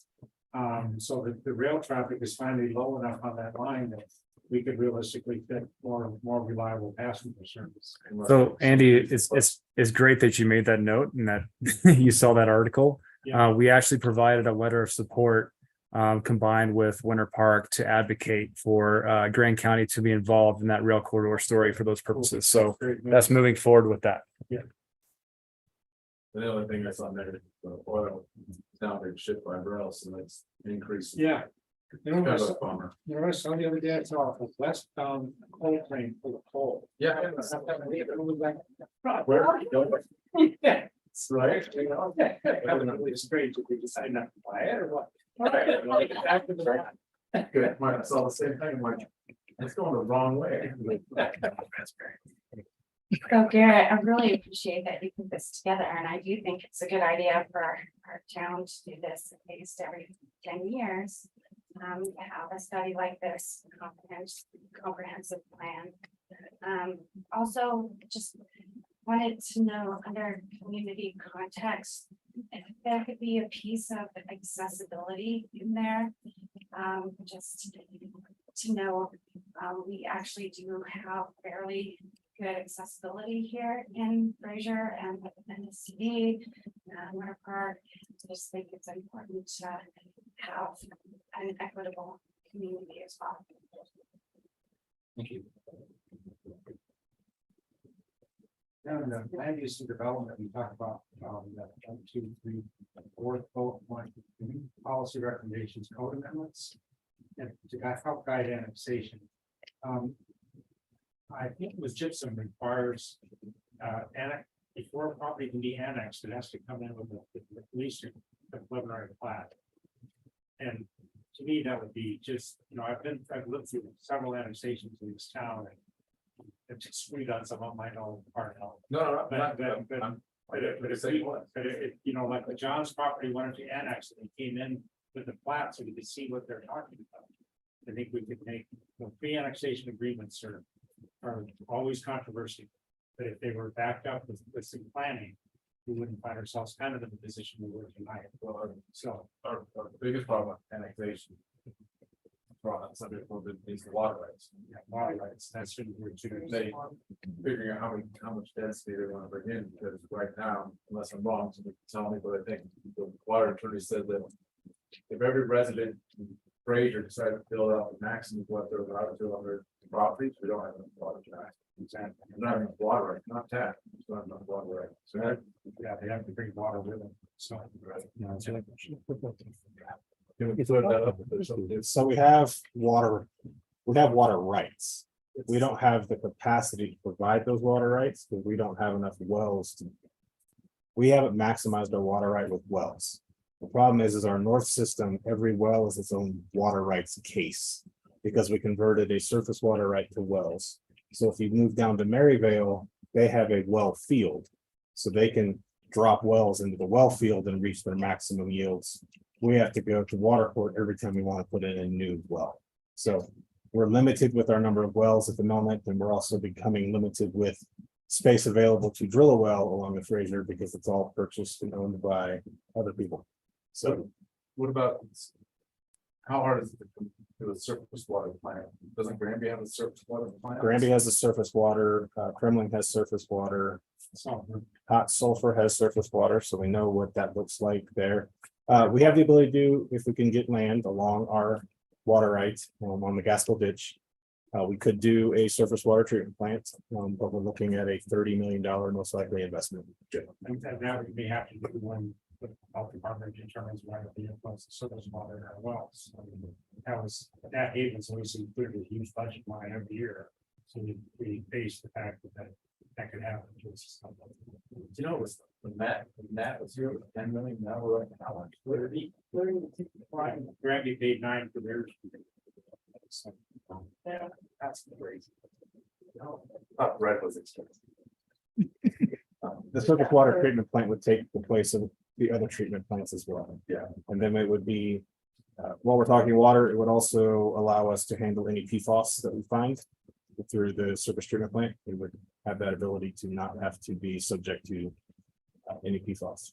So that the rail traffic is finally low enough on that line that we could realistically fit more reliable passenger service. So Andy, it's great that you made that note and that you saw that article. Yeah. We actually provided a letter of support combined with Winter Park to advocate for Grand County to be involved in that rail corridor story for those purposes. So that's moving forward with that. Yeah. The only thing that's on there, the oil is now being shipped by rail, so that's increasing. Yeah. Kind of a bummer. What I saw the other day, I saw a westbound coal train full of coal. Yeah. Where? Yeah, it's right. Really strange if we decide not to buy it or what. After the fact. Good, I saw the same thing, like, it's going the wrong way. So Garrett, I really appreciate that you put this together, and I do think it's a good idea for our town to do this at least every 10 years. To have a study like this, comprehensive plan. Also, just wanted to know under community context, if there could be a piece of accessibility in there. Just to know, we actually do have fairly good accessibility here in Fraser and within the city. Winter Park, I just think it's important to have an equitable community as well. Thank you. Now, in the land use and development, we talk about, that 1, 2, 3, 4th bullet point, policy recommendations, code amendments. And to help guide annexation. I think with gypsum requires, before a property can be annexed, it has to come in with the police or preliminary plat. And to me, that would be just, I've lived through several annexations in this town. And it's just screwed on some of my own part of it. No, Like the John's property wanted to annex, and they came in with the plat so we could see what they're talking about. I think we could make, pre-annexation agreements are always controversial. But if they were backed up with some planning, we wouldn't find ourselves kind of in the position we were tonight. So our biggest problem with annexation. Some people is the water rights. yeah, water rights, that's really weird too. They figuring out how much density they want to bring in, because right now, unless I'm wrong, somebody can tell me, but I think the water attorney said that if every resident in Fraser decided to fill out the maximum of what they're allowed to on their properties, we don't have enough water to act. Exactly. Not enough water, right? Not tap, it's not enough water, right? So Yeah, they have to bring water with them, so. So we have water rights. We don't have the capacity to provide those water rights because we don't have enough wells to. We haven't maximized our water right with wells. The problem is our north system, every well is its own water rights case. Because we converted a surface water right to wells. So if you move down to Maryvale, they have a well field. So they can drop wells into the well field and reach their maximum yields. We have to go to water court every time we want to put in a new well. So we're limited with our number of wells at the moment, and we're also becoming limited with space available to drill a well along the Fraser because it's all purchased and owned by other people. So what about, how hard is it to do a surface water plant? Doesn't Granby have a surface water plant? Granby has a surface water, Kremling has surface water. Hot Sulphur has surface water, so we know what that looks like there. We have the ability to do, if we can get land along our water rights on the Gaskell ditch. We could do a surface water treatment plant, but we're looking at a $30 million most likely investment. And that would be happy to do one, the health department determines whether the influence of surface water in our wells. That Havens always included a huge budget line every year. So we face the fact that could happen to us. You know, when Matt was here, it was 10 million, now we're at how much? 30? Granby paid 9 for theirs. Yeah, that's crazy. Red was expensive. The surface water treatment plant would take the place of the other treatment plants as well. Yeah. And then it would be, while we're talking water, it would also allow us to handle any PFAS that we find through the surface treatment plant. We would have that ability to not have to be subject to any PFAS.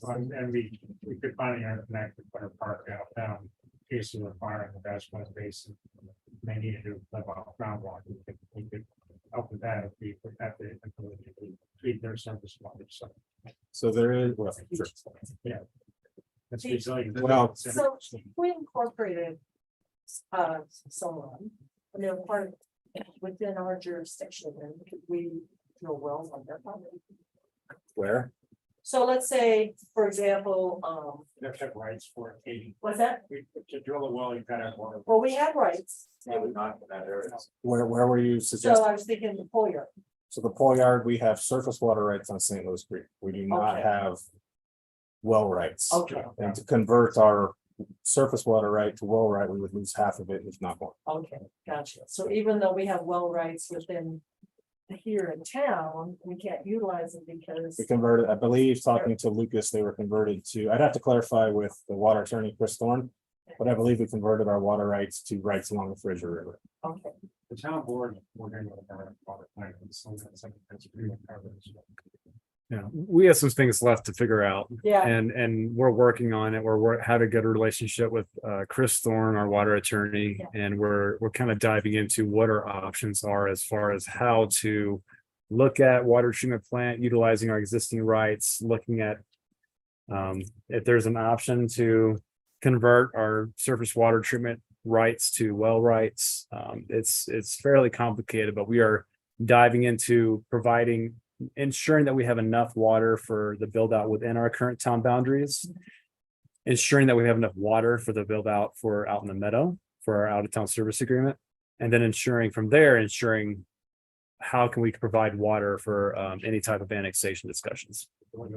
And we could finally interconnect with Winter Park down in case we were firing the Vasquez Basin. They needed to live off groundwater. We could help with that if we would have the ability to treat their surface water. So there is, well, sure. Yeah. That's resilient. Well, So we incorporated someone, and they're part of within our jurisdiction, and could we drill wells on their property? Where? So let's say, for example, They have to have rights for it. Katie. what's that? To drill a well, you've got to have water. Well, we have rights, Really not in that area. Where were you so suggesting? I was thinking the pool yard. So the pool yard, we have surface water rights on St. Louis Creek. We do not Okay. have well rights. Okay, And to convert our surface water right to well right, we would lose half of it, if not more. okay, gotcha. So even though we have well rights within here in town, we can't utilize it because. We converted, I believe, talking to Lucas, they were converted to, I'd have to clarify with the water attorney, Chris Thorne. But I believe we converted our water rights to rights along the Fraser River. Okay. The town board, we're going to go to water plant, so that's pretty much coverage. Yeah, we have some things left to figure out. Yeah. And we're working on it. We're have a good relationship with Chris Thorne, our water attorney, and we're kind of diving into what our options are as far as how to look at water treatment plant, utilizing our existing rights, looking at if there's an option to convert our surface water treatment rights to well rights. It's fairly complicated, but we are diving into ensuring that we have enough water for the build out within our current town boundaries, ensuring that we have enough water for the build out for out in the meadow for our out of town service agreement, and then ensuring how can we provide water for any type of annexation discussions, or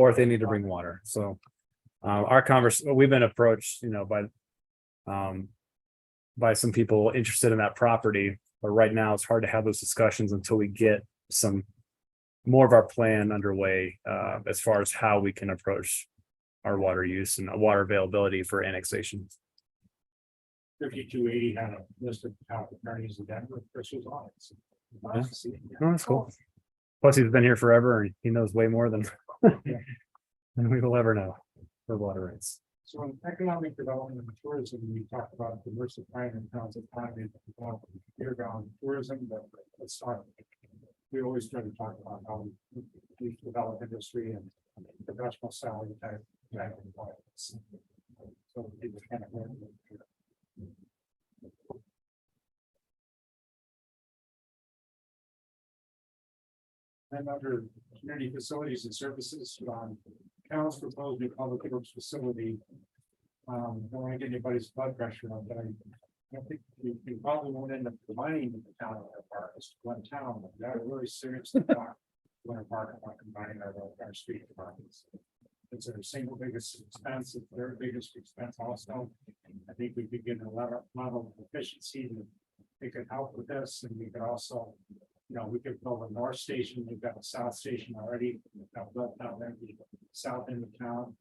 if they need to bring water. So we've been approached, by some people interested in that property, but right now it's hard to have those discussions until we get some more of our plan underway as far as how we can approach our water use and water availability for annexation. 5280 had a list of top attorneys in Denver. Chris was on it. So nice to see him. Oh, that's cool. Plus, he's been here forever and he knows way more than we will ever know for water rights. So in economic development and tourism, we talked about diversifying in towns of economy, year-round tourism, but let's start. We always try to talk about how we develop industry and professional salary type employments. So people kind of learn. And under community facilities and services, council's proposed new public works facility. Don't want to get anybody's blood pressure on, but I think we probably won't end up combining the town of Winter Park as one town. But that really seriously thought Winter Park about combining our street departments. It's our single biggest expense, it's their biggest expense also. I think we could get a level of efficiency that they could help with this, and we could also, we could build a north station. We've got a south station already. We've got built out there, the south end of town.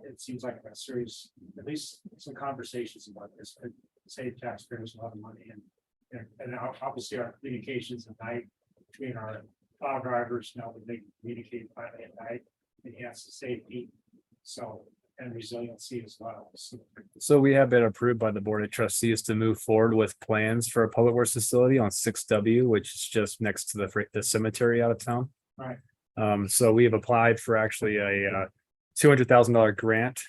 It seems like a serious, at least some conversations about this could save taxpayers a lot of money, and obviously our communications at night between our plow drivers, that they communicate finally at night, enhance the safety, and resiliency as well. So we have been approved by the Board of Trustees to move forward with plans for a public works facility on 6W, which is just next to the cemetery out of town. Right. So we have applied for actually a $200,000 grant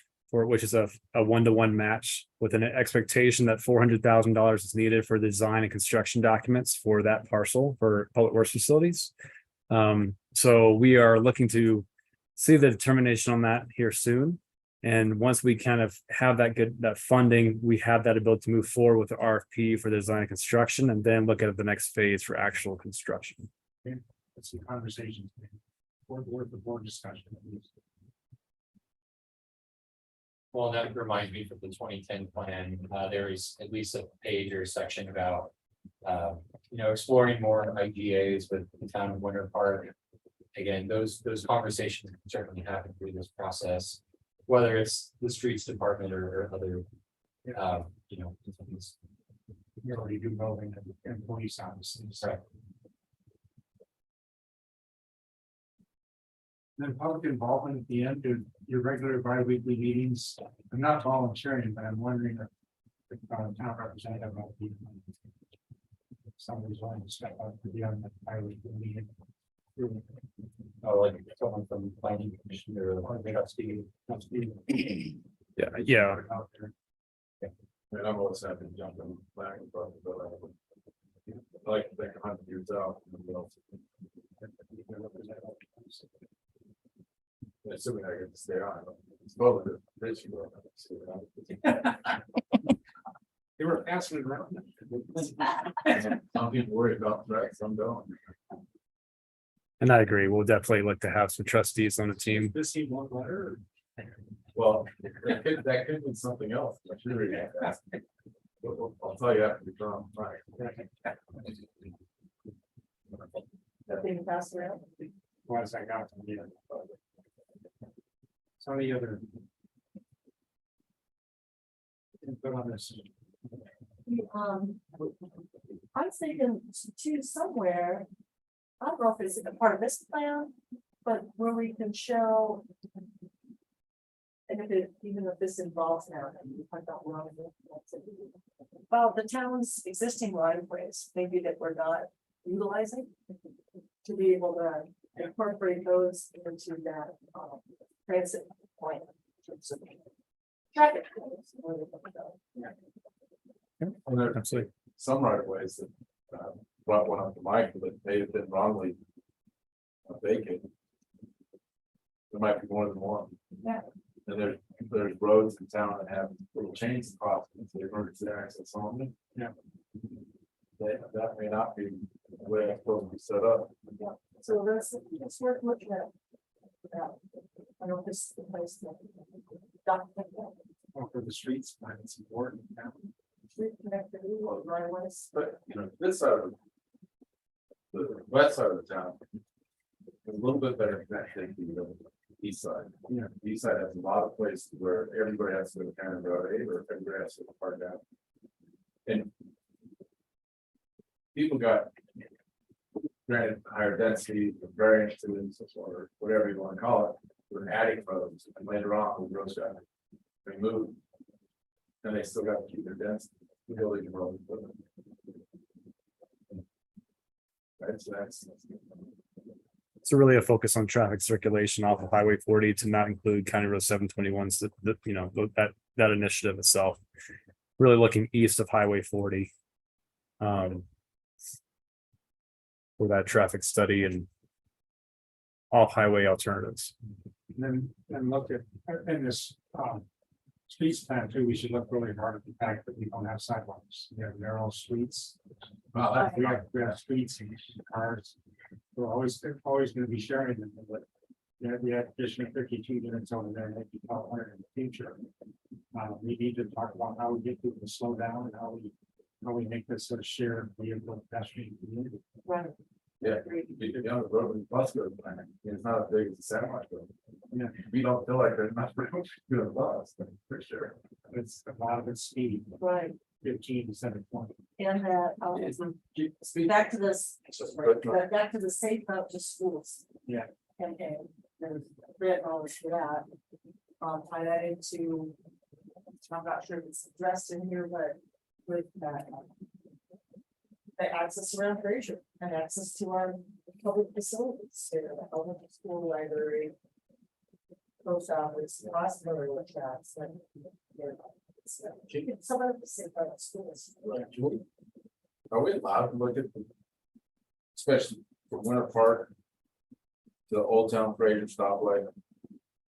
which is a 1-to-1 match with an expectation that $400,000 is needed for the design and construction documents for that parcel for public works facilities. So we are looking to see the determination on that here soon. And once we kind of have that funding, we have that ability to move forward with the RFP for the design and construction, and then look at the next phase for actual construction. Okay. Let's see conversations. Worth the board discussion. Well, that reminds me from the 2010 plan, there is at least a page or a section about, exploring more IGAs with the town of Winter Park. Again, those conversations can certainly happen through this process, whether it's the streets department or other, things. You already do building and police officers. Right. Then public involvement at the end of your regular bi-weekly meetings. I'm not volunteering, but I'm wondering if town representative might be. Somebody's willing to step up to be on the bi-weekly meeting. Oh, like someone from the planning commission or trustee. Yeah. Out there. And I'm always happy to jump in the flag, but I like to take 100 years out. Assuming I get to stay on. It's both of this. They were passing it around. Some people worry about that, some don't. And I agree. We'll definitely look to have some trustees on the team. This seemed one letter. Well, that could mean something else. I'm sure. I'll tell you after the drum. Right. being passed around. once I got to the end. Some of the other. Input on this. I'm thinking to somewhere, I don't know if it's a part of this plan, but where we can show. And if it, even if this involves now, I don't know. Well, the town's existing right of ways, maybe that we're not utilizing. To be able to incorporate those into that transit point. Traffic. And there are Absolutely. some right of ways that brought one up to Mike, but may have been wrongly vacated. There might be more than one. Yeah. And there's roads in town that have little chains across, them, so emergency access on them. Yeah. That may not be the way it's supposed to be set up. Yeah. So that's worth looking at. Yeah. I don't know if this is the place to document that. Well, for the streets, it's important. Yeah. Street connectivity or right of ways. But, you know, this side of the west side of the town is a little bit better connected to the east side. Yeah. The east side has a lot of places where everybody has to go to County Road 8 or everybody has to park out. And people got granted higher density, variances, or whatever you want to call it, we're adding roads, and later on, the roads got removed. And they still got to keep their density, the building road. Right, so that's. So really a focus on traffic circulation off of Highway 40 to not include County Road 721's, that initiative itself. Really looking east of Highway 40. For that traffic study and off-highway alternatives. And then look at, in this, streets plan too, we should look really hard at the fact that we don't have sidewalks. We have narrow streets. We have streets and cars. We're always gonna be sharing them, but the addition of 52 units over there, maybe 1,200 in the future. We need to talk about how we get people to slow down and how we make this a shared vehicle pedestrian community. Right. Yeah, down the road with bus goes by, it's not as big as a satellite road. Yeah, we don't feel like there's not room to do a bus, for sure. It's a lot of it's speed. Right. 15 to 720. And that, back to this, back to the safe route to schools. Yeah. And there's great knowledge for that. Tie that into, I'm not sure if it's addressed in here, but with that. The access around Fraser and access to our public facilities, the elementary school, library. Post office, hospital, which that's like. Some of the safe route schools. Are we allowed to look at the, especially for Winter Park, the Old Town Fraser stoplight?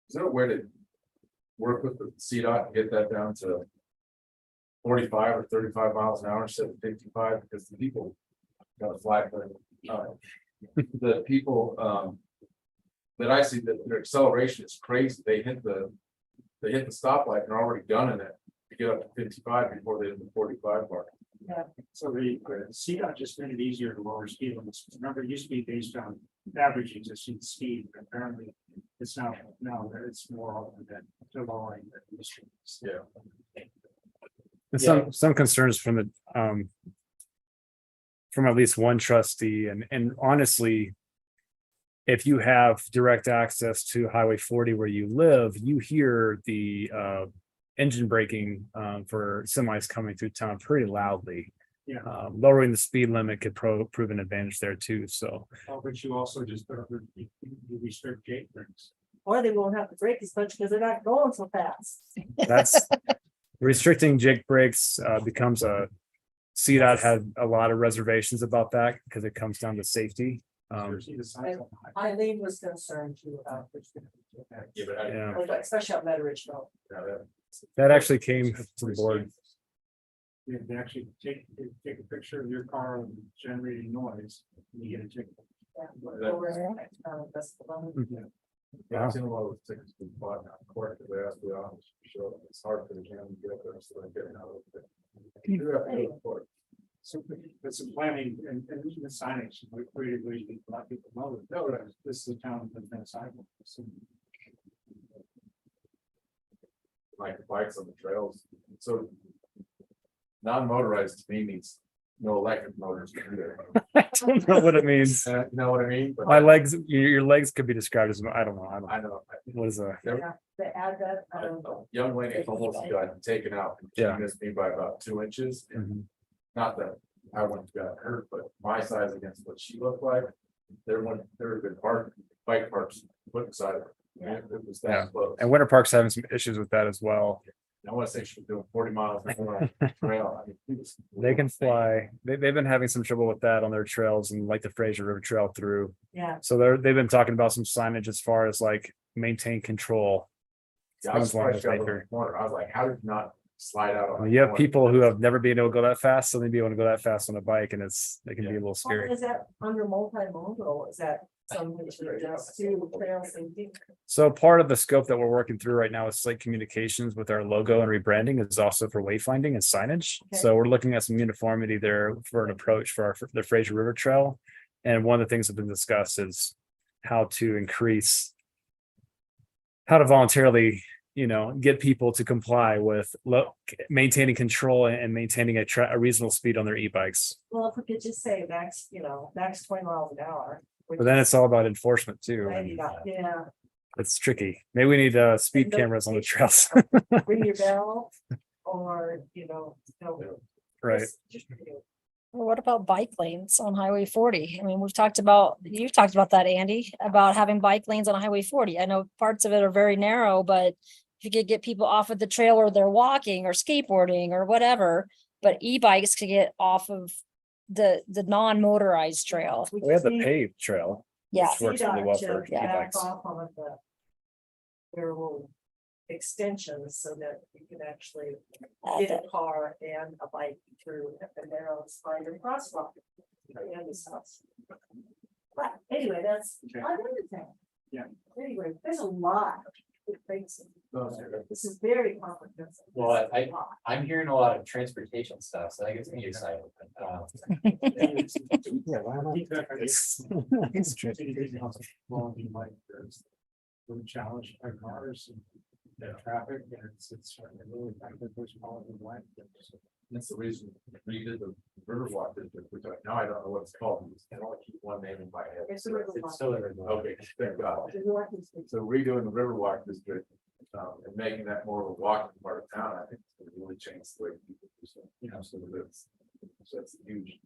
Is there a way to work with the CDOT and get that down to 45 or 35 miles an hour instead of 55? Because the people got a flag for the people that I see that their acceleration is crazy. They hit the stoplight and are already gunning it to get up to 55 before they hit the 45 mark. Yeah, so the CDOT just made it easier to lower speed limits. Remember, it used to be based on average existing speed, but apparently it's now it's more often than to lowering the emissions. Yeah. And some concerns from the from at least one trustee, and honestly, if you have direct access to Highway 40 where you live, you hear the engine braking for semis coming through town pretty loudly. Yeah. Lowering the speed limit could prove an advantage there too. So, but you also just you restrict gate brakes. Or they won't have to brake as much because they're not going so fast. that's restricting jake brakes becomes a CDOT had a lot of reservations about that because it comes down to safety. Eileen was concerned too about this. Yeah. Especially on Meadow Road. That actually came to the board. They actually take a picture of your car and generating noise, and you get a ticket. Yeah, I've seen a lot of tickets being bought now, court, because they ask the office to show up. It's hard for the county to get there, so they're getting out of it. You do have to go to court. So, but some planning and even signage, we created ways to let people know that, no, this is a town that's been a sidewalk. So, Like bikes on the trails, so. Non-motorized to me means no electric motors either. I don't know what it means. You know what I mean? But My legs, your legs could be described as, I don't know. I know. What is a, Yeah, to add that, Young lady almost got taken out. She Yeah. missed me by about 2 inches. And not that I wouldn't have got hurt, but my size against what she looked like. There have been bike parks put inside of her. It was Yeah. that close. and Winter Park's having some issues with that as well. I want to say she was doing 40 miles an hour on the trail. I mean, it was- They can fly. They've been having some trouble with that on their trails and like the Fraser River Trail through. yeah. So they've been talking about some signage as far as like maintain control. Yeah, I was Things along surprised those she got over nature. the corner. I was like, how did you not slide out? on Well, the you have corner? people who have never been able to go that fast, so they be able to go that fast on a bike, and they can be a little Well, scary. is that under multimodal? Is that something to adjust to trail safety? So part of the scope that we're working through right now is site communications with our logo and rebranding is also for wayfinding and signage. Okay. So we're looking at some uniformity there for an approach for the Fraser River Trail. And one of the things that have been discussed is how to voluntarily, get people to comply with maintaining control and maintaining a reasonable speed on their e-bikes. Well, if we could just say max 20 miles an hour. But then it's all about enforcement too. Maybe And not, yeah, it's tricky. Maybe we need speed And the- cameras on the trails. ring your bell or, Right. just, Well, what about bike lanes on Highway 40? I mean, you've talked about that, Andy, about having bike lanes on Highway 40. I know parts of it are very narrow, but if you could get people off of the trail or they're walking or skateboarding or whatever, but e-bikes could get off of the non-motorized trail. We have the paved trail. Yeah. Which works really well for Back e-bikes. off of the. There will extensions so that you can actually get a car and a bike through the narrow spine and crosswalk. And the stuff. But anyway, that's another thing. Yeah. Anyway, there's a lot of things. This is very comprehensive. Well, There's a lot. I'm hearing a lot of transportation stuff, so that gets me excited. Yeah, why not? Really challenged by cars and traffic, and it's really, I think there's all in line. That's the reason we did the Riverwalk district, which now I don't know what it's called. I don't want to keep one name in my head. It's the Riverwalk. It's still okay, thank God. So redoing the Riverwalk district, and making that more of a walking part of town, I think it's gonna really change the way people do stuff, so that's huge.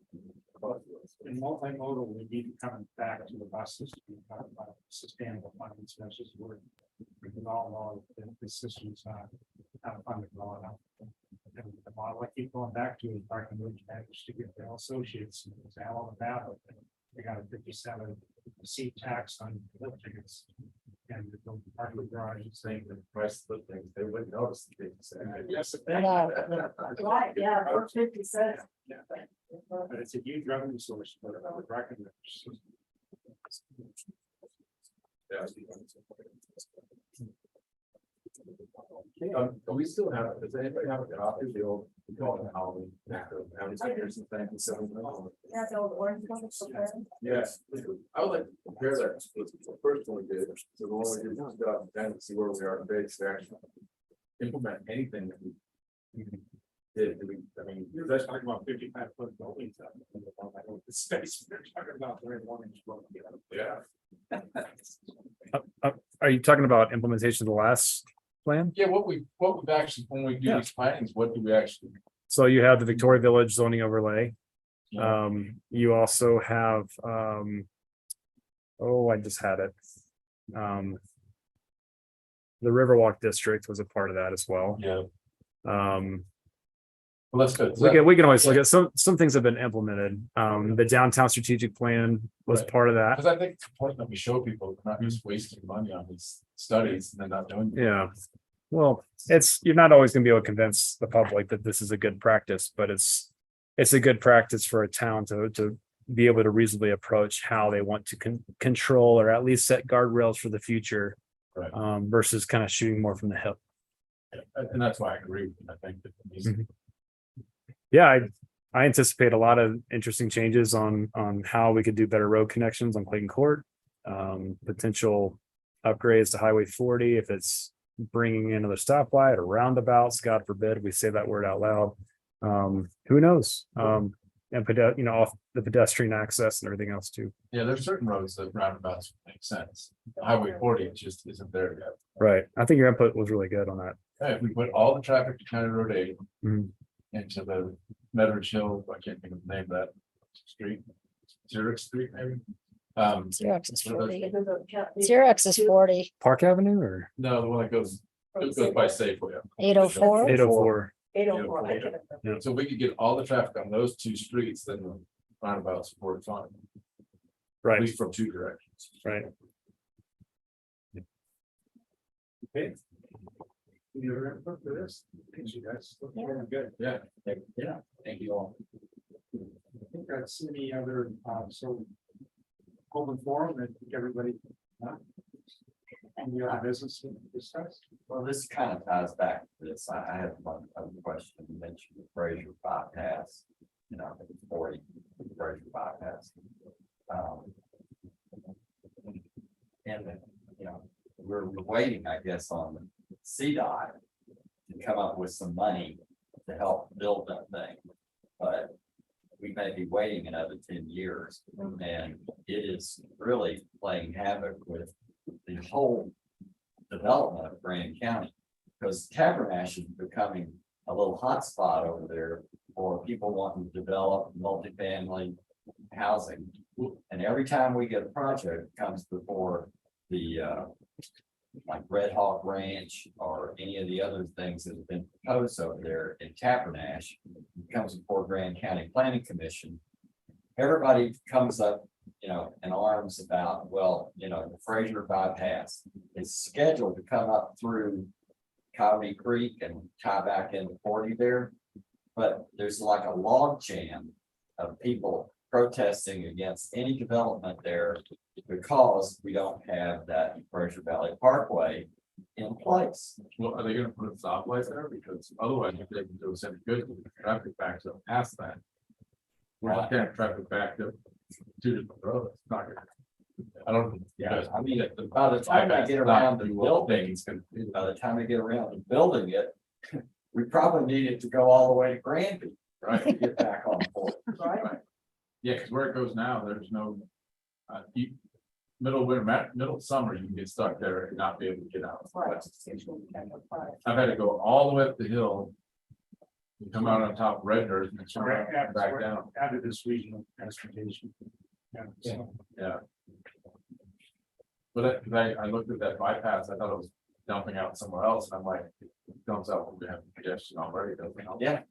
In multimodal, we need to come back to the buses, we talk about sustainable funding, especially where we can all know that the system's not funded well enough. And the model I keep going back to is Parking Ridge managed to get their associates, and it's all about it. They got a 57 seat tax on lift tickets. And the parking garage is saying the price of the things, they wouldn't notice the things. Yes. Right, yeah, or 50 cents. Yeah. But it's a huge revenue source for the parking garage. We still have, does anybody have a copy of the old, we call it Halloween? That's all the orange. Yes, I would like to compare that to the first one we did, so the one we did in 2010, to see where we are today, to actually implement anything that we did. I mean, You're just talking about 55-foot buildings. The space, we're talking about very long. Yeah. Are you talking about implementation of the last plan? Yeah, what we've actually, when we do Yeah. these plannings, what do we actually? So you have the Victoria Village zoning overlay. You also have, I just had it. The Riverwalk district was a part of that as well. Yeah. Well, that's good. We can always look at some things have been implemented. The downtown strategic plan was Right. part of that. Because I think it's important that we show people, not just wasting money on these studies and then not doing. them. Yeah. Well, you're not always gonna be able to convince the public that this is a good practice, but it's a good practice for a town to be able to reasonably approach how they want to control or at least set guardrails for the future. Right. Versus kind of shooting more from the hip. And that's why I agree. I think that these. Yeah, I anticipate a lot of interesting changes on how we could do better road connections on Clayton Court. Potential upgrades to Highway 40 if it's bringing in another stoplight or roundabouts. God forbid we say that word out loud. Who knows? And off the pedestrian access and everything else too. Yeah, there's certain roads that roundabouts make sense. Highway 40 just isn't there yet. Right. I think your input was really good on that. Hey, if we put all the traffic to County Road 8 Mhm. into the Medridge Hill, I can't think of the name of that street. Zurich Street, maybe? Xerox is what are those- 40. Xerox is 40. Park Avenue or No, the one that goes by Safeway. 804. 804. 804. So we could get all the traffic on those two streets, then the roundabouts work fine. At Right. least from two directions. Right. Okay. Any other input for this? Thanks, you guys. Good. Yeah. Yeah, thank you all. I think that's any other, so. Open forum, I think everybody. Any other business to discuss? Well, this kind of ties back to this. I have one other question. You mentioned the Fraser bypass. I think it's 40 Fraser bypass. And we're waiting, I guess, on CDOT to come up with some money to help build that thing. But we may be waiting another 10 years, and it is really playing havoc with the whole development of Grand County. Because Tabernash is becoming a little hot spot over there for people wanting to develop multifamily housing. And every time we get a project that comes before the like Red Hawk Ranch or any of the other things that have been proposed over there in Tabernash, it comes before Grand County Planning Commission. Everybody comes up, in arms about, the Fraser bypass is scheduled to come up through Coyote Creek and tie back into 40 there. But there's like a log jam of people protesting against any development there because we don't have that Fraser Valley Parkway in place. Well, are they gonna put a stoplight there? Because otherwise, if they can do us any good, with the traffic backs up past that. We're not gonna have traffic backed up two different roads. It's not gonna- I don't. Yeah, I mean, by the time they get around to building, by the time they get around to building it, we probably need it to go all the way to Granby, right, to get back on board. Right. Yeah, because where it goes now, there's no. Middle summer, you can get stuck there and not be able to get out. I've had to go all the way up the hill. And come out on top of Red Earth and turn around and back down. Added this regional transportation. Yeah. But I looked at that bypass, I thought it was dumping out somewhere else, and I'm like, it dumps out when we have congestion already, doesn't help. Yeah.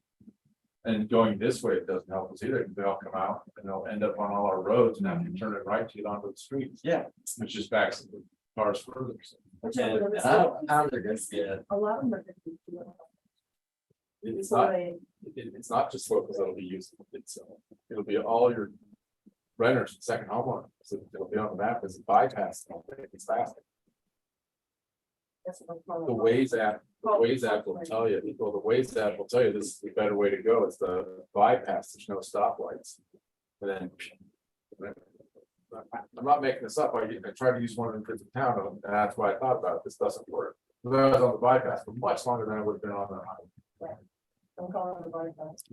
And going this way, it doesn't help us either, they'll come out and they'll end up on all our roads and have to turn it right to get onto the streets. Yeah. Which just backs the cars further. And I don't know how they're gonna get. A lot of them. It's not just locals that'll be using it, it'll be all your renters and second homeowners, so it'll be on the map as a bypass, it's faster. The Waze app will tell you, the Waze app will tell you this is the better way to go, it's the bypass, there's no stoplights. And then. I'm not making this up, I tried to use one of them for the town, and that's why I thought about it, this doesn't work. But I was on the bypass for much longer than I would have been on the highway.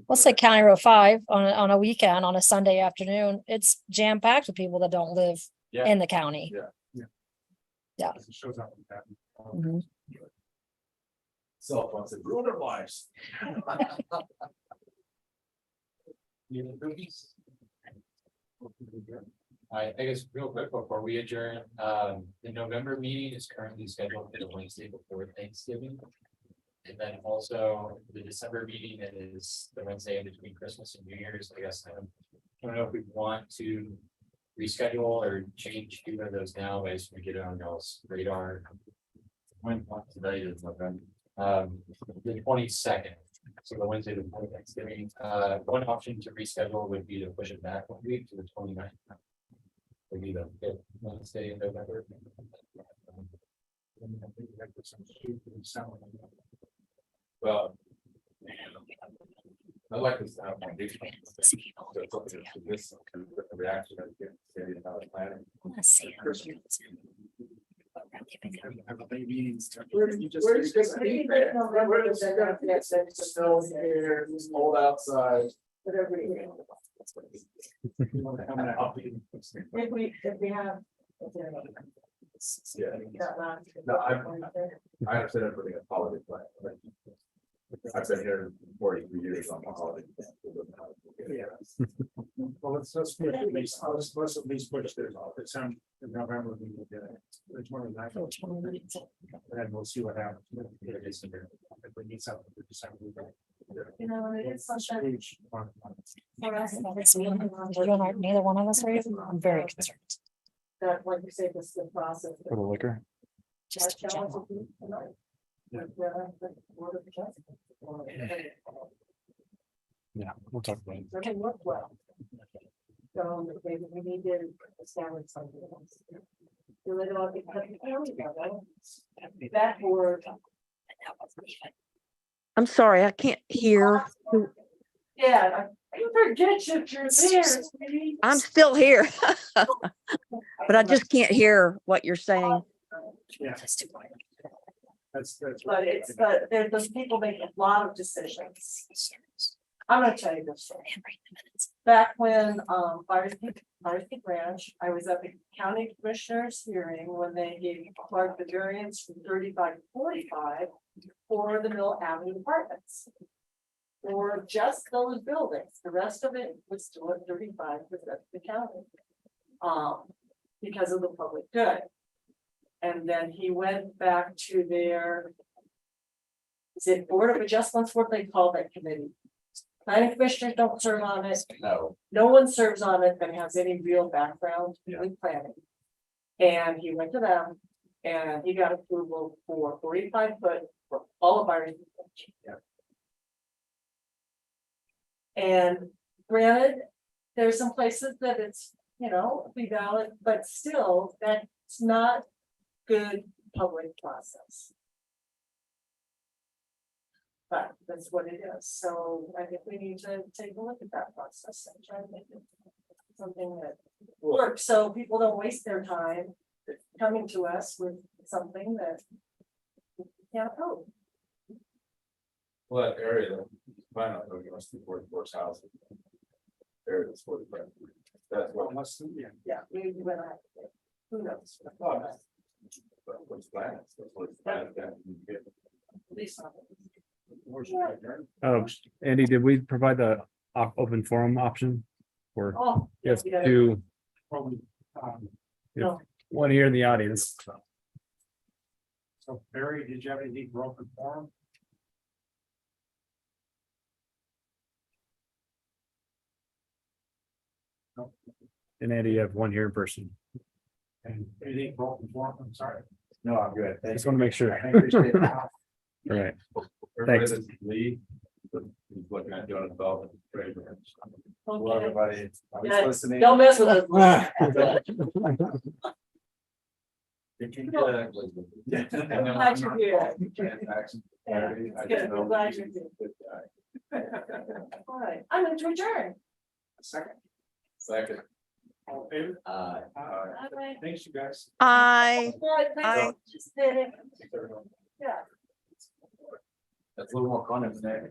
Let's say County Road 5 on a weekend, on a Sunday afternoon, it's jam packed with people that don't live Yeah. in the county. Yeah. It shows up with that. Mhm. Cell phones that ruin their lives. I guess real quick before we adjourn, the November meeting is currently scheduled for the Wednesday before Thanksgiving. And then also the December meeting is the Wednesday in between Christmas and New Year's. I guess I don't know if we want to reschedule or change either of those now, as we get it on y'all's radar. When today is November. The 22nd, so the Wednesday before Thanksgiving. One option to reschedule would be to push it back 1 week to the 29th. Would be the fifth Wednesday in November. Well. I like this. This reaction. Planning. Hold outside. If we have. Yeah. No, I understand everything at holiday plan. I've been here 43 years on a holiday. Well, let's at least push this off. It's in November. We will get it. The 29th. And we'll see what happens. If we need something for December. You know, it's such a. For us, Neither one of us are. I'm very concerned. that, like you say, this is the process. For the liquor. Just in Challenge general. will be tonight. The Board of Adjustment. Yeah, we'll talk about it. Doesn't work well. So maybe we need to establish something else. Do it all because the county level, that board. I'm sorry, I can't hear. Yeah, you forget that you're there. sweetie. I'm still here. But I just can't hear what you're saying. Yeah. That's. But there's those people making a lot of decisions. I'm gonna tell you this story. Back when, Fire Branch, I was at the county commissioners hearing when they gave Clark the variance from 35 to 45 for the Mill Avenue apartments. Or just those buildings, the rest of it was still at 35 because that's the county. Because of the public good. And then he went back to their. Is it Board of Adjustments, what they call that committee? Planning commissioners don't serve on it. No. No one serves on it that has any real background in planning. And he went to them and he got approval for 45 foot for all of our. And granted, there's some places that it's, be valid, but still, that's not good public process. But that's what it is, so I think we need to take a look at that process and try to make it something that works, so people don't waste their time coming to us with something that we can't approve. Well, that area, that might not go against the 44 houses. Area that's 45. That's what must, Yeah, we went out, who knows? what's planned. That's what's planned. At least not. Andy, did we provide the open forum option? Or Oh, yes, yeah. to No. one here in the audience. So Barry, did you have anything for open forum? And Andy, you have one here in person. And anything for open forum? I'm sorry. No, I'm good. Just want to make sure. I appreciate it. All right. Everybody Thanks. that's Lee, he's looking at doing a development. Fraser. Hello, Okay. everybody. I was Yeah, listening. don't mess with us. I'm glad you're here. Transaction. Yeah, I good. just know I'm glad he's you're a here. good guy. All right, I'm going to adjourn. Second. Second. All in favor? Bye. Thanks, you guys. I, Good, just did it. Yeah. That's a little more fun than that.